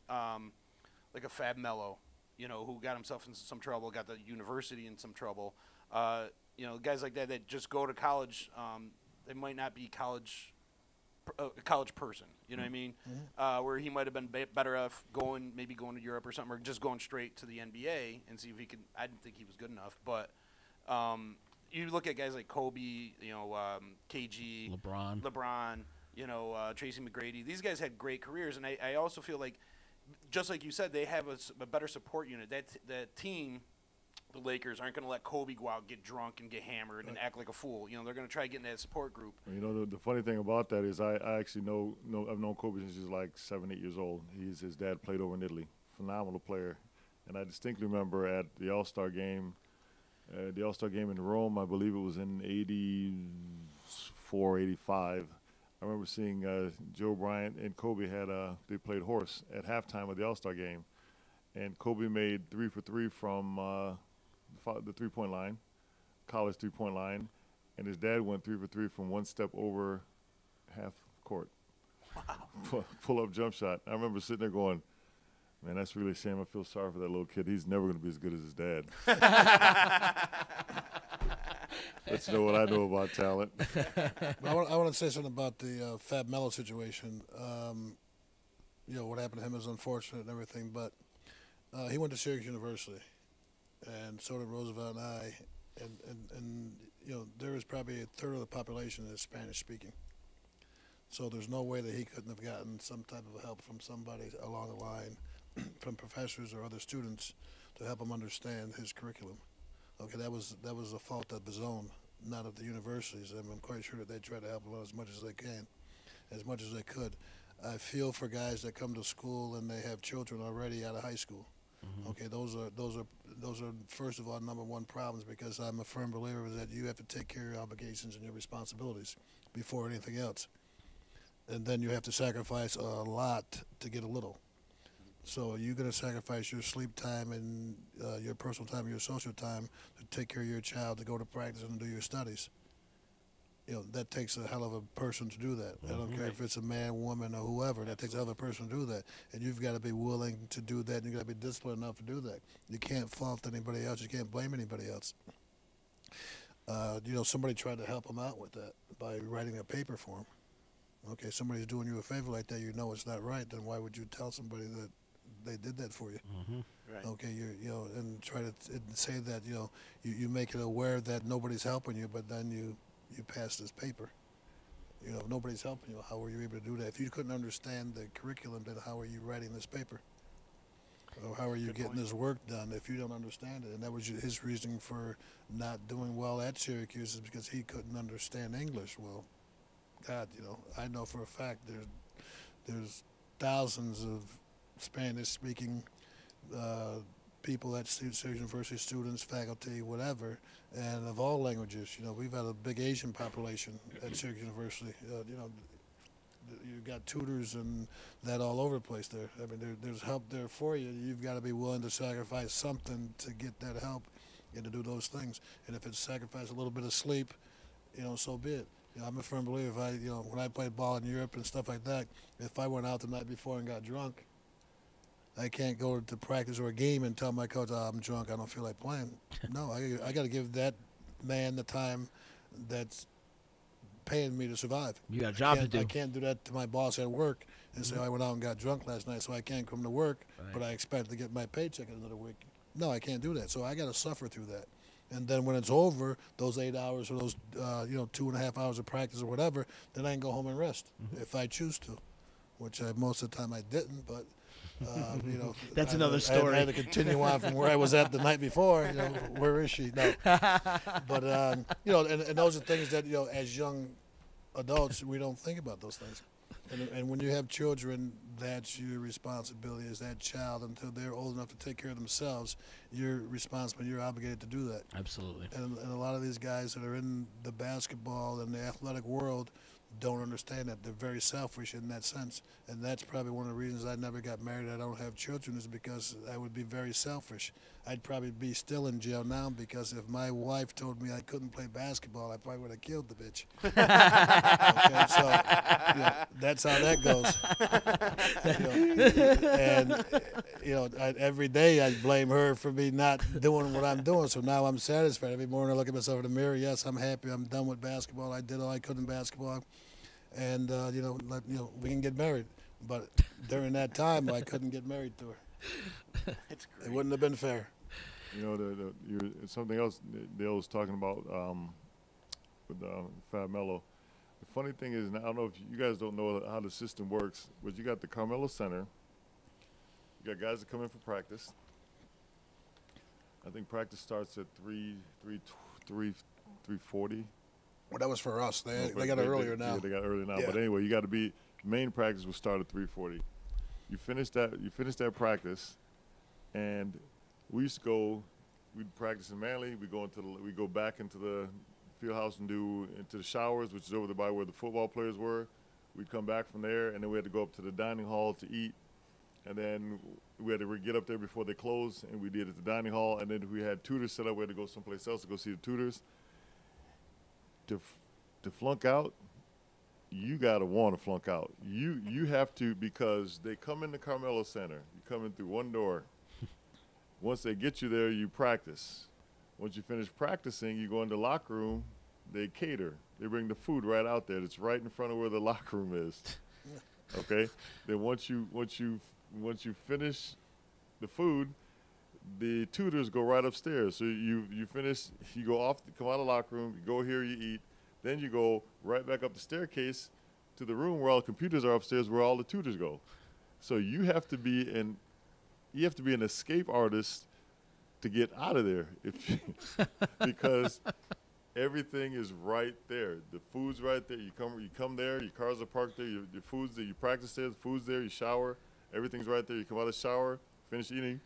like a Fab Mello, who got himself in some trouble, got the university in some trouble. Guys like that just go to college. They might not be a college person. You know what I mean? Where he might have been better off going to Europe or something, or just going straight to the NBA and see if he could. I didn't think he was good enough, but you look at guys like Kobe, KG, LeBron. Tracy McGrady. These guys had great careers, and I also feel like, just like you said, they have a better support unit. That team, the Lakers, aren't going to let Kobe go out, get drunk, and get hammered and act like a fool. They're going to try to get in that support group. The funny thing about that is I actually I've known Kobe since he was like 7, 8 years old. His dad played over in Italy. Phenomenal player. And I distinctly remember at the All-Star game, in Rome, I believe it was in 84, 85. I remember seeing Joe Bryant and Kobe they played horse at halftime of the All-Star game, and Kobe made 3 for 3 from the three-point line, college three-point line, and his dad went 3 for 3 from one step over half court. Wow. Pull-up jump shot. I remember sitting there going, man, that's really a shame. I feel sorry for that little kid. He's never going to be as good as his dad. Let's know what I know about talent. I want to say something about the Fab Mello situation. What happened to him is unfortunate and everything, but he went to Syracuse University, and so did Roosevelt and I. And there is probably a third of the population that is Spanish speaking. So there's no way that he couldn't have gotten some type of help from somebody along the line, from professors or other students, to help him understand his curriculum. Okay, that was a fault of his own, not of the universities. And I'm quite sure that they try to help him as much as they can, as much as they could. I feel for guys that come to school and they have children already out of high school. Mm-hmm. Okay, those are first of all number one problems, because I'm a firm believer that you have to take care of your obligations and your responsibilities before anything else, and then you have to sacrifice a lot to get a little. So you're going to sacrifice your sleep time and your personal time, your social time, to take care of your child, to go to practice and do your studies. That takes a hell of a person to do that. I don't care if it's a man, woman, or whoever. That takes a hell of a person to do that. And you've got to be willing to do that, and you've got to be disciplined enough to do that. You can't fault anybody else. You can't blame anybody else. Somebody tried to help him out with that by writing a paper for him. Okay, somebody's doing you a favor like that, it's not right, then why would you tell somebody that they did that for you? Mm-hmm. Right. Okay, and try to say that, you make it aware that nobody's helping you, but then you pass this paper. If nobody's helping you, how were you able to do that? If you couldn't understand the curriculum, then how are you writing this paper? Or how are you getting this work done if you don't understand it? And that was his reasoning for not doing well at Syracuse, is because he couldn't understand English. Well, God, I know for a fact there's thousands of Spanish-speaking people at Syracuse University, students, faculty, whatever, and of all languages. We've got a big Asian population at Syracuse University. You've got tutors and that all over the place there. I mean, there's help there for you. You've got to be willing to sacrifice something to get that help and to do those things. And if it's sacrifice a little bit of sleep, so be it. I'm a firm believer. When I played ball in Europe and stuff like that, if I went out the night before and got drunk, I can't go to practice or a game and tell my coach, I'm drunk, I don't feel like playing. No, I got to give that man the time that's paying me to survive. You got a job to do. I can't do that to my boss at work and say, I went out and got drunk last night, so I can't come to work, but I expect to get my paycheck in another week. No, I can't do that. So I got to suffer through that. And then when it's over, those 8 hours or those 2.5 hours of practice or whatever, then I can go home and rest if I choose to, which most of the time I didn't, but that's another story. I had to continue on from where I was at the night before. Where is she? No. But and those are things that as young adults we don't think about those things. And when you have children, that's your responsibility as that child until they're old enough to take care of themselves. You're responsible. You're obligated to do that. Absolutely. And a lot of these guys that are in the basketball and the athletic world, don't understand that. They're very selfish in that sense. And that's probably one of the reasons I never got married. I don't have children is because I would be very selfish. I'd probably be still in jail now because if my wife told me I couldn't play basketball, I probably would have killed the bitch. Okay, so that's how that goes. Every day I blame her for me not doing what I'm doing. So now I'm satisfied. Every morning I look at myself in the mirror. Yes, I'm happy. I'm done with basketball. I did all I could in basketball. And, we can get married. But during that time, I couldn't get married to her. It's great. It wouldn't have been fair. Something else Dale was talking about with Fat Mello. The funny thing is, I don't know if you guys don't know how the system works, but you got the Carmelo Center. You got guys that come in for practice. I think practice starts at 3:40. Well, that was for us. They got it earlier now. Yeah, they got it earlier now. Yeah. But anyway, you got to be main practice will start at 3:40. You finish that practice, and we used to go. We'd practice in Manly. We go back into the field house and do into the showers, which is over there by where the football players were. We'd come back from there, and then we had to go up to the dining hall to eat. And then we had to get up there before they closed, and we did at the dining hall. And then we had tutors set up. We had to go someplace else to go see the tutors. To flunk out, you gotta want to flunk out. You have to, because they come in the Carmelo Center. You come in through one door. Once they get you there, you practice. Once you finish practicing, you go in the locker room. They cater. They bring the food right out there. It's right in front of where the locker room is. Okay. Then once you finish the food, the tutors go right upstairs. So you finish, you come out of the locker room, you go here, you eat, then you go right back up the staircase to the room where all the computers are upstairs, where all the tutors go. So you have to be an escape artist to get out of there, because everything is right there. The food's right there. You come there. Your cars are parked there. Your food's there. You practice there. The food's there. You shower. Everything's right there. You come out of the shower, finish eating.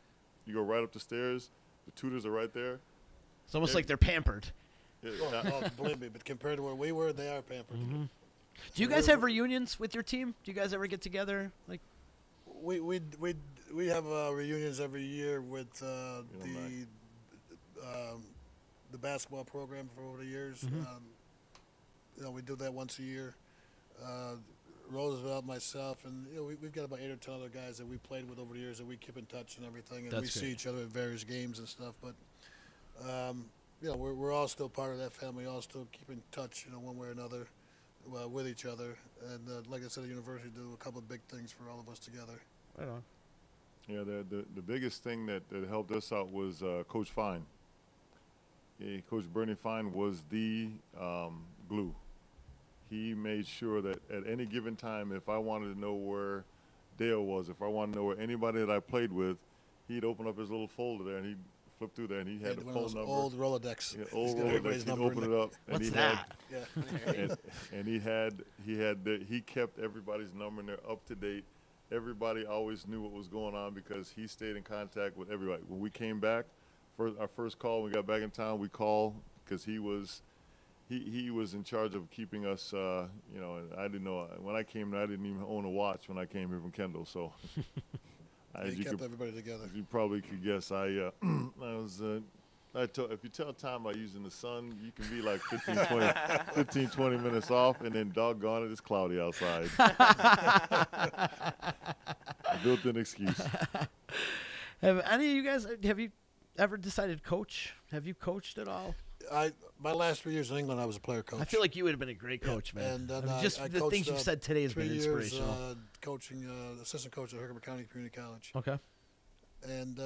You go right up the stairs. The tutors are right there. It's almost like they're pampered. Believe me, but compared to where we were, they are pampered. Mm-hmm. Do you guys have reunions with your team? Do you guys ever get together? Like, we have reunions every year with the basketball program for over the years. Mm-hmm. We do that once a year. Roosevelt, myself, and we've got about 8 or 10 other guys that we played with over the years that we keep in touch and everything, and we see each other at various games and stuff. But we're all still part of that family. All still keep in touch, one way or another, with each other. And like I said, the university do a couple of big things for all of us together. Right on. Yeah, the biggest thing that helped us out was Coach Fine. Coach Bernie Fine was the glue. He made sure that at any given time, if I wanted to know where Dale was, if I wanted to know where anybody that I played with, he'd open up his little folder there and he'd flip through there and he had the phone number. Old Rolodex. Yeah, old Rolodex. He'd open it up. And What's that? He kept everybody's number and they're up to date. Everybody always knew what was going on because he stayed in contact with everybody. When we came back, our first call, when we got back in town, we called because he was in charge of keeping us, and I didn't know. When I came there, I didn't even own a watch when I came here from Kendall, so. He kept everybody together. As you probably could guess, if you tell time by using the sun, you can be like 15, 20 minutes off, and then doggone it, it's cloudy outside. A built-in excuse. Have any of you guys, have you ever decided coach? Have you coached at all? My last 3 years in England, I was a player coach. I feel like you would have been a great coach, man. And just the coached, things you've said today has been 3 years, inspirational. Coaching assistant coach at Herkimer County Community College. Okay. And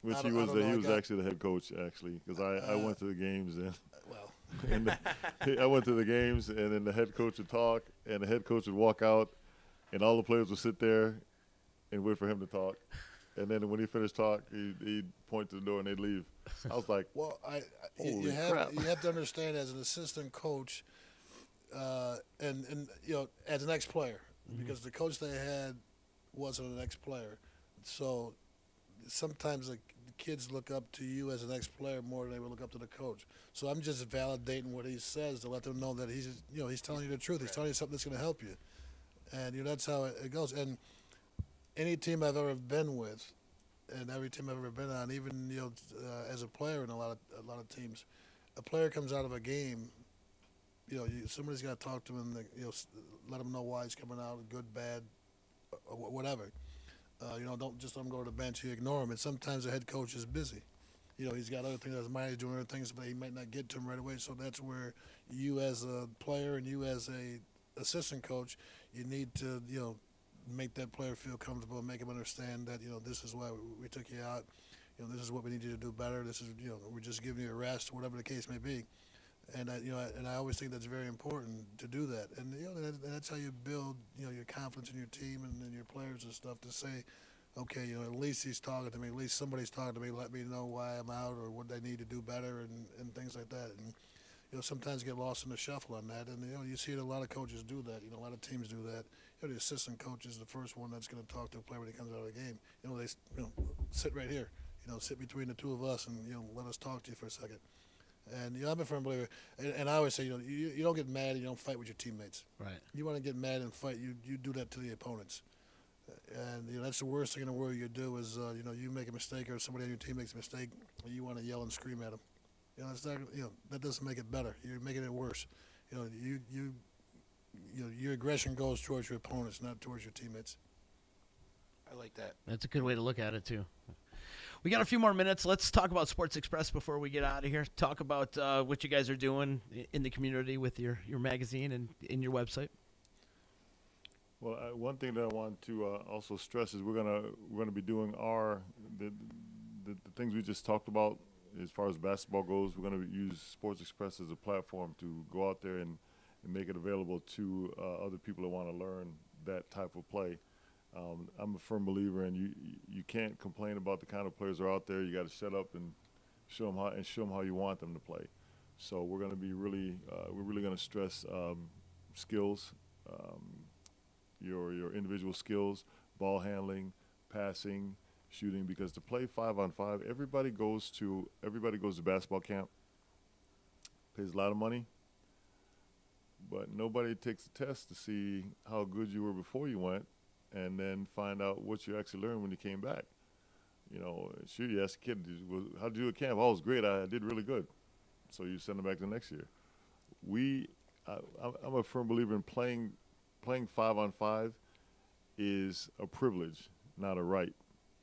which he was actually the head coach, actually, because I went to the games and I went to the games and then the head coach would talk and the head coach would walk out and all the players would sit there and wait for him to talk. And then when he finished talk, he'd point to the door and they'd leave. I was like, well, holy crap. You have to understand as an assistant coach, and as an ex-player, because the coach they had wasn't an ex-player, so sometimes the kids look up to you as an ex-player more than they would look up to the coach. So I'm just validating what he says to let them know that he's telling you the truth. He's telling you something that's going to help you, and that's how it goes. And any team I've ever been with, and every team I've ever been on, even as a player in a lot of teams, a player comes out of a game. Somebody's got to talk to him and let him know why he's coming out, good, bad, or whatever. Don't just let him go to the bench. You ignore him. And sometimes the head coach is busy. He's got other things on his mind. He's doing other things, but he might not get to him right away. So that's where you as a player and you as a assistant coach, you need to make that player feel comfortable, make him understand that this is why we took you out. This is what we need you to do better. This is we're just giving you a rest, whatever the case may be. And I always think that's very important to do that. And that's how you build your confidence in your team and in your players and stuff, to say, okay, at least he's talking to me, at least somebody's talking to me, let me know why I'm out or what I need to do better and things like that. And sometimes you get lost in the shuffle on that. And you see a lot of coaches do that. A lot of teams do that. The assistant coach is the first one that's going to talk to a player when he comes out of the game. They sit right here. Sit between the two of us and let us talk to you for a second. And I'm a firm believer, and I always say, you don't get mad and you don't fight with your teammates. Right. You want to get mad and fight, you do that to the opponents. And that's the worst thing in the world you do is you make a mistake or somebody on your team makes a mistake, and you want to yell and scream at them. It's not, that doesn't make it better. You're making it worse. Your aggression goes towards your opponents, not towards your teammates. I like that. That's a good way to look at it too. We got a few more minutes. Let's talk about Sports Express before we get out of here. Talk about what you guys are doing in the community with your magazine and in your website. Well, one thing that I want to also stress is we're gonna be doing the things we just talked about as far as basketball goes. We're gonna use Sports Express as a platform to go out there and make it available to other people that want to learn that type of play. I'm a firm believer in you can't complain about the kind of players that are out there. You got to shut up and show them how you want them to play. So we're going to be we're really going to stress skills, your individual skills, ball handling, passing, shooting. Because to play 5-on-5, everybody goes to basketball camp, pays a lot of money, but nobody takes a test to see how good you were before you went, and then find out what you actually learned when you came back. Sure, you ask a kid, how did you do at camp? Oh, it was great. I did really good. So you send them back the next year. I'm a firm believer in playing 5-on-5 is a privilege, not a right.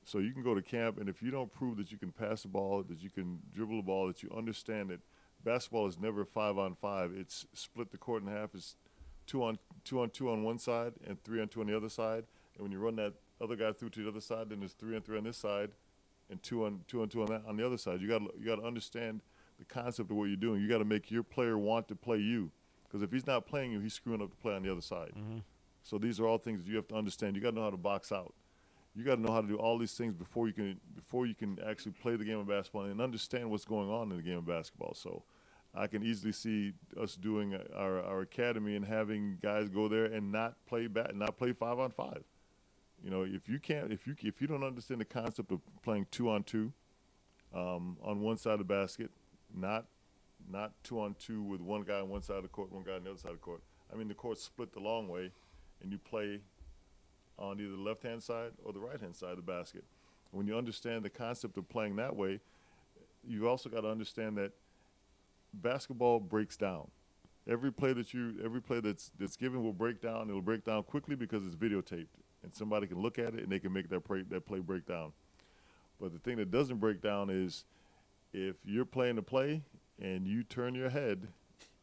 So you can go to camp, and if you don't prove that you can pass the ball, that you can dribble the ball, that you understand that basketball is never 5-on-5. It's split the court in half. It's 2-on-2 on one side and 3-on-2 on the other side. And when you run that other guy through to the other side, then there's 3-on-3 on this side and 2-on-2 on the other side. You got to understand the concept of what you're doing. You got to make your player want to play you, because if he's not playing you, he's screwing up the play on the other side. Mm-hmm. So these are all things that you have to understand. You got to know how to box out. You got to know how to do all these things before you can actually play the game of basketball and understand what's going on in the game of basketball. So I can easily see us doing our academy and having guys go there and not play 5-on-5. If you don't understand the concept of playing 2-on-2 on one side of the basket, not 2-on-2 with one guy on one side of the court, one guy on the other side of the court. I mean, the court's split the long way, and you play on either the left-hand side or the right-hand side of the basket. When you understand the concept of playing that way, you also got to understand that basketball breaks down. Every play that's given will break down. It'll break down quickly because it's videotaped, and somebody can look at it and they can make that play break down. But the thing that doesn't break down is if you're playing the play and you turn your head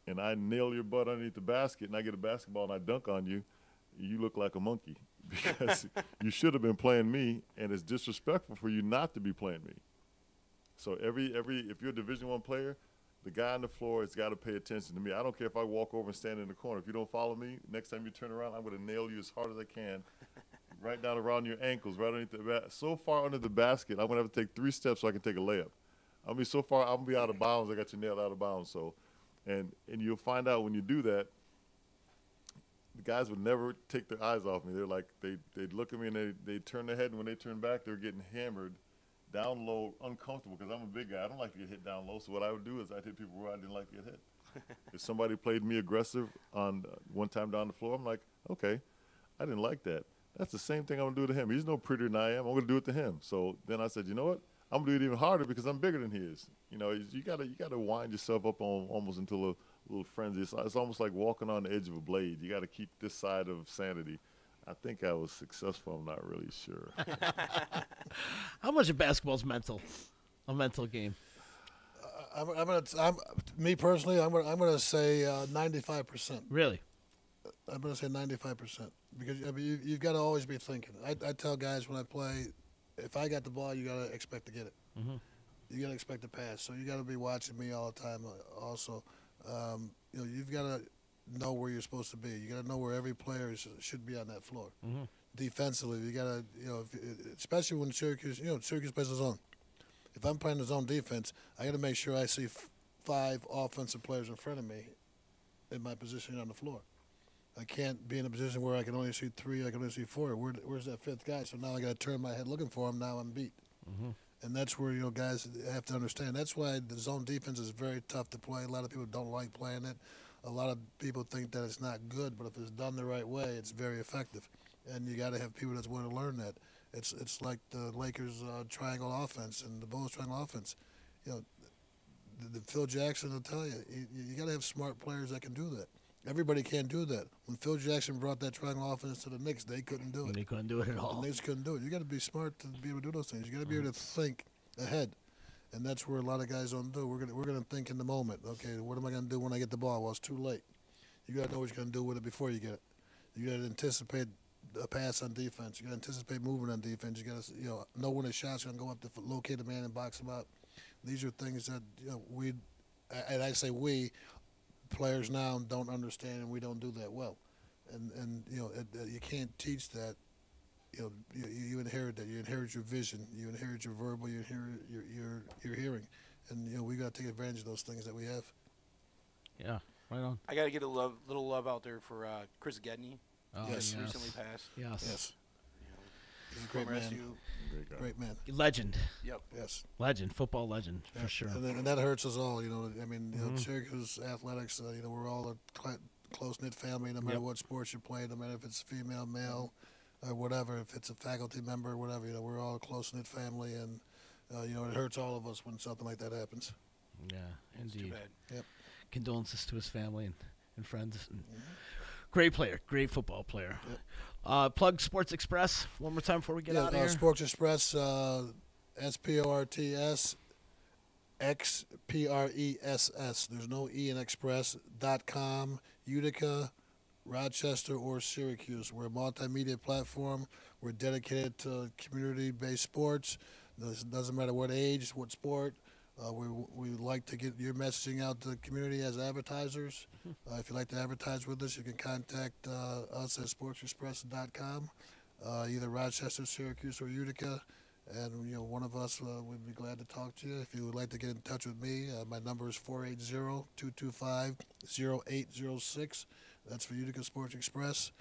and I nail your butt underneath the basket and I get a basketball and I dunk on you, you look like a monkey because you should have been playing me, and it's disrespectful for you not to be playing me. So if you're a Division I player, the guy on the floor has got to pay attention to me. I don't care if I walk over and stand in the corner. If you don't follow me, next time you turn around, I'm going to nail you as hard as I can, right down around your ankles, right underneath the so far under the basket, I'm going to have to take 3 steps so I can take a layup. I mean, so far, I'm going to be out of bounds. I got you nailed out of bounds. So, and you'll find out when you do that, the guys would never take their eyes off me. They're like, they'd look at me and they turn their head, and when they turn back, they're getting hammered. down low uncomfortable because I'm a big guy. I don't like to get hit down low. So what I would do is I'd hit people where I didn't like to get hit. If somebody played me aggressive on one time down the floor, I'm like, okay, I didn't like that. That's the same thing I'm going to do to him. He's no prettier than I am. I'm going to do it to him. So then I said, you know what? I'm going to do it even harder because I'm bigger than he is. You know, you gotta wind yourself up on almost until a little frenzy. It's almost like walking on the edge of a blade. You got to keep this side of sanity. I think I was successful. I'm not really sure. How much of basketball's mental? A mental game. Me personally, I'm gonna say 95%. Really? I'm gonna say 95% because I mean, you've got to always be thinking. I tell guys when I play, if I got the ball, you got to expect to get it. Mm-hmm. You got to expect to pass. So you got to be watching me all the time. Also, you know, you've got to know where you're supposed to be. You got to know where every player should be on that floor. Mm-hmm. Defensively, you got to, you know, especially when Syracuse plays the zone. If I'm playing the zone defense, I got to make sure I see 5 offensive players in front of me in my position on the floor. I can't be in a position where I can only see 3, I can only see 4. Where's that 5th guy? So now I got to turn my head looking for him. Now I'm beat. Mm-hmm. And that's where, you know, guys have to understand. That's why the zone defense is very tough to play. A lot of people don't like playing it. A lot of people think that it's not good, but if it's done the right way, it's very effective. And you got to have people that's willing to learn that. It's like the Lakers triangle offense and the Bulls triangle offense. You know, the Phil Jackson will tell you, you got to have smart players that can do that. Everybody can't do that. When Phil Jackson brought that triangle offense to the Knicks, they couldn't do it. They couldn't do it at all. The Knicks couldn't do it. You got to be smart to be able to do those things. You got to be able to think ahead, and that's where a lot of guys don't do. We're gonna think in the moment. Okay, what am I gonna do when I get the ball? Well, it's too late. You got to know what you're gonna do with it before you get it. You got to anticipate a pass on defense. You got to anticipate movement on defense. You got to know when a shot's gonna go up to locate a man and box him out. These are things that and I say we. Players now don't understand, and we don't do that well, and you can't teach that. You inherit that. You inherit your vision. You inherit your verbal. You inherit your hearing, and we got to take advantage of those things that we have. Yeah, right on. I got to get a little love out there for Chris Gedney. Oh, yes, recently passed. Yes. He's a great man. Great man. Legend. Yep. Yes. Legend. Football legend, for sure. And that hurts us all. I mean, Syracuse athletics, we're all a close-knit family, no matter what sports you play, no matter if it's female, male, or whatever, if it's a faculty member or whatever, we're all a close-knit family, and, it hurts all of us when something like that happens. Yeah, indeed. Too bad. Yep. Condolences to his family and friends. And great player, great football player. Yep. Plug Sports Express one more time before we get out of here. Sports Express, SPORTS XPRESS. There's no E in Express.com, Utica, Rochester, or Syracuse. We're a multimedia platform. We're dedicated to community-based sports. It doesn't matter what age, what sport. We like to get your messaging out to the community as advertisers. If you'd like to advertise with us, you can contact us at sportsexpress.com, either Rochester, Syracuse, or Utica. And, one of us would be glad to talk to you. If you would like to get in touch with me, my number is 480-225-0806. That's for Utica Sports Express.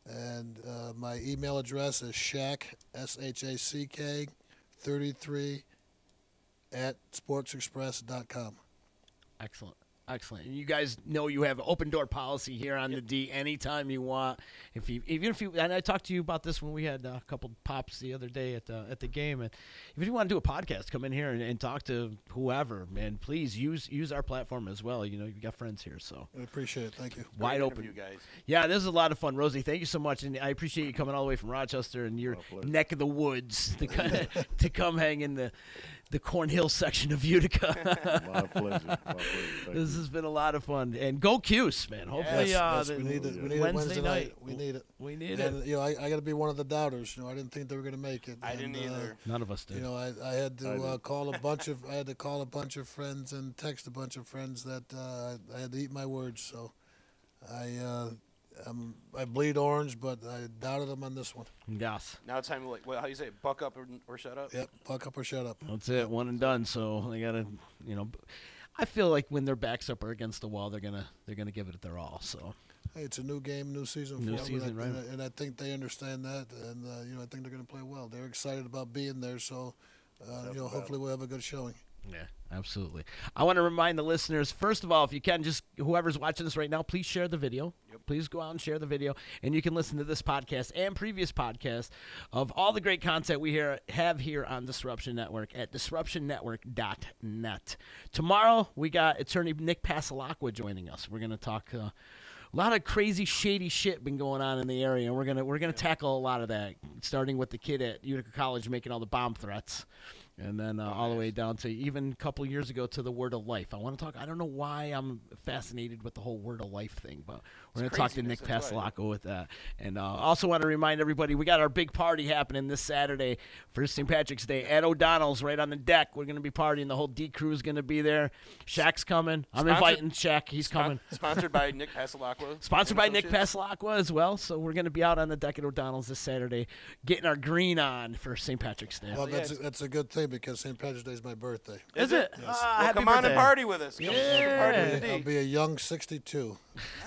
And my email address is shack, SHACK, 33 at sportsexpress.com. Excellent. And you guys know you have open door policy here on the D anytime you want. Even if you and I talked to you about this when we had a couple pops the other day at the game, and if you want to do a podcast, come in here and talk to whoever, man. Please use our platform as well. You've got friends here, so I appreciate it. Thank you. Wide open, you guys. Yeah, this is a lot of fun, Rosie. Thank you so much, and I appreciate you coming all the way from Rochester and your neck of the woods to come hang in the Cornhill section of Utica. My pleasure. This has been a lot of fun. And go Cuse, man. Hopefully, yes, we need it. We need Wednesday it night. We need it. We need and, it. I got to be one of the doubters. I didn't think they were going to make it. I didn't either. None of us did. I had to call a bunch of. I had to call a bunch of friends and text a bunch of friends that I had to eat my words. So, I bleed orange, but I doubted them on this one. Yes. Now it's time to how do you say it? Buck up or shut up? Yep, buck up or shut up. That's it, one and done. So they gotta, I feel like when their backs up or against the wall, they're gonna give it their all. So. Hey, it's a new game, new season for them, and I think they understand that, and I think they're going to play well. They're excited about being there, so hopefully we'll have a good showing. Yeah, absolutely. I want to remind the listeners, first of all, if you can, just whoever's watching this right now, please share the video. Yep. Please go out and share the video. And you can listen to this podcast and previous podcasts of all the great content we have here on Disruption Network at disruptionnetwork.net. Tomorrow, we got attorney Nick Pasalacqua joining us. We're going to talk a lot of crazy, shady shit been going on in the area, and we're gonna tackle a lot of that, starting with the kid at Utica College making all the bomb threats. And then all the way down to even a couple years ago to the word of life. I want to talk. I don't know why I'm fascinated with the whole word of life thing, but we're going to talk to Nick Pasalacqua with that. And also want to remind everybody, we got our big party happening this Saturday for St. Patrick's Day at O'Donnell's right on the deck. We're going to be partying. The whole D crew is going to be there. Shaq's coming. I'm inviting Shaq. He's coming. Sponsored by Nick Pasalacqua. Sponsored by Nick Pasalacqua as well. So we're going to be out on the deck at O'Donnell's this Saturday getting our green on for St. Patrick's Day. Well, that's a good thing because St. Patrick's Day is my birthday. Is it? Yes. Well, come on and party with us. I'll be a young 62.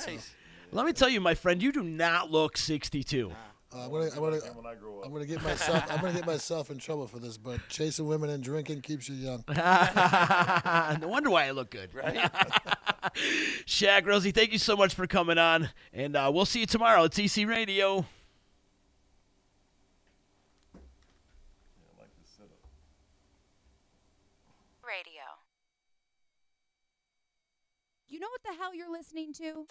Nice. Let me tell you, my friend, you do not look 62. I'm gonna get myself in trouble for this, but chasing women and drinking keeps you young. No wonder why I look good. Right? Shaq, Rosie, thank you so much for coming on, and we'll see you tomorrow. It's EC Radio. Radio. You know what the hell you're listening to?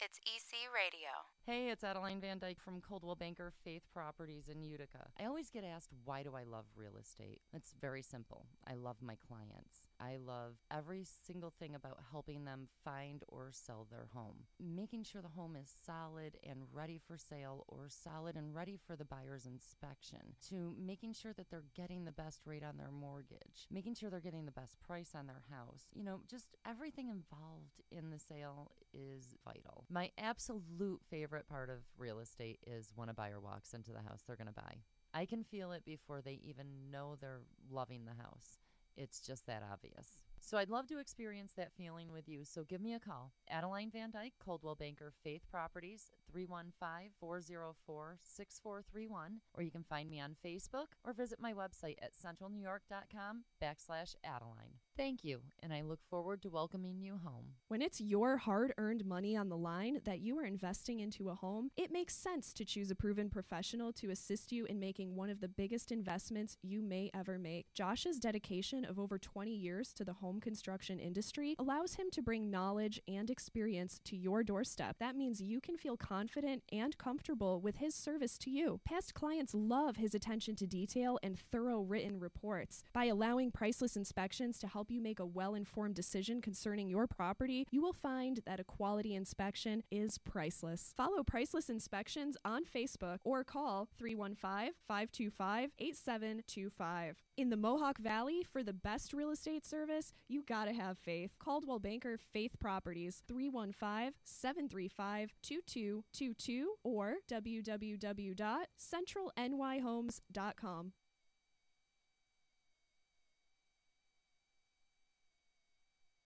It's EC Radio. Hey, it's Adeline Van Dyke from Coldwell Banker Faith Properties in Utica. I always get asked, why do I love real estate? It's very simple. I love my clients. I love every single thing about helping them find or sell their home. Making sure the home is solid and ready for sale or solid and ready for the buyer's inspection. To making sure that they're getting the best rate on their mortgage. Making sure they're getting the best price on their house. You know, just everything involved in the sale is vital. My absolute favorite part of real estate is when a buyer walks into the house they're going to buy. I can feel it before they even know they're loving the house. It's just that obvious. So I'd love to experience that feeling with you. So give me a call. Adeline Van Dyke, Coldwell Banker Faith Properties, 315-404-6431. Or you can find me on Facebook or visit my website at centralnewyork.com/Adeline. Thank you, and I look forward to welcoming you home. When it's your hard-earned money on the line that you are investing into a home, it makes sense to choose a proven professional to assist you in making one of the biggest investments you may ever make. Josh's dedication of over 20 years to the home construction industry allows him to bring knowledge and experience to your doorstep. That means you can feel confident and comfortable with his service to you. Past clients love his attention to detail and thorough written reports. By allowing Priceless Inspections to help you make a well-informed decision concerning your property, you will find that a quality inspection is priceless. Follow Priceless Inspections on Facebook or call 315-525-8725. In the Mohawk Valley, for the best real estate service, you gotta have faith. Coldwell Banker Faith Properties, 315-735-2222 or www.centralnyhomes.com.